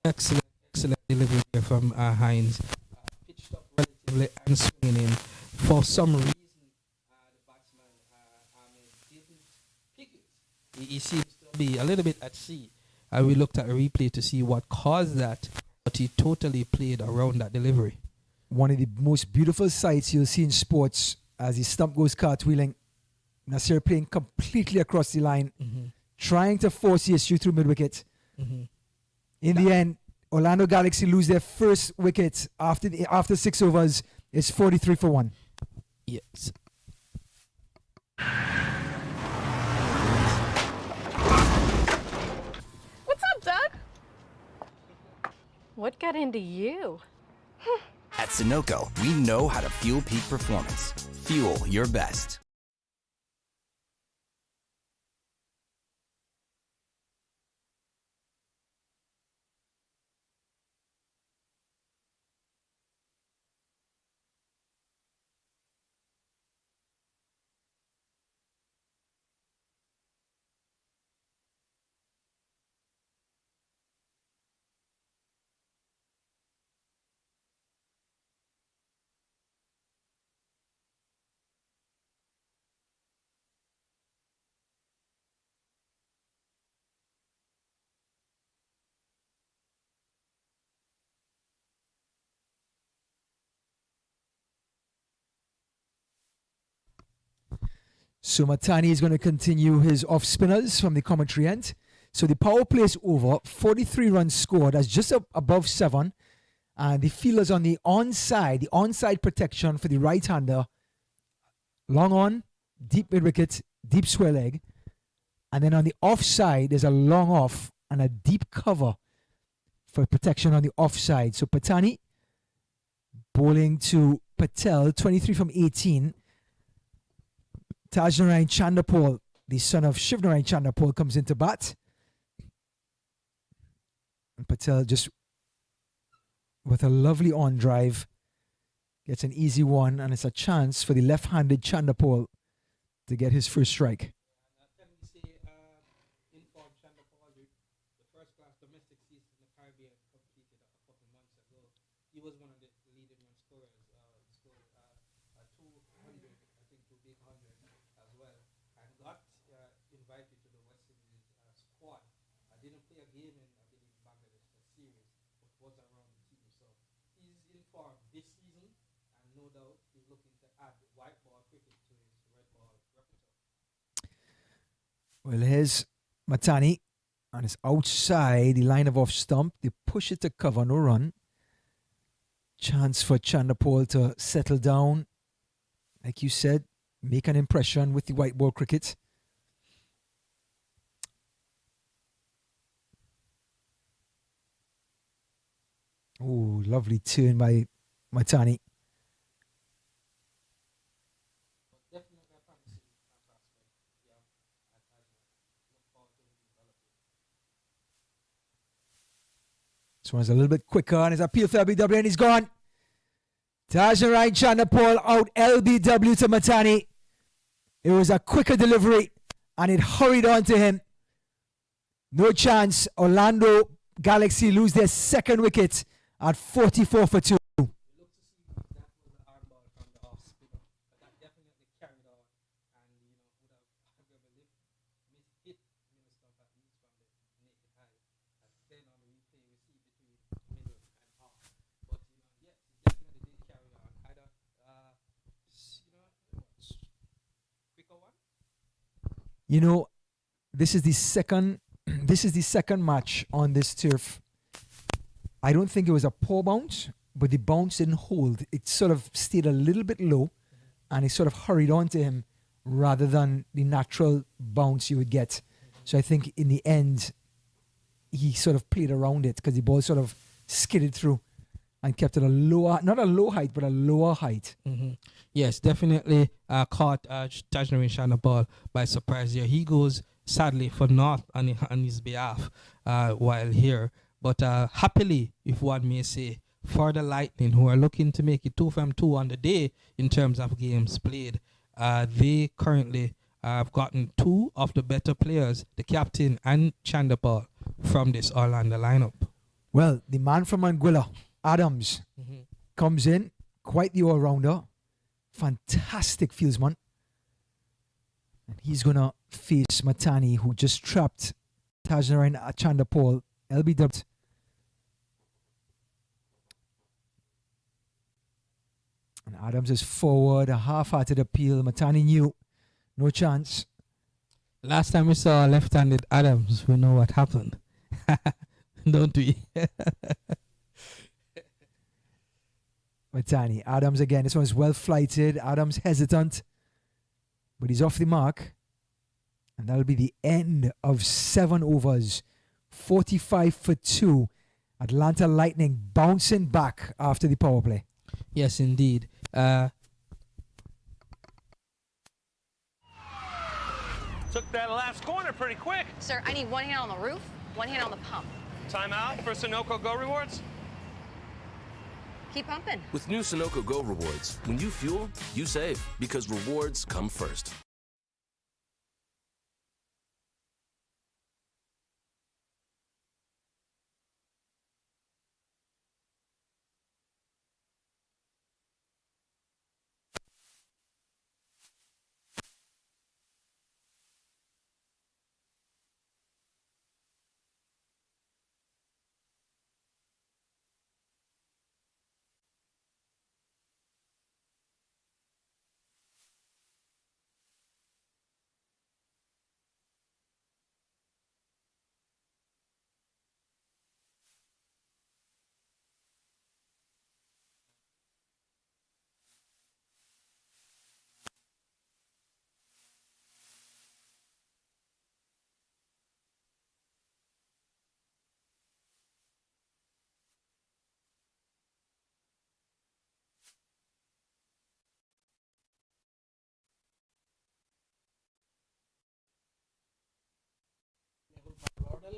Excellent delivery here from Hines. Pitched up relatively and swinging in. For some reason, the batsman didn't pick it. He seems to be a little bit at sea. We looked at a replay to see what caused that, but he totally played around that delivery. One of the most beautiful sights you'll see in sports as the stump goes cartwheeling. Nasir playing completely across the line, trying to force the issue through mid-wicket. In the end, Orlando Galaxy lose their first wicket after 6 overs. It's 43 for 1. Yes. What's up, Doug? What got into you? At Sunoco, we know how to fuel peak performance. Fuel your best. So Matani is going to continue his off spinners from the commentary end. So the power play is over. 43 runs scored. That's just above 7. And the fielders on the onside protection for the right-hander. Long on, deep mid-wicket, deep square leg. And then on the offside, there's a long off and a deep cover for protection on the offside. So Patani bowling to Patel, 23 from 18. Tajnarayan Chandapol, the son of Shivnarayan Chandapol, comes into bat. And Patel just with a lovely on drive gets an easy one, and it's a chance for the left-handed Chandapol to get his first strike. didn't play a game in, I believe, Bangladesh, a series, but was around the team. So he's in form this season, and no doubt he's looking to add white ball cricket to his red ball repertoire. Well, here's Matani, and it's outside the line of off stump. They push it to cover, no run. Chance for Chandapol to settle down. Like you said, make an impression with the white ball cricket. Oh, lovely turn by Matani. This one's a little bit quicker, and it's appeal for LBW, and he's gone. Tajan Chandapol out LBW to Matani. It was a quicker delivery, and it hurried on to him. No chance. Orlando Galaxy lose their second wicket at 44 for 2. You know, this is the second match on this turf. I don't think it was a poor bounce, but the bounce didn't hold. It sort of stayed a little bit low, and it sort of hurried on to him rather than the natural bounce you would get. So I think in the end, he sort of played around it because the ball sort of skidded through and kept it a lower, not a low height, but a lower height. Mm-hmm. Yes, definitely caught Tajnarine Chandapol by surprise here. He goes, sadly, for North on his behalf while here. But happily, if one may say, for the Lightning, who are looking to make it 2 from 2 on the day in terms of games played, they currently have gotten 2 of the better players, the captain and Chandapol, from this Orlando lineup. Well, the man from Anguilla, Adams, comes in, quite the all-rounder. Fantastic fieldsman. And he's going to face Matani, who just trapped Tajnarine Chandapol, LBW. And Adams is forward, a half-hearted appeal. Matani knew, no chance. Last time we saw left-handed Adams, we know what happened. Don't we? Matani, Adams again. This one's well flighted. Adams hesitant, but he's off the mark. And that'll be the end of 7 overs. 45 for 2. Atlanta Lightning bouncing back after the power play. Yes, indeed. Took that last corner pretty quick. Sir, I need one hand on the roof, one hand on the pump. Timeout for Sunoco Go rewards? Keep pumping. With new Sunoco Go rewards, when you fuel, you save, because rewards come first.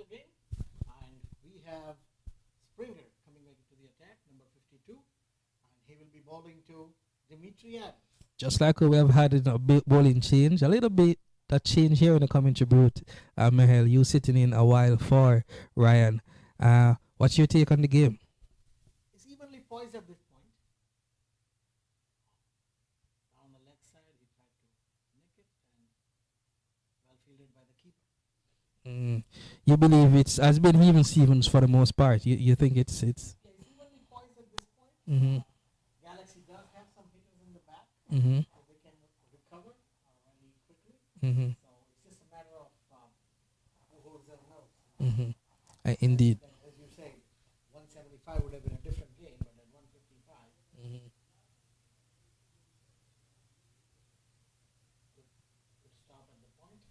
Game, and we have Springer coming back into the attack, number 52, and he will be bowling to Dimitri Adams. Just like we have had a bit bowling change, a little bit that change here in the commentary booth. Mihal, you sitting in a while for Ryan. What's your take on the game? It's evenly poised at this point. Down the left side, he tried to nick it, and well fielded by the keeper. You believe it's has been even Stevens for the most part. You think it's mm-hmm. Galaxy does have some hitters in the back, Mm-hmm. so they can recover really quickly. Mm-hmm. So it's just a matter of who holds their nose. Mm-hmm. Indeed. As you say, 175 would have been a different game, but at 155, Mm-hmm. good stop at the point.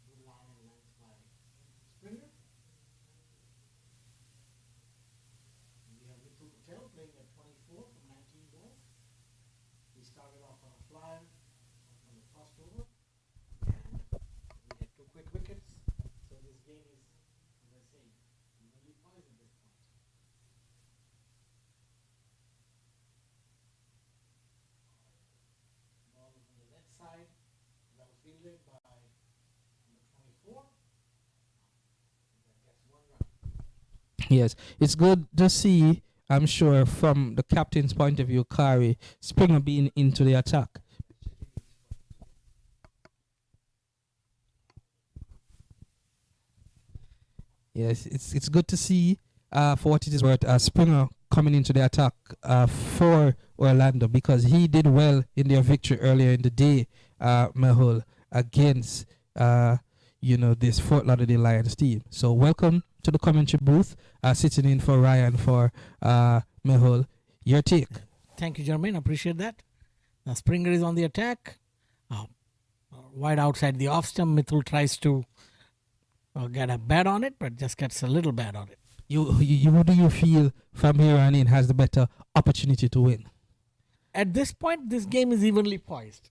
Good line and length by Springer. We have Mithul Patel playing at 24 from 19 balls. He started off on a flyer on the first over, and we had 2 quick wickets. So this game is, as I say, evenly poised at this point. Ball is on the left side, well fielded by number 24. That gets 1 run. Yes, it's good to see. I'm sure from the captain's point of view, Kari Springer being into the attack. Yes, it's good to see for what it is worth, Springer coming into the attack for Orlando, because he did well in their victory earlier in the day, Mehul, against this Fort Lauderdale Lions team. So welcome to the commentary booth, sitting in for Ryan for Mehul. Your take. Thank you, Jermaine. Appreciate that. Now Springer is on the attack. Wide outside the off stump. Mithul tries to get a bat on it, but just gets a little bat on it. Who do you feel from here on in has the better opportunity to win? At this point, this game is evenly poised.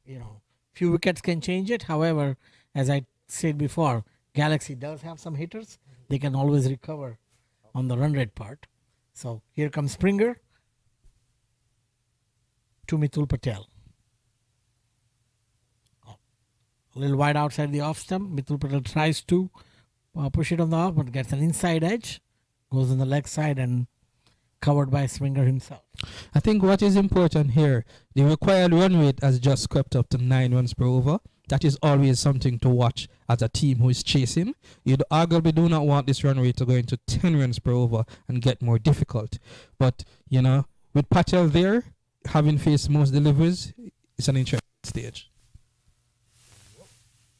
Few wickets can change it. However, as I said before, Galaxy does have some hitters. They can always recover on the run rate part. So here comes Springer to Mithul Patel. A little wide outside the off stump. Mithul Patel tries to push it on the off, but gets an inside edge. Goes on the leg side and covered by Springer himself. I think what is important here, the required run rate has just crept up to 9 runs per over. That is always something to watch as a team who is chasing. You arguably do not want this run rate to go into 10 runs per over and get more difficult. But, with Patel there, having faced most deliveries, it's an interesting stage.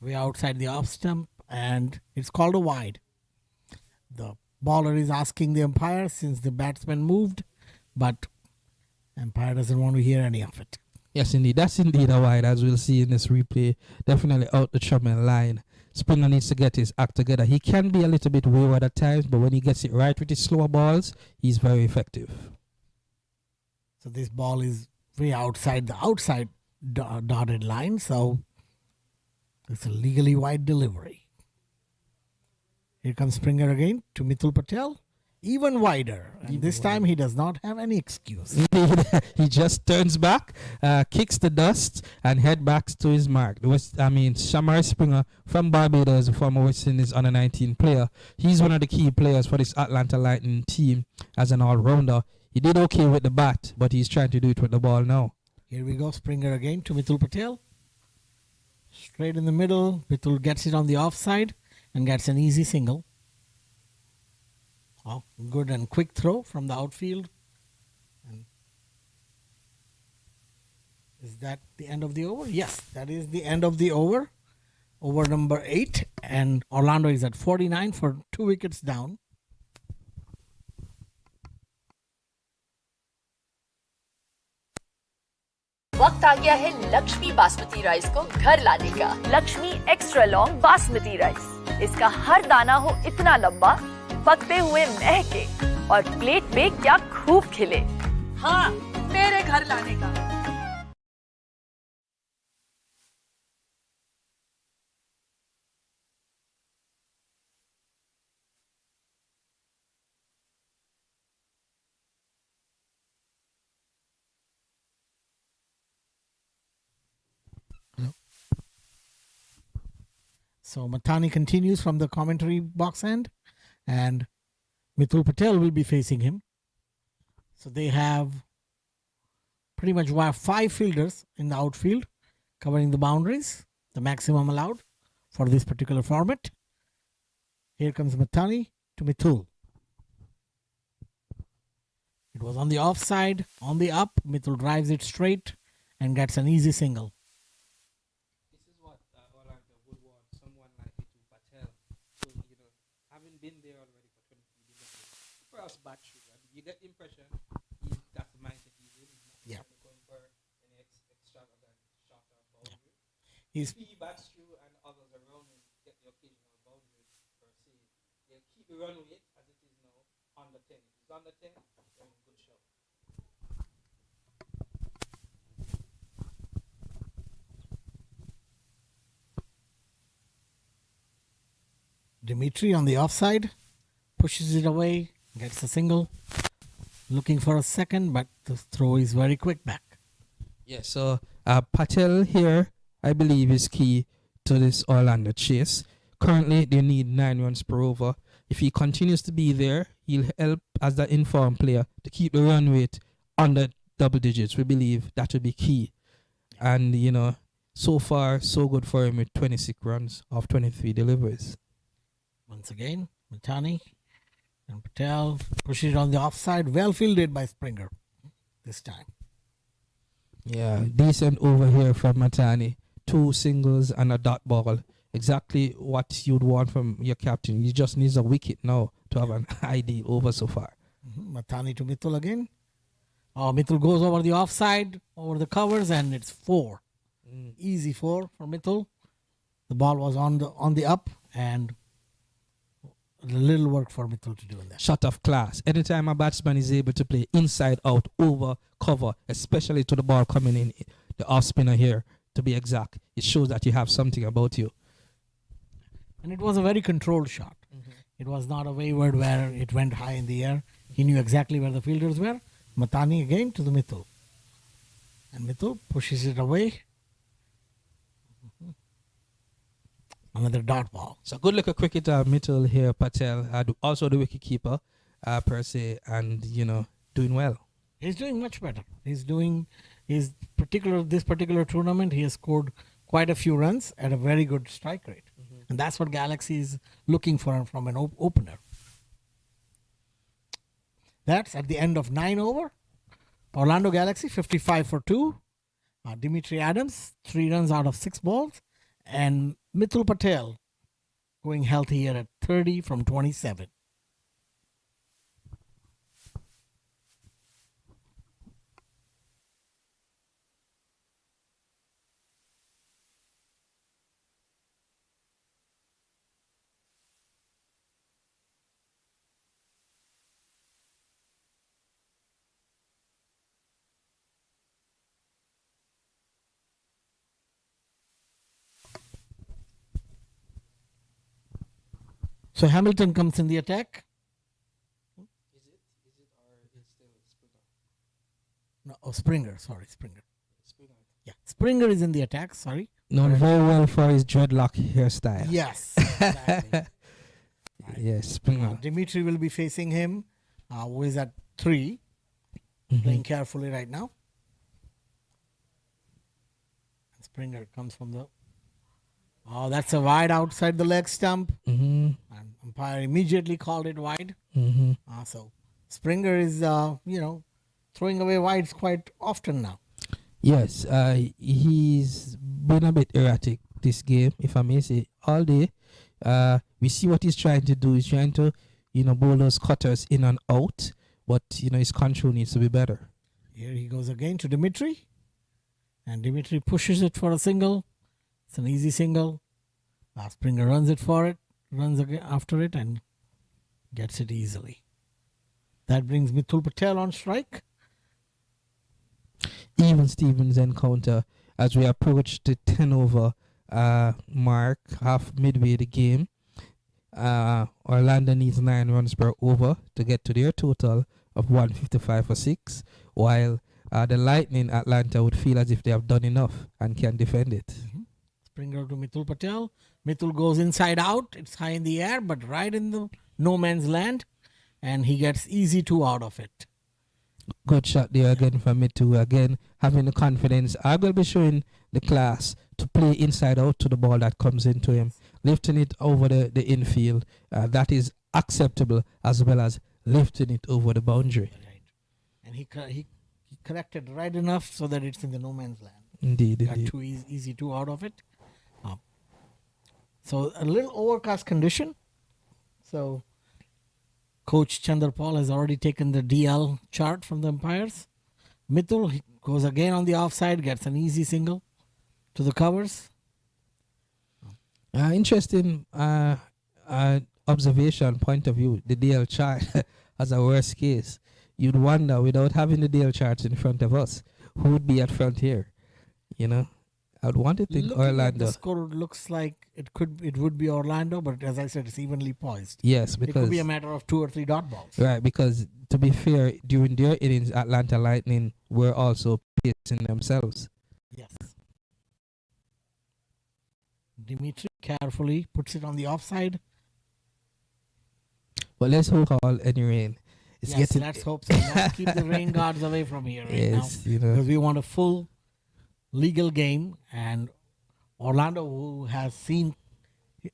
Way outside the off stump, and it's called a wide. The baller is asking the umpire since the batsman moved, but umpire doesn't want to hear any of it. Yes, indeed. That's indeed a wide, as we'll see in this replay. Definitely out the Truman line. Springer needs to get his act together. He can be a little bit wayward at times, but when he gets it right with his slower balls, he's very effective. So this ball is way outside the outside dotted line, so it's a legally wide delivery. Here comes Springer again to Mithul Patel. Even wider. And this time he does not have any excuse. He just turns back, kicks the dust, and head back to his mark. Shamar Springer from Barbados, a former West Indies under 19 player. He's one of the key players for this Atlanta Lightning team as an all-rounder. He did okay with the bat, but he's trying to do it with the ball now. Here we go, Springer again to Mithul Patel. Straight in the middle. Mithul gets it on the offside and gets an easy single. Oh, good and quick throw from the outfield. And is that the end of the over? Yes, that is the end of the over. Over number 8. And Orlando is at 49 for 2 wickets down. वक्त आ गया है Lakshmi basmati rice को घर लाने का। Lakshmi extra long basmati rice, इसका हर दाना हो इतना लंबा, पकते हुए महके और प्लेट पे क्या खूब खिले। हाँ, मेरे घर लाने का। So Mathani continues from the commentary box end, and Mithul Patel will be facing him. So they have pretty much 5 fielders in the outfield covering the boundaries, the maximum allowed. for this particular format. Here comes Matani to Mithul. It was on the offside, on the up. Mithul drives it straight and gets an easy single. This is what Orlando would want someone like Mitul Patel. So, having been there already for 23 deliveries, perhaps battery. You get the impression that's the mindset he's in. He's not going for any extravagant shot or boundary. If he bats through and others around him get the occasional boundary per se, they'll keep the run rate as it is now under 10. If it's under 10, they're in good show. Dimitri on the offside, pushes it away, gets a single. Looking for a second, but the throw is very quick back. Yeah, so Patel here, I believe, is key to this Orlando chase. Currently, they need 9 runs per over. If he continues to be there, he'll help as the informed player to keep the run rate under double digits. We believe that will be key. And, so far, so good for him with 26 runs off 23 deliveries. Once again, Matani and Patel pushes it on the offside. Well fielded by Springer this time. Yeah, decent over here from Matani. 2 singles and a dot ball. Exactly what you'd want from your captain. He just needs a wicket now to have an ideal over so far. Matani to Mithul again. Mithul goes over the offside, over the covers, and it's 4. Easy 4 for Mithul. The ball was on the up, and a little work for Mithul to do in that. Shot of class. Anytime a batsman is able to play inside out, over, cover, especially to the ball coming in, the off spinner here, to be exact, it shows that you have something about you. And it was a very controlled shot. It was not a wayward where it went high in the air. He knew exactly where the fielders were. Matani again to the Mithul. And Mithul pushes it away. Another dot ball. So good look at cricketer Mithul here, Patel, also the wicket keeper per se, and doing well. He's doing much better. This particular tournament, he has scored quite a few runs at a very good strike rate. And that's what Galaxy is looking for from an opener. That's at the end of 9 over. Orlando Galaxy 55 for 2. Dimitri Adams 3 runs out of 6 balls. And Mithul Patel going healthy here at 30 from 27. So Hamilton comes in the attack. Is it or is still Springer? No, Springer. Sorry, Springer. Yeah, Springer is in the attack. Sorry. Known very well for his dreadlock hairstyle. Yes. Exactly. Yes, Springer. Dimitri will be facing him, who is at 3, playing carefully right now. Springer comes from the. Oh, that's a wide outside the leg stump. And umpire immediately called it wide. So Springer is, throwing away wides quite often now. Yes, he's been a bit erratic this game, if I may say, all day. We see what he's trying to do. He's trying to, bowl those cutters in and out, but, his control needs to be better. Here he goes again to Dimitri. And Dimitri pushes it for a single. It's an easy single. Springer runs again after it, and gets it easily. That brings Mithul Patel on strike. Even Stevens encounter as we approach the 10 over mark, half midway the game. Orlando needs 9 runs per over to get to their total of 155 for 6, while the Lightning Atlanta would feel as if they have done enough and can defend it. Springer to Mithul Patel. Mithul goes inside out. It's high in the air, but right in the no man's land. And he gets easy 2 out of it. Good shot there again from Mithul. Again, having the confidence. I will be showing the class to play inside out to the ball that comes into him. lifting it over the infield. That is acceptable, as well as lifting it over the boundary. Right. And he corrected right enough so that it's in the no man's land. Indeed. Got too easy two out of it. So a little overcast condition. So Coach Chandrapal has already taken the DL chart from the umpires. Mithul, he goes again on the offside, gets an easy single to the covers. Interesting observation, point of view. The DL chart as a worst case. You'd wonder, without having the DL charts in front of us, who would be at front here? You know, I'd want to think Looking Orlando. At the score looks like it would be Orlando, but as I said, it's evenly poised. Yes, because it could be a matter of 2 or 3 dot balls. Right, because to be fair, during their innings, Atlanta Lightning were also pacing themselves. Yes. Dimitri carefully puts it on the offside. But let's hope all any rain. It's yes, getting let's hope so. Let's keep the rain guards away from here right now. You know. Because we want a full legal game, and Orlando, who has seen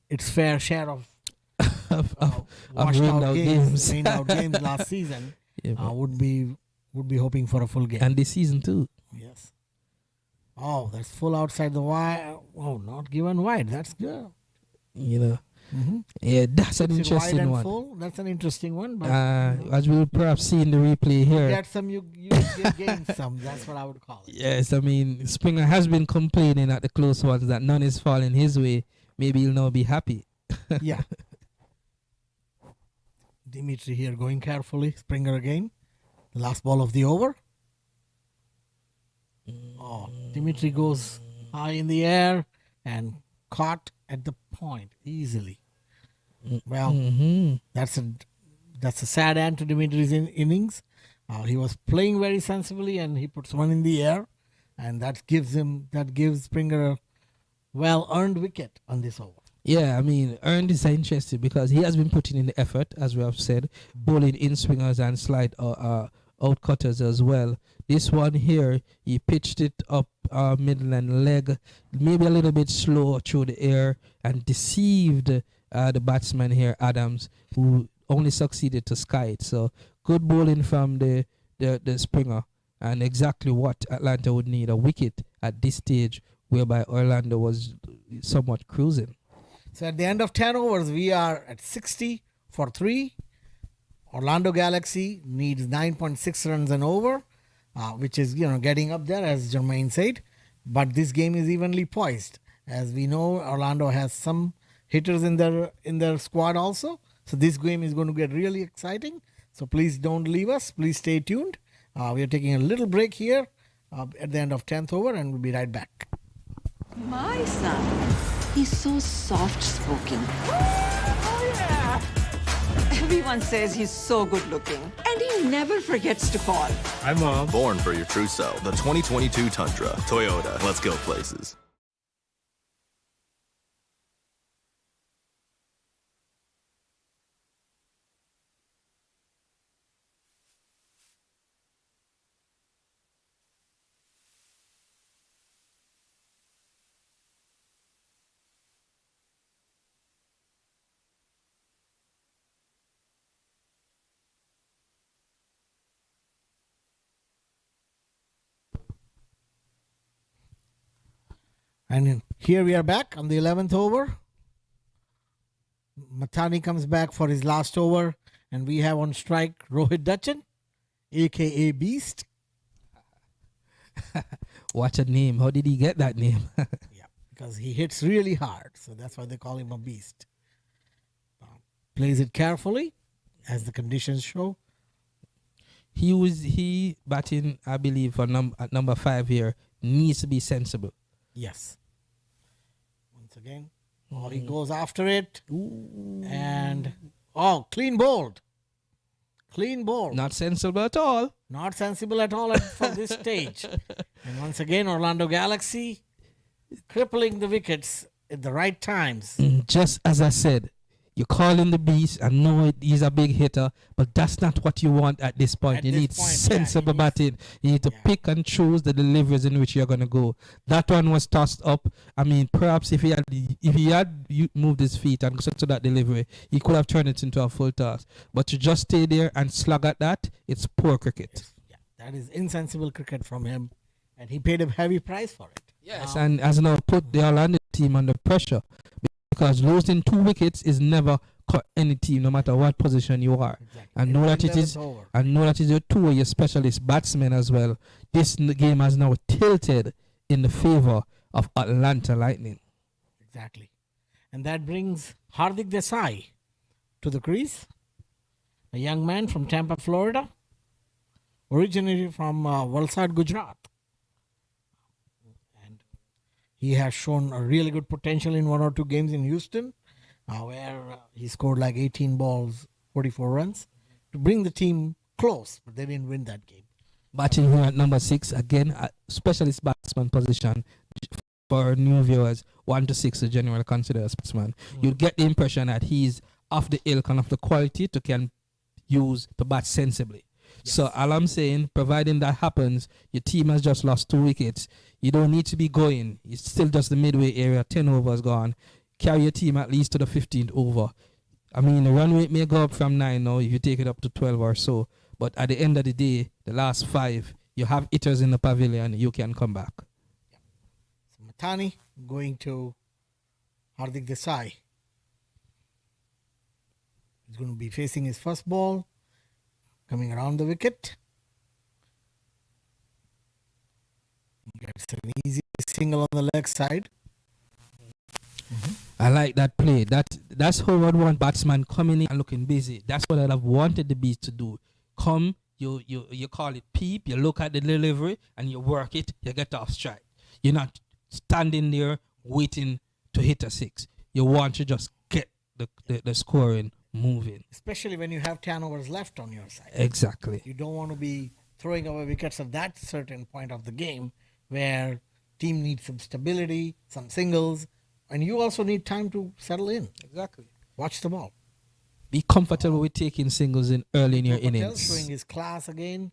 its fair share of washed out games, rained out games last season, would be hoping for a full game. And this season too. Yes. Oh, that's full outside the wide. Oh, not given wide. That's good. You know. Mm-hmm. Yeah, that's an interesting wide and one. Full. That's an interesting one. But as we'll perhaps see in the replay here. Get some, you gain some. That's what I would call it. Yes, I mean, Springer has been complaining at the close ones that none is falling his way. Maybe he'll now be happy. Yeah. Dimitri here going carefully. Springer again. The last ball of the over. Oh, Dimitri goes high in the air and caught at the point easily. Well, that's a sad end to Dimitri's innings. He was playing very sensibly, and he puts one in the air, and that gives Springer a well-earned wicket on this over. Yeah, I mean, earned is interesting because he has been putting in the effort, as we have said, bowling in swingers and slide outcutters as well. This one here, he pitched it up middle and leg, maybe a little bit slow through the air, and deceived the batsman here, Adams, who only succeeded to sky it. So good bowling from the Springer, and exactly what Atlanta would need, a wicket at this stage, whereby Orlando was somewhat cruising. So at the end of 10 overs, we are at 60 for 3. Orlando Galaxy needs 9.6 runs and over, which is, getting up there, as Jermaine said. But this game is evenly poised. As we know, Orlando has some hitters in their squad also. So this game is going to get really exciting. So please don't leave us. Please stay tuned. We are taking a little break here at the end of 10th over, and we'll be right back. My son, he's so soft-spoken. Oh, yeah! Everyone says he's so good-looking, and he never forgets to call. Hi, Mom. Born for your true self. The 2022 Tundra. Toyota. Let's go places. And here we are back on the 11th over. Mathani comes back for his last over, and we have on strike Rohit Dutchan, a.k.a. Beast. What a name. How did he get that name? Yeah, because he hits really hard, so that's why they call him a beast. Plays it carefully, as the conditions show. He batting, I believe, at number 5 here, needs to be sensible. Yes. Once again, he goes after it. Ooh. And, clean bowled. Clean bowled. Not sensible at all. Not sensible at all for this stage. And once again, Orlando Galaxy crippling the wickets at the right times. Just as I said, You call him the beast. I know he's a big hitter, but that's not what you want at this point. You need sensible batting. You need to pick and choose the deliveries in which you're going to go. That one was tossed up. I mean, perhaps if he had moved his feet and got to that delivery, he could have turned it into a full toss. But to just stay there and slug at that, it's poor cricket. Yes. Yeah, that is insensible cricket from him, and he paid a heavy price for it. Yes, and has now put the Orlando team under pressure, because losing 2 wickets is never cut any team, no matter what position you are. Exactly. And know that it is, and know that is your two of your specialist batsmen as well. This game has now tilted in the favor of Atlanta Lightning. Exactly, and that brings Hardik Desai to the crease, a young man from Tampa, Florida, originated from Valsad, Gujarat. He has shown a really good potential in 1 or 2 games in Houston, where he scored like 18 balls, 44 runs, to bring the team close, but they didn't win that game. Batting here at number 6, again, a specialist batsman position for new viewers. 1 to 6 is generally considered a batsman. You'll get the impression that he's of the ilk and of the quality to can use to bat sensibly. Yes. So all I'm saying, providing that happens, your team has just lost 2 wickets. You don't need to be going. It's still just the midway area. 10 overs gone. Carry your team at least to the 15th over. I mean, the run rate may go up from 9 now if you take it up to 12 or so. But at the end of the day, the last 5, you have hitters in the pavilion. You can come back. Yeah. So Matani going to Hardik Desai. He's going to be facing his first ball, coming around the wicket. Gets an easy single on the leg side. I like that play. That's how I'd want batsman coming in and looking busy. That's what I'd have wanted the Beast to do. Come, you call it peep, you look at the delivery and you work it, you get off strike. You're not standing there waiting to hit a 6. You want to just get the scoring moving. Especially when you have 10 overs left on your side. Exactly. You don't want to be throwing away wickets at that certain point of the game where team needs some stability, some singles, and you also need time to settle in. Exactly. Watch the ball. Be comfortable with taking singles in early in your innings. Showing his class again,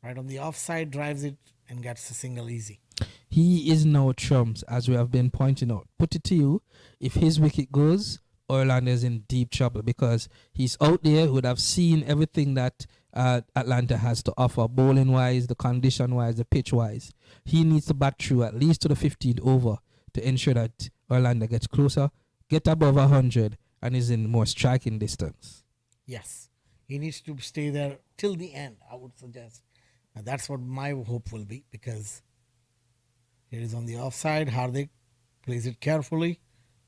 right on the offside, drives it and gets the single easy. He is now trumps, as we have been pointing out. Put it to you, if his wicket goes, Orlando is in deep trouble, because he's out there, would have seen everything that Atlanta has to offer, bowling wise, the condition wise, the pitch wise. He needs to bat through at least to the 15th over to ensure that Orlando gets closer, get above 100, and is in more striking distance. Yes, he needs to stay there till the end, I would suggest. And that's what my hope will be, because it is on the offside. Hardik plays it carefully.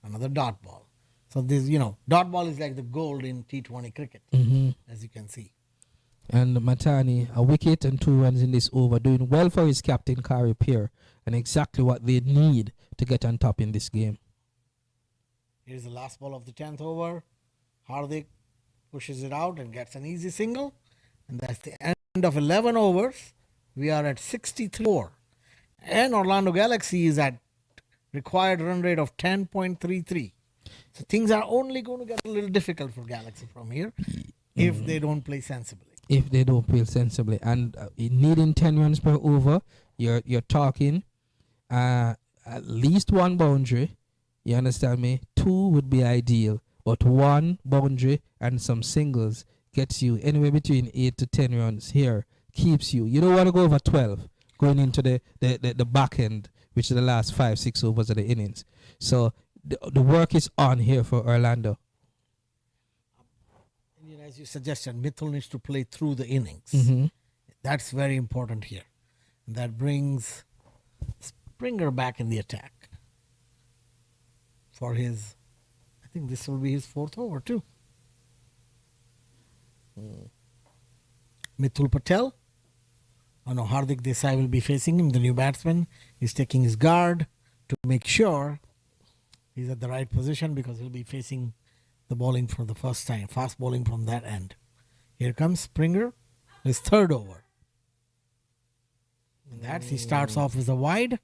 Another dot ball. So this, dot ball is like the gold in T20 cricket, as you can see. And Matani, a wicket and 2 runs in this over, doing well for his captain, Kari Pierre, and exactly what they need to get on top in this game. Here's the last ball of the 10th over. Hardik pushes it out and gets an easy single. And that's the end of 11 overs. We are at 63. And Orlando Galaxy is at required run rate of 10.33. So things are only going to get a little difficult for Galaxy from here if they don't play sensibly. If they don't play sensibly. And needing 10 runs per over, you're talking at least 1 boundary. You understand me? 2 would be ideal. But 1 boundary and some singles gets you anywhere between 8 to 10 runs here. Keeps you. You don't want to go over 12 going into the back end, which is the last 5-6 overs of the innings. So the work is on here for Orlando. As you suggested, Mitchell needs to play through the innings. That's very important here. And that brings Springer back in the attack for his, I think this will be his 4th over too. Mithul Patel. Oh no, Hardik Desai will be facing him. The new batsman is taking his guard to make sure he's at the right position, because he'll be facing the bowling for the first time. Fast bowling from that end. Here comes Springer, his 3rd over. And he starts off with a wide.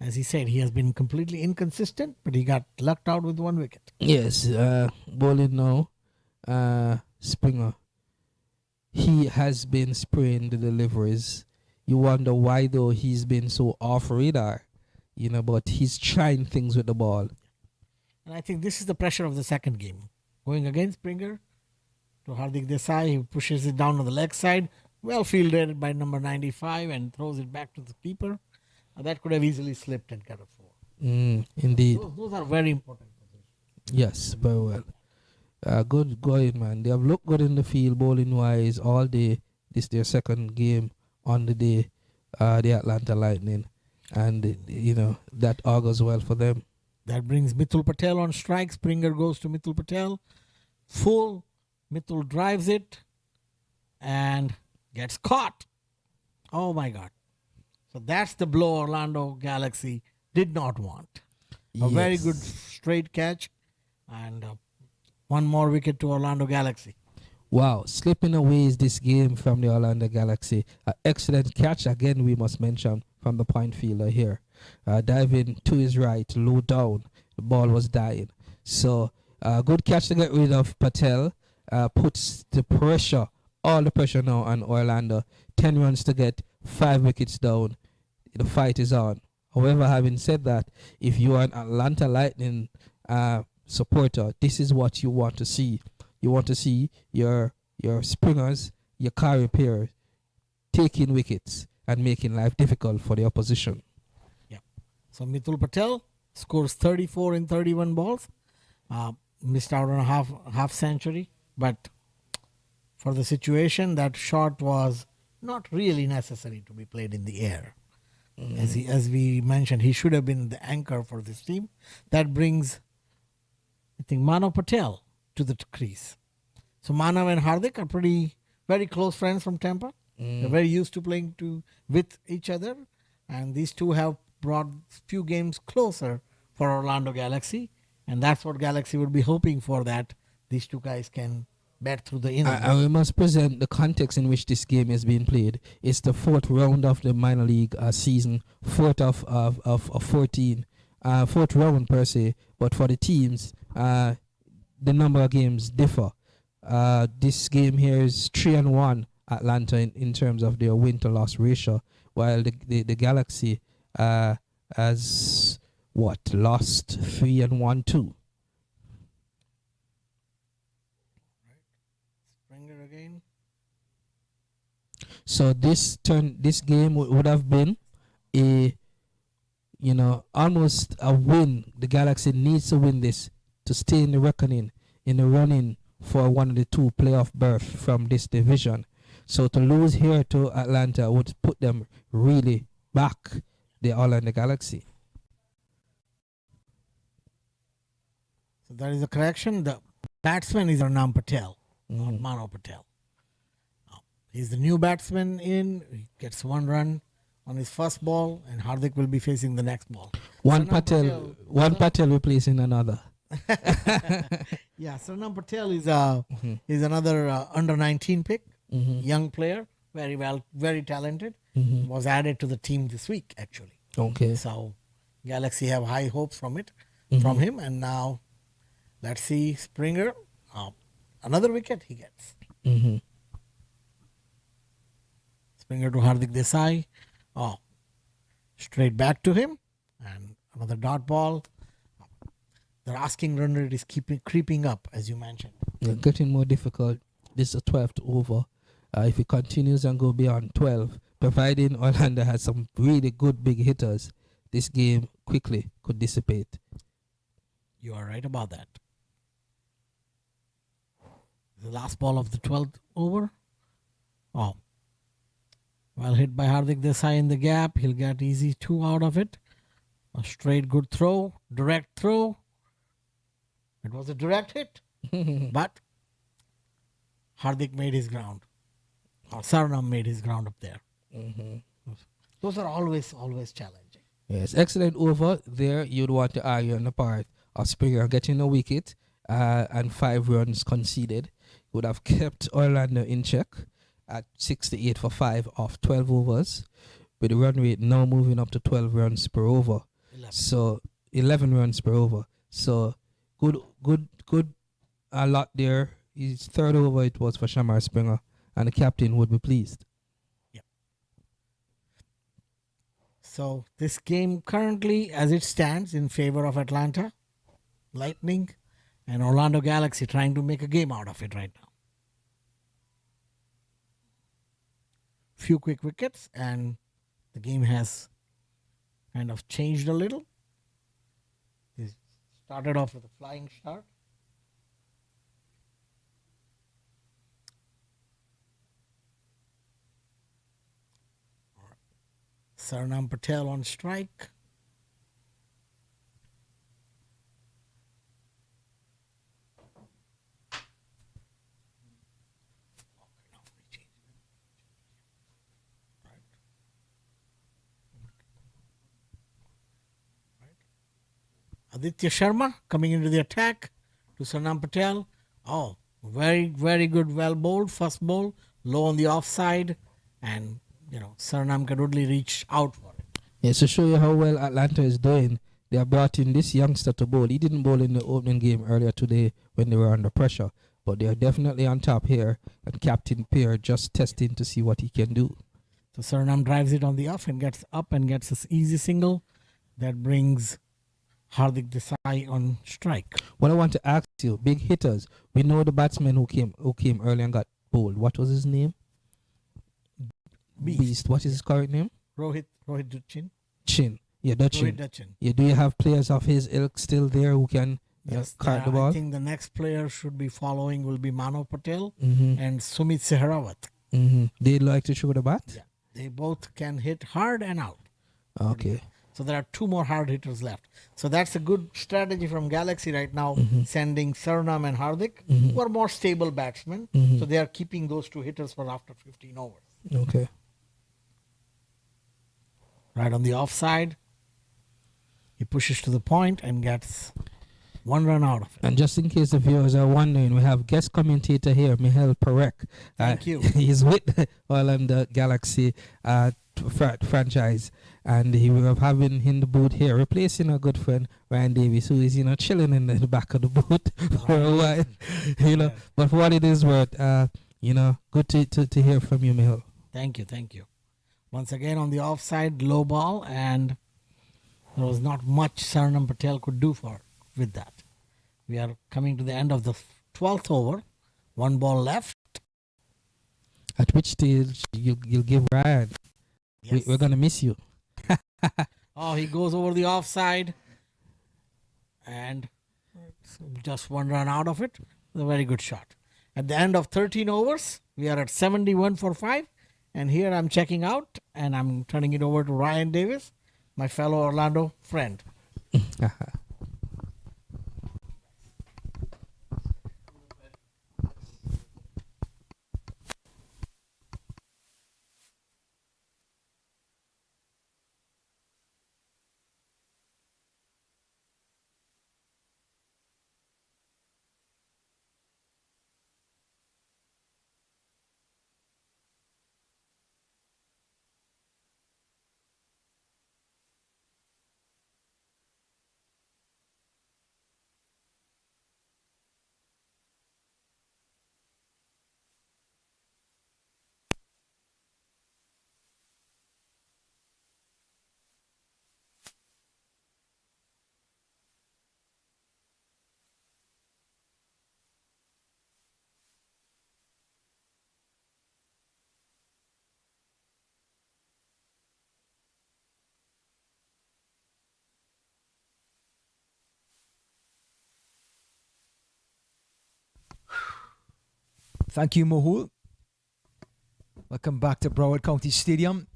as he said, he has been completely inconsistent, but he got lucked out with 1 wicket. Yes, bowling now, Springer. He has been spraying the deliveries. You wonder why, though, he's been so off radar, but he's trying things with the ball. And I think this is the pressure of the second game. Going against Springer to Hardik Desai, he pushes it down on the leg side, well fielded by number 95 and throws it back to the keeper. That could have easily slipped and got a 4. Indeed. Those are very important positions. Yes, very well. Good going, man. They have looked good in the field, bowling-wise, all day. This is their second game on the day, the Atlanta Lightning. And, that augurs well for them. That brings Mithul Patel on strike. Springer goes to Mithul Patel. Full. Mithul drives it and gets caught. Oh, my God. So that's the blow Orlando Galaxy did not want. A very good straight catch and one more wicket to Orlando Galaxy. Wow, slipping away is this game from the Orlando Galaxy. Excellent catch, again, we must mention, from the point fielder here. Diving to his right, low down. The ball was dying. So, good catch to get rid of Patel. Puts the pressure, all the pressure now on Orlando. 10 runs to get, 5 wickets down. The fight is on. However, having said that, if you are an Atlanta Lightning supporter, this is what you want to see. You want to see your springers, your car repairers taking wickets and making life difficult for the opposition. Yeah. So Mithul Patel scores 34 in 31 balls. Missed out on a half century, but for the situation, that shot was not really necessary to be played in the air. As we mentioned, he should have been the anchor for this team. That brings, I think, Manav Patel to the crease. So Manav and Hardik are very close friends from Tampa. They're very used to playing with each other, and these two have brought few games closer for Orlando Galaxy, and that's what Galaxy would be hoping for, that these two guys can bat through the innings. And we must present the context in which this game is being played. It's the 4th round of the minor league season, 4th of 14, 4th round per se, but for the teams, the number of games differ. This game here is 3-1 Atlanta in terms of their win to loss ratio, while the Galaxy has lost 3-1 too. Springer again. So this game would have been almost a win. The Galaxy needs to win this to stay in the reckoning, in the running for one of the 2 playoff berths from this division. So to lose here to Atlanta would put them really back, the Orlando Galaxy. So that is a correction. The batsman is Arnam Patel, not Manav Patel. He's the new batsman in. He gets 1 run on his first ball, and Hardik will be facing the next ball. One Patel replacing another. Yeah, Sarnam Patel is another under 19 pick, young player, very talented. Was added to the team this week actually. Okay. So Galaxy have high hopes from him, and now let's see Springer, another wicket he gets. Springer to Hardik Desai, straight back to him, and another dot ball. Their asking run rate is creeping up, as you mentioned. Yeah, getting more difficult. This is a 12th over. If it continues and go beyond 12, providing Orlando has some really good big hitters, this game quickly could dissipate. You are right about that. The last ball of the 12th over. Well hit by Hardik Desai in the gap. He'll get easy 2 out of it. A straight good throw, direct throw. It was a direct hit, but Hardik made his ground. Or Sarnam made his ground up there. Those are always challenging. Yes, excellent over there. You'd want to argue on the part of Springer getting a wicket and 5 runs conceded. Would have kept Orlando in check at 68 for 5 off 12 overs. with the run rate now moving up to 12 runs per over. 11. So 11 runs per over. So good a lot there. His third over it was for Shamar Springer, and the captain would be pleased. Yeah. So this game currently, as it stands, in favor of Atlanta Lightning, and Orlando Galaxy trying to make a game out of it right now. Few quick wickets, and the game has kind of changed a little. It started off with a flying start. Sarnam Patel on strike. Aditya Sharma coming into the attack to Sarnam Patel. Oh, very, very good, well bowled. First bowl, low on the offside, and Sarnam could only reach out for it. Yes, to show you how well Atlanta is doing, they have brought in this youngster to bowl. He didn't bowl in the opening game earlier today when they were under pressure, but they are definitely on top here, and Captain Pierre just testing to see what he can do. So Sarnam drives it on the off and gets up and gets this easy single that brings Hardik Desai on strike. What I want to ask you, big hitters. We know the batsman who came early and got bowled. What was his name? Beast. What is his current name? Rohit Duchin. Chin. Yeah, Duchin. Rohit Duchin. Yeah, do you have players of his ilk still there who can cart the ball? I think the next player should be following will be Manav Patel Mm-hmm. and Sumit Sehrawat. Mm-hmm. They like to throw the bat? Yeah, they both can hit hard and out. Okay. So there are two more hard hitters left. So that's a good strategy from Galaxy right now, sending Sarnam and Hardik, who are more stable batsmen. So they are keeping those two hitters for after 15 overs. Okay. Right on the offside, he pushes to the point and gets one run out of it. And just in case the viewers are wondering, we have guest commentator here, Mihail Parek. Thank you. He's with Orlando Galaxy franchise, and he will have having in the booth here, replacing our good friend Ryan Davis, who is chilling in the back of the booth for a while. But for what it is worth, good to hear from you, Mihail. Thank you. Once again on the offside, low ball, and there was not much Sarnam Patel could do with that. We are coming to the end of the 12th over. One ball left. At which stage you'll give Ryan? Yes. We're going to miss you. Oh, he goes over the offside and just one run out of it. A very good shot. At the end of 13 overs, we are at 71 for 5. And here I'm checking out and I'm turning it over to Ryan Davis, my fellow Orlando friend. Thank you, Mohul. Welcome back to Broward County Stadium.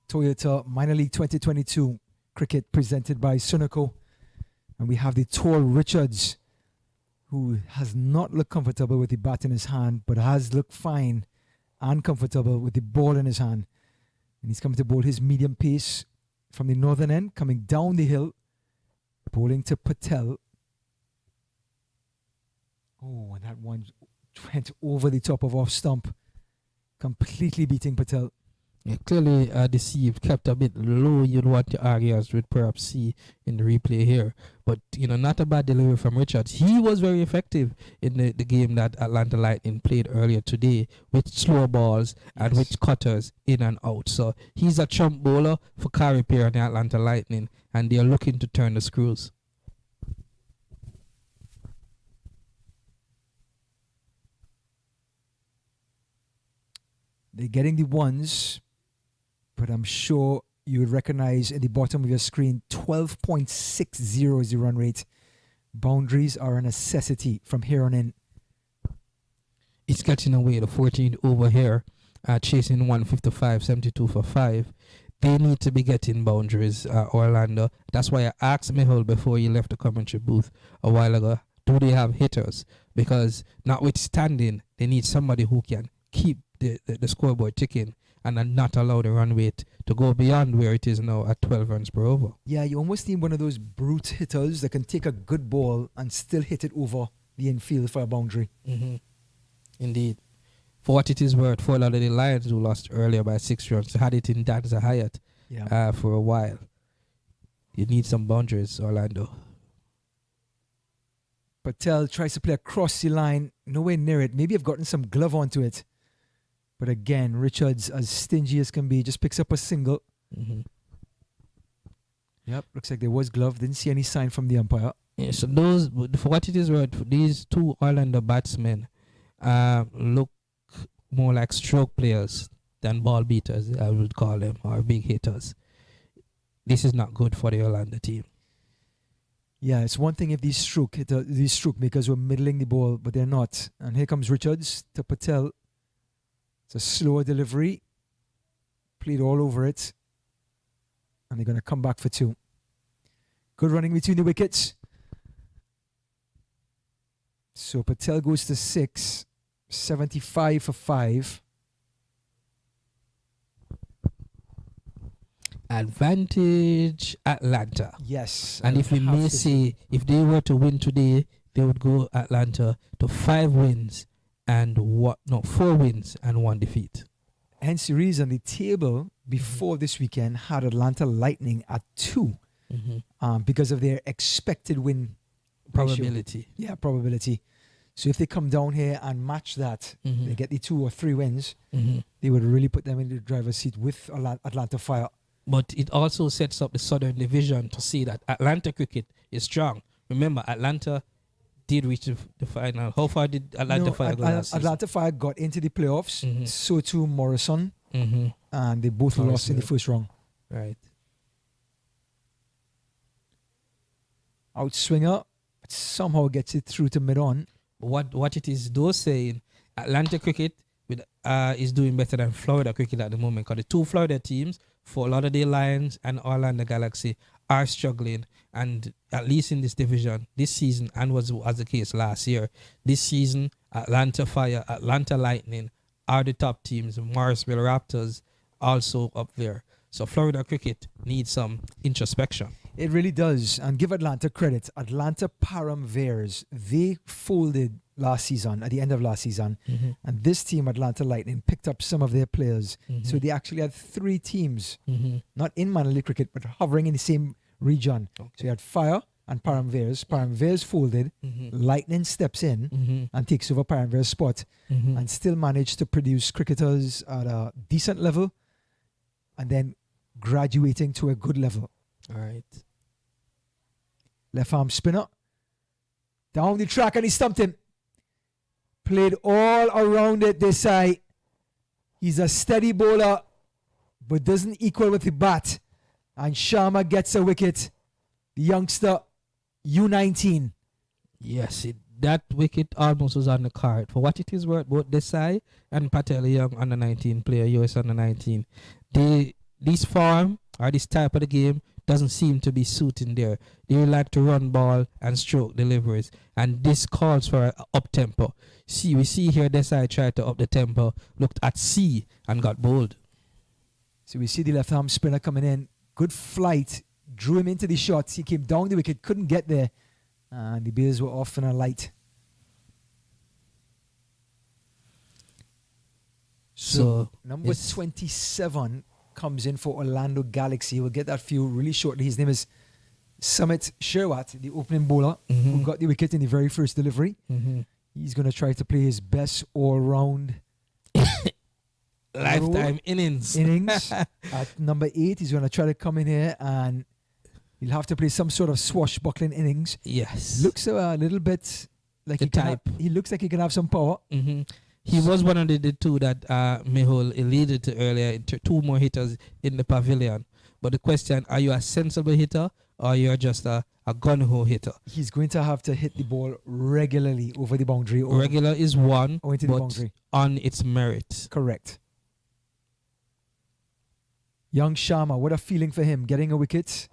Toyota Minor League 2022 cricket presented by Sunoco. And we have the tall Richards, who has not looked comfortable with the bat in his hand, but has looked fine and comfortable with the ball in his hand. And he's coming to bowl his medium pace from the northern end, coming down the hill, bowling to Patel. Oh, and that one went over the top of off stump, completely beating Patel. Yeah, clearly deceived, kept a bit low. You'd want to argue as we'd perhaps see in the replay here. But, not a bad delivery from Richards. He was very effective in the game that Atlanta Lightning played earlier today with slow balls and with cutters in and out. So he's a chump bowler for Carey Pierre and the Atlanta Lightning, and they're looking to turn the screws. They're getting the ones, but I'm sure you would recognize at the bottom of your screen 12.60 is the run rate. Boundaries are a necessity from here on in. It's getting away. The 14th over here, chasing 155, 72 for 5. They need to be getting boundaries, Orlando. That's why I asked Mihal before he left the commentary booth a while ago, do they have hitters? Because notwithstanding, they need somebody who can keep the scoreboard ticking and not allow the run rate to go beyond where it is now at 12 runs per over. Yeah, you almost need one of those brute hitters that can take a good ball and still hit it over the infield for a boundary. Mm-hmm. Indeed. For what it is worth, for a lot of the Lions who lost earlier by 6 runs had it in Danza Hyatt for a while. You need some boundaries, Orlando. Patel tries to play across the line, nowhere near it. Maybe I've gotten some glove onto it. But again, Richards, as stingy as can be, just picks up a single. Mm-hmm. Yep, looks like there was glove. Didn't see any sign from the umpire. Yeah, so for what it is worth, these two Orlando batsmen look more like stroke players than ball beaters, I would call them, or big hitters. This is not good for the Orlando team. Yeah, it's one thing if these stroke makers were middling the ball, but they're not. And here comes Richards to Patel. It's a slower delivery. Played all over it. And they're going to come back for 2. Good running between the wickets. So Patel goes to 6. 75 for 5. Advantage Atlanta. Yes. And if we may say, if they were to win today, they would go Atlanta to 5 wins and 4 wins and 1 defeat. Hence the reason the table before this weekend had Atlanta Lightning at 2 because of their expected win probability. Ratio. Yeah, probability. So if they come down here and match that, they get the 2 or 3 wins, they would really put them in the driver's seat with Atlanta Fire. But it also sets up the Southern Division to see that Atlanta cricket is strong. Remember, Atlanta did reach the final. How far did Atlanta Fire go last season? Atlanta Fire got into the playoffs. So too Morrison. And they both lost in the first round. Right. Outswinger somehow gets it through to mid-on. What it is though saying, Atlanta cricket is doing better than Florida cricket at the moment, because the 2 Florida teams, Fort Lauderdale Lions and Orlando Galaxy, are struggling. And at least in this division this season, and was the case last year, this season Atlanta Fire, Atlanta Lightning are the top teams. Morrisville Raptors also up there. So Florida cricket needs some introspection. It really does. And give Atlanta credit. Atlanta Param Bears, they folded last season, at the end of last season. And this team, Atlanta Lightning, picked up some of their players. So they actually had 3 teams, not in minor league cricket, but hovering in the same region. Okay. So you had Fire and Param Bears. Param Bears folded. Lightning steps in and takes over Param Bears' spot and still managed to produce cricketers at a decent level and then graduating to a good level. All right. Left arm spinner. Down the track and he stumped him. Played all around it this side. He's a steady bowler, but doesn't equal with the bat. And Sharma gets a wicket. The youngster, U19. Yes, that wicket almost was on the card. For what it is worth, both Desai and Patel, a young under 19 player, US under 19, this form or this type of the game doesn't seem to be suiting there. They like to run ball and stroke deliveries, and this calls for an up tempo. We see here Desai tried to up the tempo, looked at C and got bowled. So we see the left arm spinner coming in. Good flight, drew him into the shots. He came down the wicket, couldn't get there, and the Bears were off in a light. So number it's 27 comes in for Orlando Galaxy. We'll get that for you really shortly. His name is Summit Sherwatt, the opening bowler, who got the wicket in the very first delivery. He's going to try to play his best all-round lifetime innings. At number 8, he's going to try to come in here and he'll have to play some sort of swashbuckling innings. Yes. Looks a little bit like he looks like he can have some power. He was one of the two that Mehul alluded to earlier. Two more hitters in the pavilion. But the question, are you a sensible hitter or you're just a gun-ho hitter? He's going to have to hit the ball regularly over the boundary. Regular is one, or into the boundary. On its merit. Correct. Young Sharma, what a feeling for him, getting a wicket.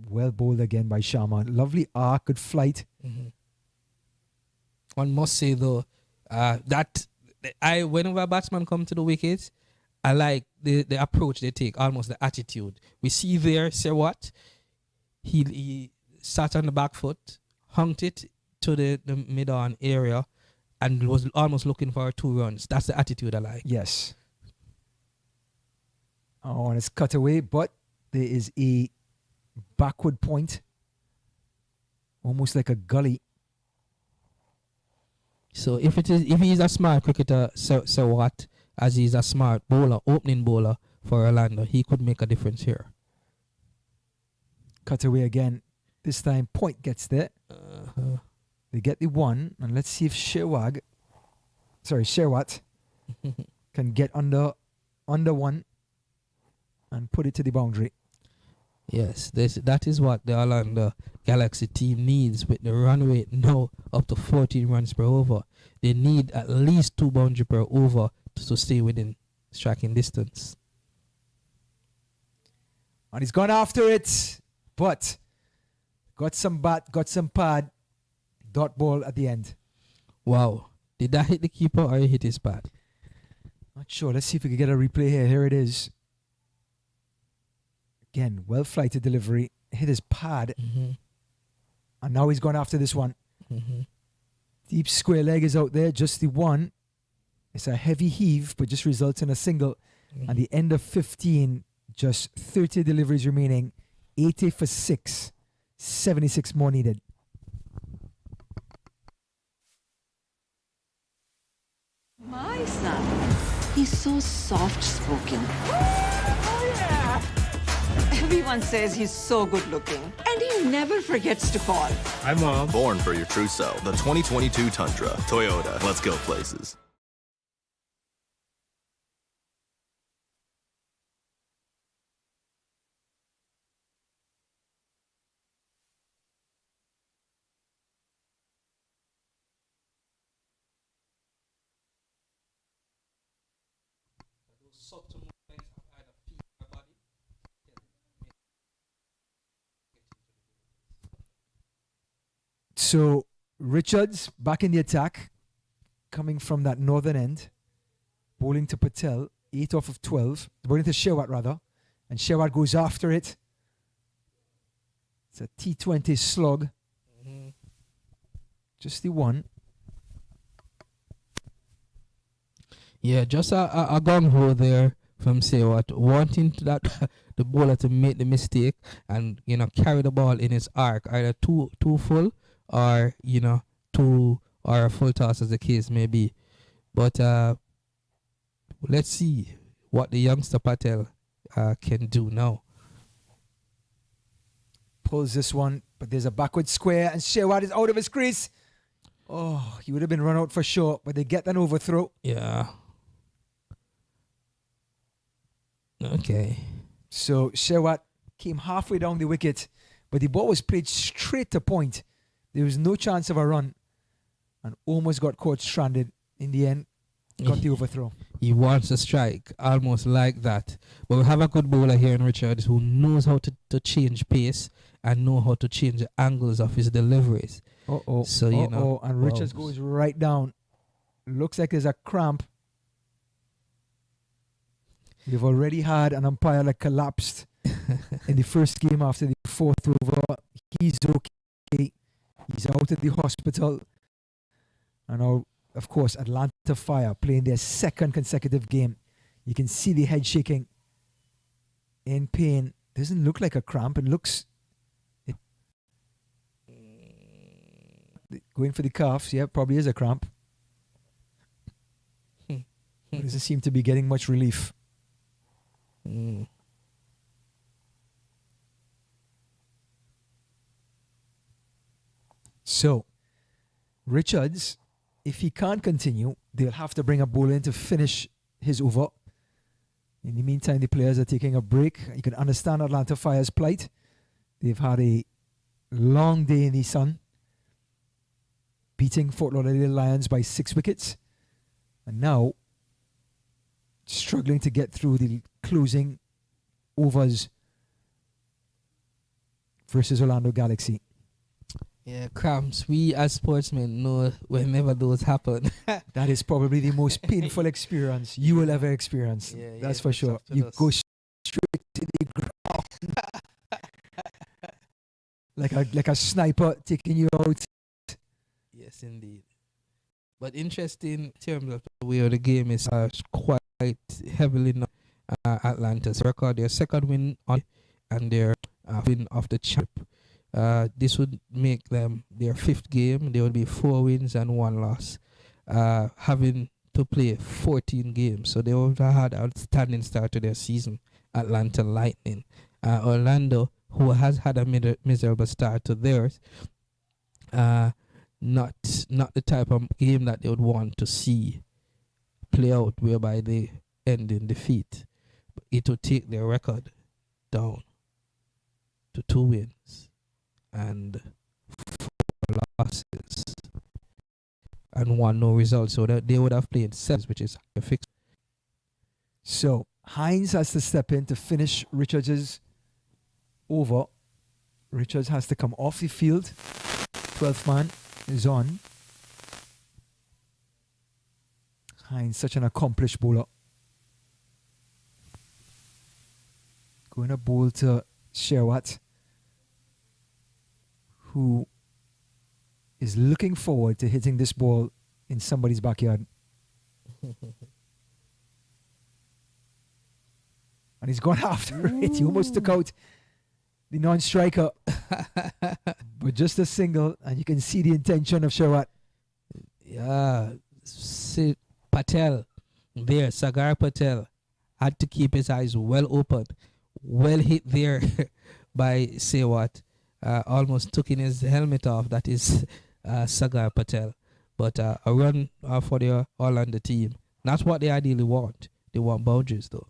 Well bowled again by Sharma. Lovely arc, good flight. One must say though, whenever a batsman comes to the wicket, I like the approach they take, almost the attitude. We see there, say what? He sat on the back foot, hunked it to the mid-on area, and was almost looking for 2 runs. That's the attitude I like. Yes. Oh, and it's cut away, but there is a backward point, almost like a gully. So if he's a smart cricketer, so what? As he's a smart bowler, opening bowler for Orlando, he could make a difference here. Cut away again. This time, Point gets there. They get the 1, and let's see if Sherwatt can get under 1 and put it to the boundary. Yes, that is what the Orlando Galaxy team needs with the run rate now up to 14 runs per over. They need at least 2 boundaries per over to stay within striking distance. And he's gone after it, but got some bat, got some pad, dot ball at the end. Wow. Did that hit the keeper or hit his pad? Not sure. Let's see if we can get a replay here. Here it is. Again, well-flighted delivery. Hit his pad. And now he's gone after this one. Deep square leg is out there. Just the 1. It's a heavy heave, but just results in a single. At the end of 15, just 30 deliveries remaining. 80 for 6. 76 more needed. My son, he's so soft-spoken. Oh, yeah! Everyone says he's so good-looking, and he never forgets to call. Hi, Mom. Born for your true self. The 2022 Tundra. Toyota. Let's go places. So Richards back in the attack, coming from that northern end, bowling to Patel, 8 off of 12, bowling to Sherwatt rather, and Sherwatt goes after it. It's a T20 slug. Just the 1. Yeah, just a gung-ho there from Sherwatt, wanting that the bowler to make the mistake and carry the ball in his arc, either too full or 2 or a full toss, as the case may be. But let's see what the youngster Patel can do now. Pulls this one, but there's a backward square, and Sherwatt is out of his crease. Oh, he would have been run out for sure, but they get an overthrow. Yeah. Okay. So Sherwatt came halfway down the wicket, but the ball was played straight to Point. There was no chance of a run, and almost got caught stranded. In the end, got the overthrow. He wants a strike, almost like that. But we have a good bowler here in Richards who knows how to change pace and know how to change the angles of his deliveries. So and Richards goes right down. Looks like there's a cramp. We've already had an umpire that collapsed in the first game after the 4th over. He's okay. He's out at the hospital. And now, of course, Atlanta Fire playing their second consecutive game. You can see the head shaking in pain. Doesn't look like a cramp. It looks... going for the calves. Yeah, probably is a cramp. Doesn't seem to be getting much relief. So, Richards, if he can't continue, they'll have to bring a bowler in to finish his over. In the meantime, the players are taking a break. You can understand Atlanta Fire's plight. They've had a long day in the sun, beating Fort Lauderdale Lions by 6 wickets. And now, struggling to get through the closing overs versus Orlando Galaxy. Yeah, cramps. We as sportsmen know whenever those happen. That is probably the most painful experience you will ever experience. That's for sure. You go straight to the ground. like a sniper taking you out. Yes, indeed. But interesting in terms of the way the game is quite heavily Atlanta's record. Their second win on and their win of the champ. This would make them their 5th game. There would be 4 wins and 1 loss, having to play 14 games. So they would have had an outstanding start to their season. Atlanta Lightning, Orlando, who has had a miserable start to theirs. Not the type of game that they would want to see play out, whereby they end in defeat. But it would take their record down to 2 wins and 4 losses and 1 no result, so that they would have played 7, which is a fix. So Hines has to step in to finish Richards' over. Richards has to come off the field. 12th man is on. Hines, such an accomplished bowler. Going to bowl to Sherwatt, who is looking forward to hitting this ball in somebody's backyard. And he's gone after it. He almost took out the non-striker. But just a single, and you can see the intention of Sherwatt. Yeah, Patel there, Sagar Patel, had to keep his eyes well open. Well hit there by Sewat. Almost took in his helmet off. That is Sagar Patel. But a run for the Orlando team. That's what they ideally want. They want boundaries, though.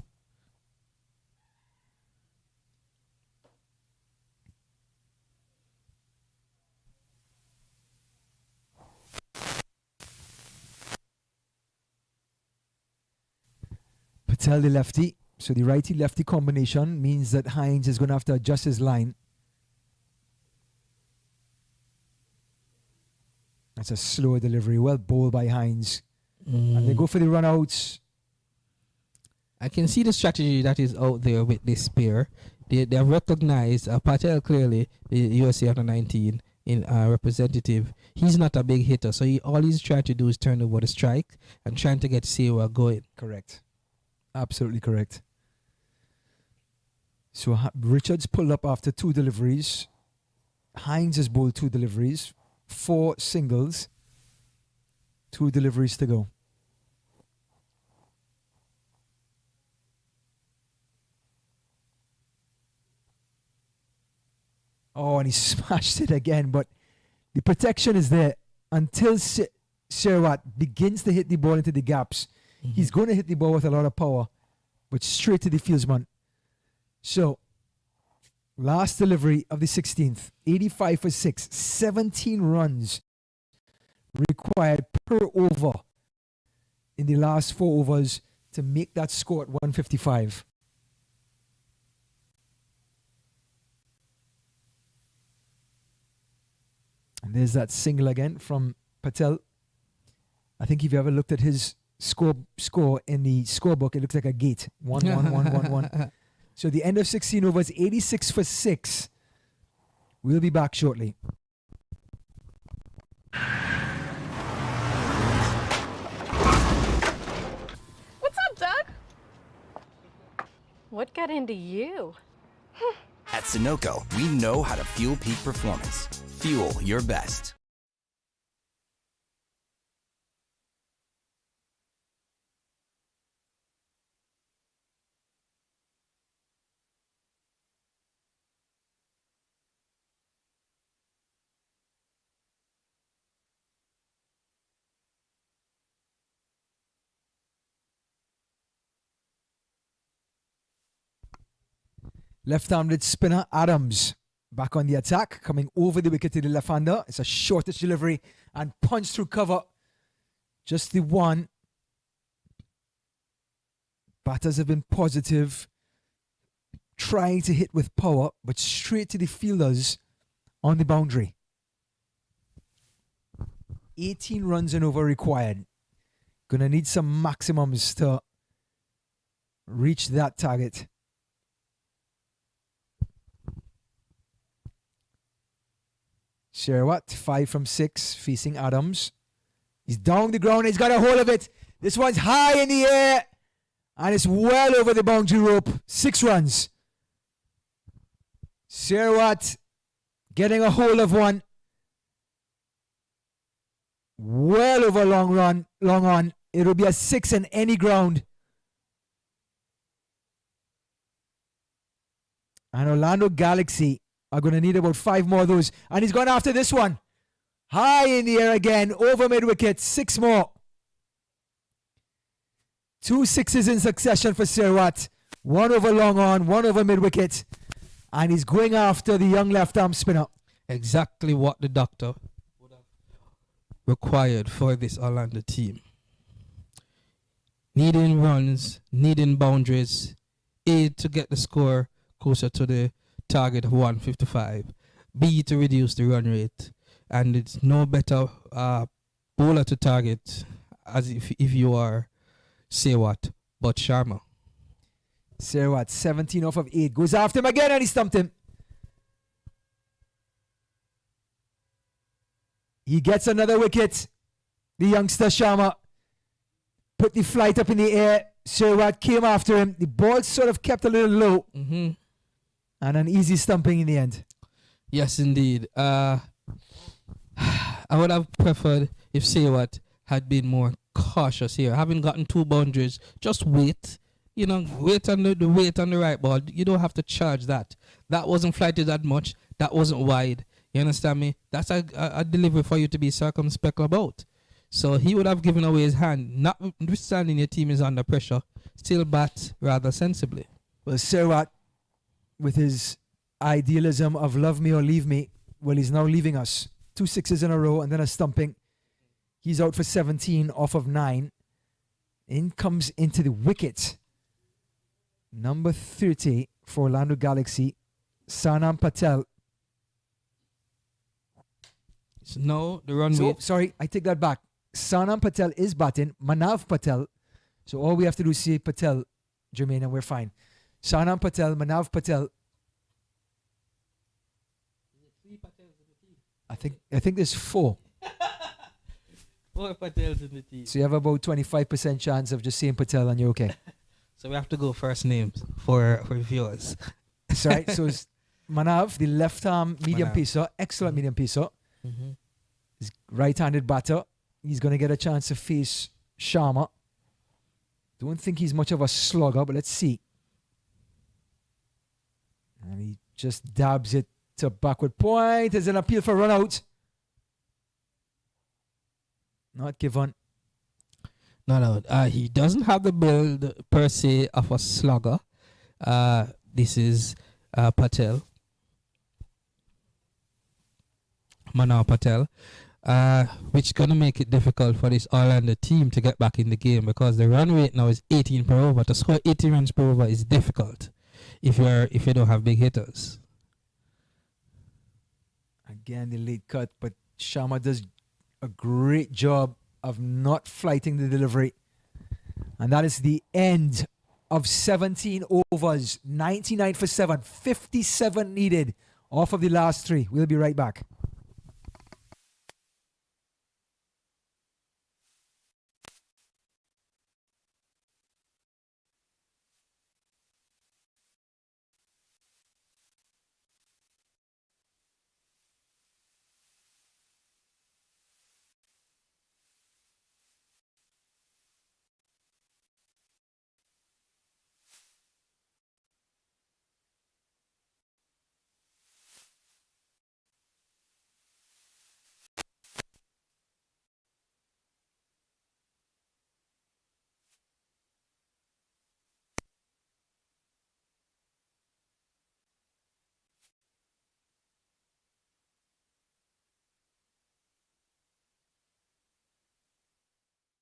Patel the lefty. So the righty-lefty combination means that Hines is going to have to adjust his line. That's a slower delivery. Well bowled by Hines. And they go for the run-outs. I can see the strategy that is out there with this pair. They have recognized Patel clearly, the USA under 19 in representative. He's not a big hitter, so all he's trying to do is turn over the strike and trying to get Sewa going. Correct. Absolutely correct. So Richards pulled up after 2 deliveries. Hines has bowled 2 deliveries. 4 singles. 2 deliveries to go. Oh, and he smashed it again, but the protection is there until Sherwatt begins to hit the ball into the gaps. He's going to hit the ball with a lot of power, but straight to the fieldsman. So, last delivery of the 16th, 85 for 6, 17 runs required per over in the last 4 overs to make that score at 155. And there's that single again from Patel. I think if you ever looked at his score in the scorebook, it looks like a gate. 1-1-1-1-1. So the end of 16 overs, 86 for 6. We'll be back shortly. What got into you? At Sunoco, we know how to fuel peak performance. Fuel your best. Left-handed spinner Adams back on the attack, coming over the wicket to the left-hander. It's a shortish delivery and punch through cover. Just the one. Batters have been positive, trying to hit with power, but straight to the fielders on the boundary. 18 runs and over required. Gonna need some maximums to reach that target. Sherwatt, 5 from 6, facing Adams. He's down the ground. He's got a hold of it. This one's high in the air. And it's well over the boundary rope. 6 runs. Sherwatt getting a hold of one. Well over long on. It'll be a 6 in any ground. And Orlando Galaxy are going to need about 5 more of those. And he's gone after this one. High in the air again. Over mid-wicket. 6 more. 2 sixes in succession for Sherwatt. 1 over long on, 1 over mid-wicket. And he's going after the young left-arm spinner. Exactly what the doctor would have required for this Orlando team. Needing runs, needing boundaries. A, to get the score closer to the target of 155. B, to reduce the run rate. And it's no better bowler to target as if you are Sherwatt but Sharma. Sherwatt, 17 off of 8. Goes after him again and he stumped him. He gets another wicket. The youngster Sharma put the flight up in the air. Sherwatt came after him. The ball sort of kept a little low. Mm-hmm. And an easy stumping in the end. Yes, indeed. I would have preferred if Sherwatt had been more cautious here. Having gotten 2 boundaries, just wait. Wait on the weight on the right ball. You don't have to charge that. That wasn't flighted that much. That wasn't wide. You understand me? That's a delivery for you to be circumspect about. So he would have given away his hand. Notwithstanding your team is under pressure, still bat rather sensibly. Well, Sherwatt, with his idealism of love me or leave me, well, he's now leaving us. 2 sixes in a row and then a stumping. He's out for 17 off of 9. In comes into the wicket. Number 30 for Orlando Galaxy, Sanam Patel. No, the run Sorry, I take that back. Sanam Patel is batting. Manav Patel. So all we have to do is say Patel, Jermaine, and we're fine. Sanam Patel, Manav Patel. I think there's 4. 4 Patels in the team. So you have about 25% chance of just saying Patel and you're okay. So we have to go first names for viewers. That's right. So it's Manav, the left arm medium pacer, excellent medium pacer. Mm-hmm. He's right-handed batter. He's going to get a chance to face Sharma. Don't think he's much of a slugger, but let's see. And he just dabs it to backward point. There's an appeal for run out. Not given. No. He doesn't have the build per se of a slugger. This is Patel. Manav Patel. Which is going to make it difficult for this Orlando team to get back in the game because the run rate now is 18 per over. To score 80 runs per over is difficult if you don't have big hitters. Again, the late cut, but Sharma does a great job of not flighting the delivery. And that is the end of 17 overs. 99 for 7. 57 needed off of the last 3. We'll be right back.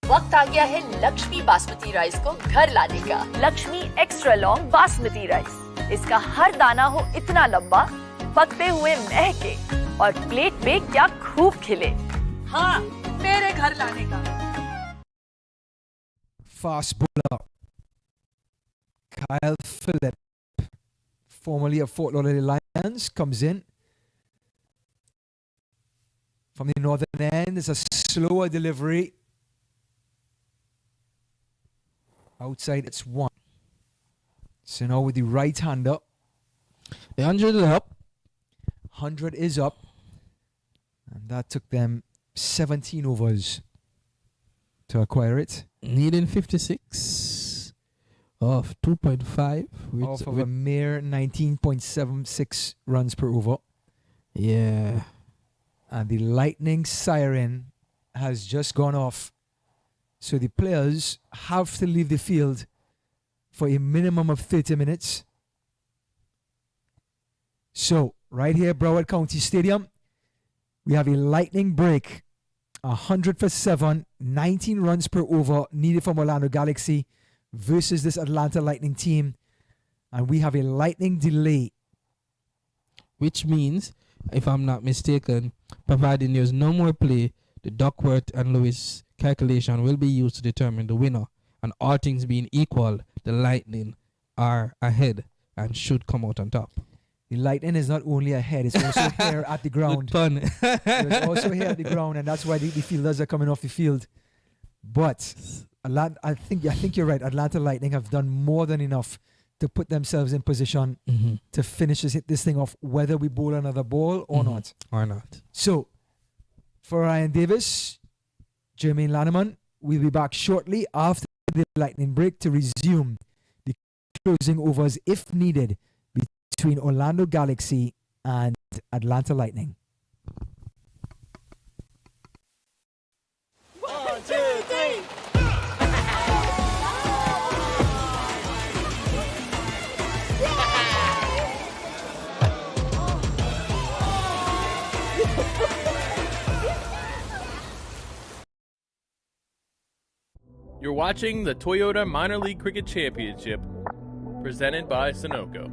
वक्त आ गया है Lakshmi basmati rice को घर लाने का। Lakshmi extra long basmati rice, इसका हर दाना हो इतना लंबा, पकते हुए महके और प्लेट पे क्या खूब खिले। हाँ, मेरे घर लाने का। Fast bowler Kyle Phillip, formerly of Fort Lauderdale Lions, comes in from the northern end. It's a slower delivery. Outside, it's one. So now with the right hander, the 100 is up. 100 is up, and that took them 17 overs to acquire it. Needing 56 of 2.5. Off of a mere 19.76 runs per over. Yeah. And the lightning siren has just gone off. So the players have to leave the field for a minimum of 30 minutes. So, right here, Broward County Stadium, we have a lightning break. 100 for 7, 19 runs per over needed from Orlando Galaxy versus this Atlanta Lightning team. And we have a lightning delay. Which means, if I'm not mistaken, providing there's no more play, the Duckworth and Lewis calculation will be used to determine the winner. And all things being equal, the Lightning are ahead and should come out on top. The Lightning is not only ahead, it's also here at the ground. Good pun. It's also here at the ground, and that's why the fielders are coming off the field. But I think you're right. Atlanta Lightning have done more than enough to put themselves in position to finish this thing off, whether we bowl another ball or not. Or not. So, for Ryan Davis, Jermaine Lanneman, we'll be back shortly after the lightning break to resume the closing overs, if needed, between Orlando Galaxy and Atlanta Lightning. 1, 2, 3. You're watching the Toyota Minor League Cricket Championship, presented by Sunoco.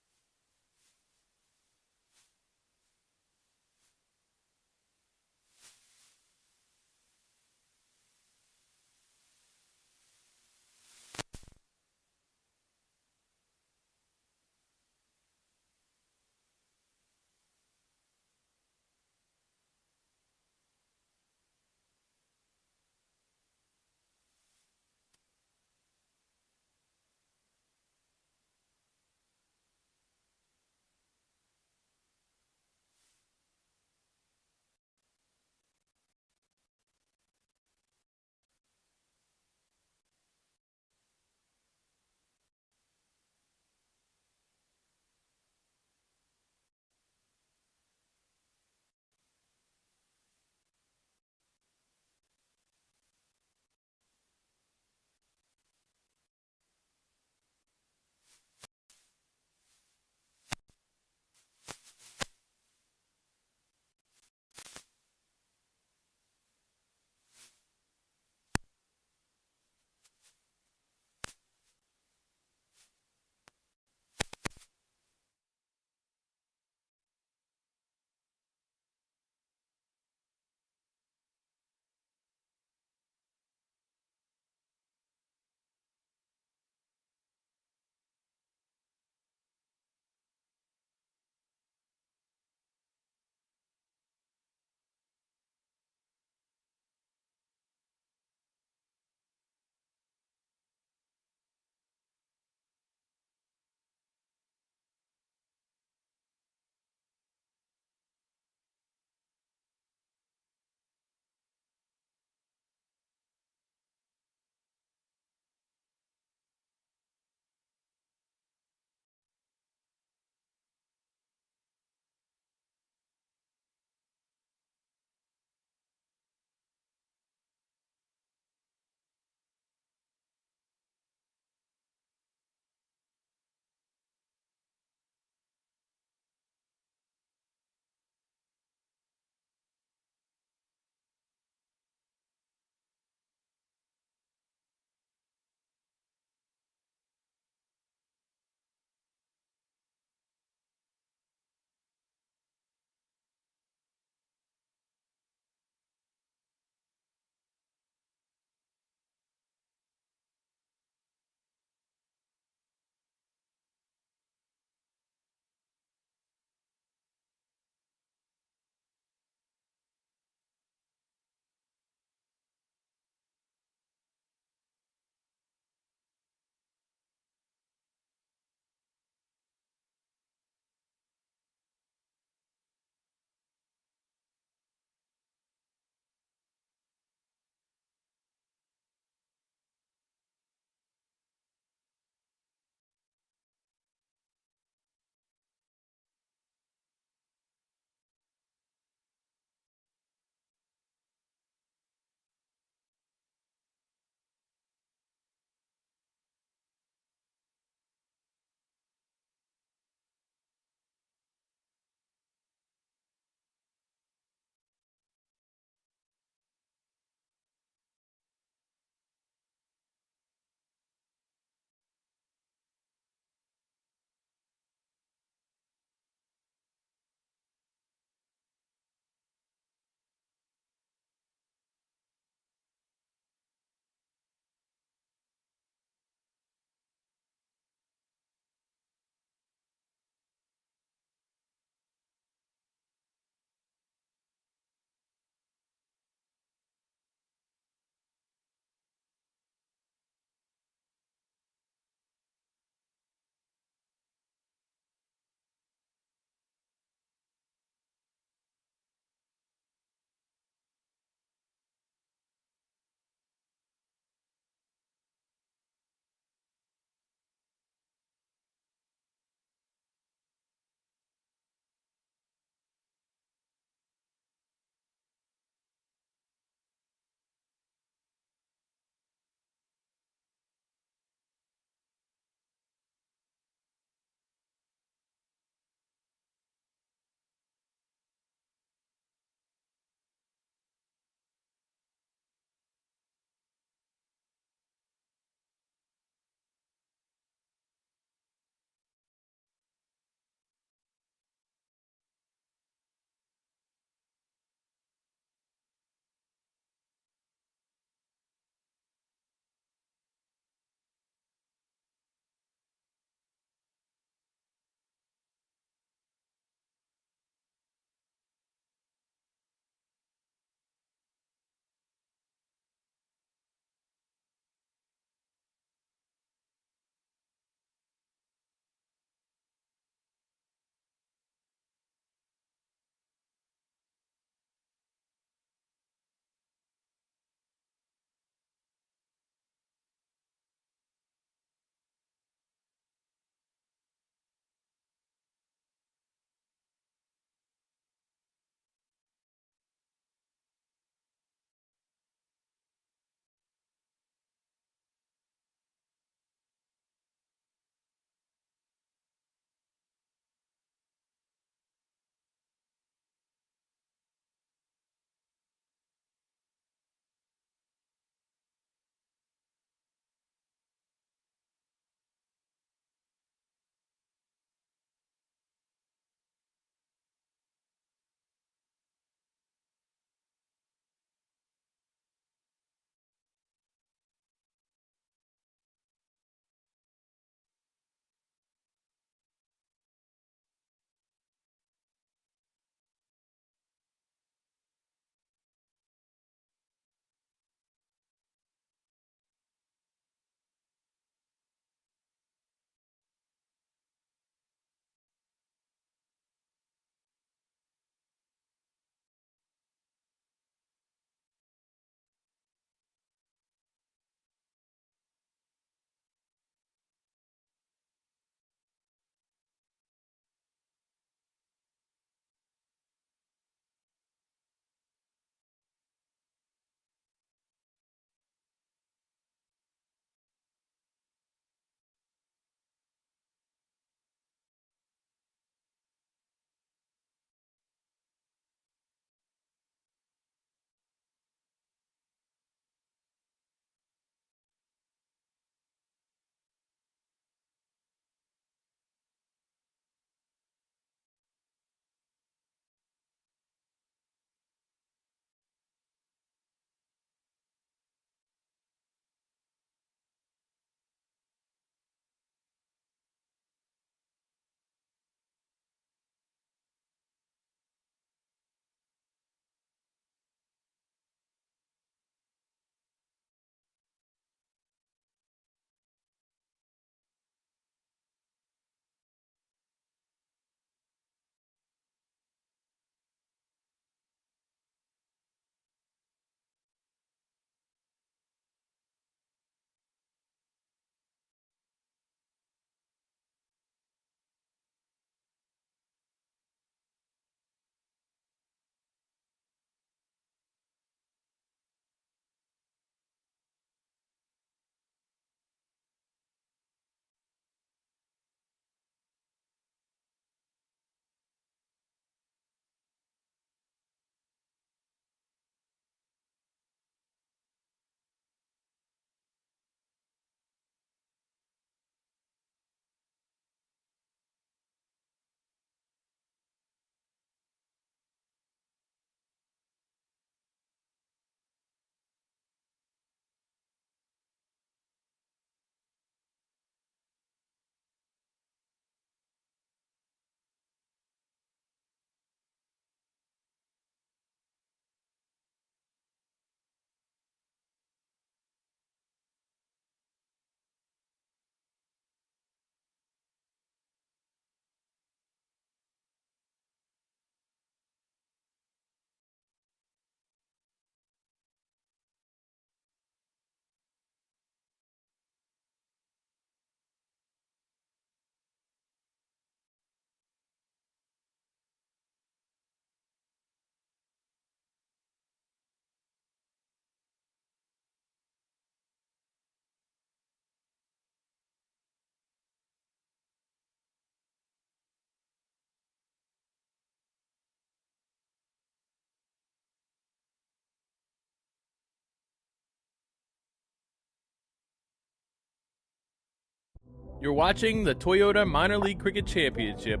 You're watching the Toyota Minor League Cricket Championship,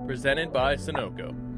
presented by Sunoco.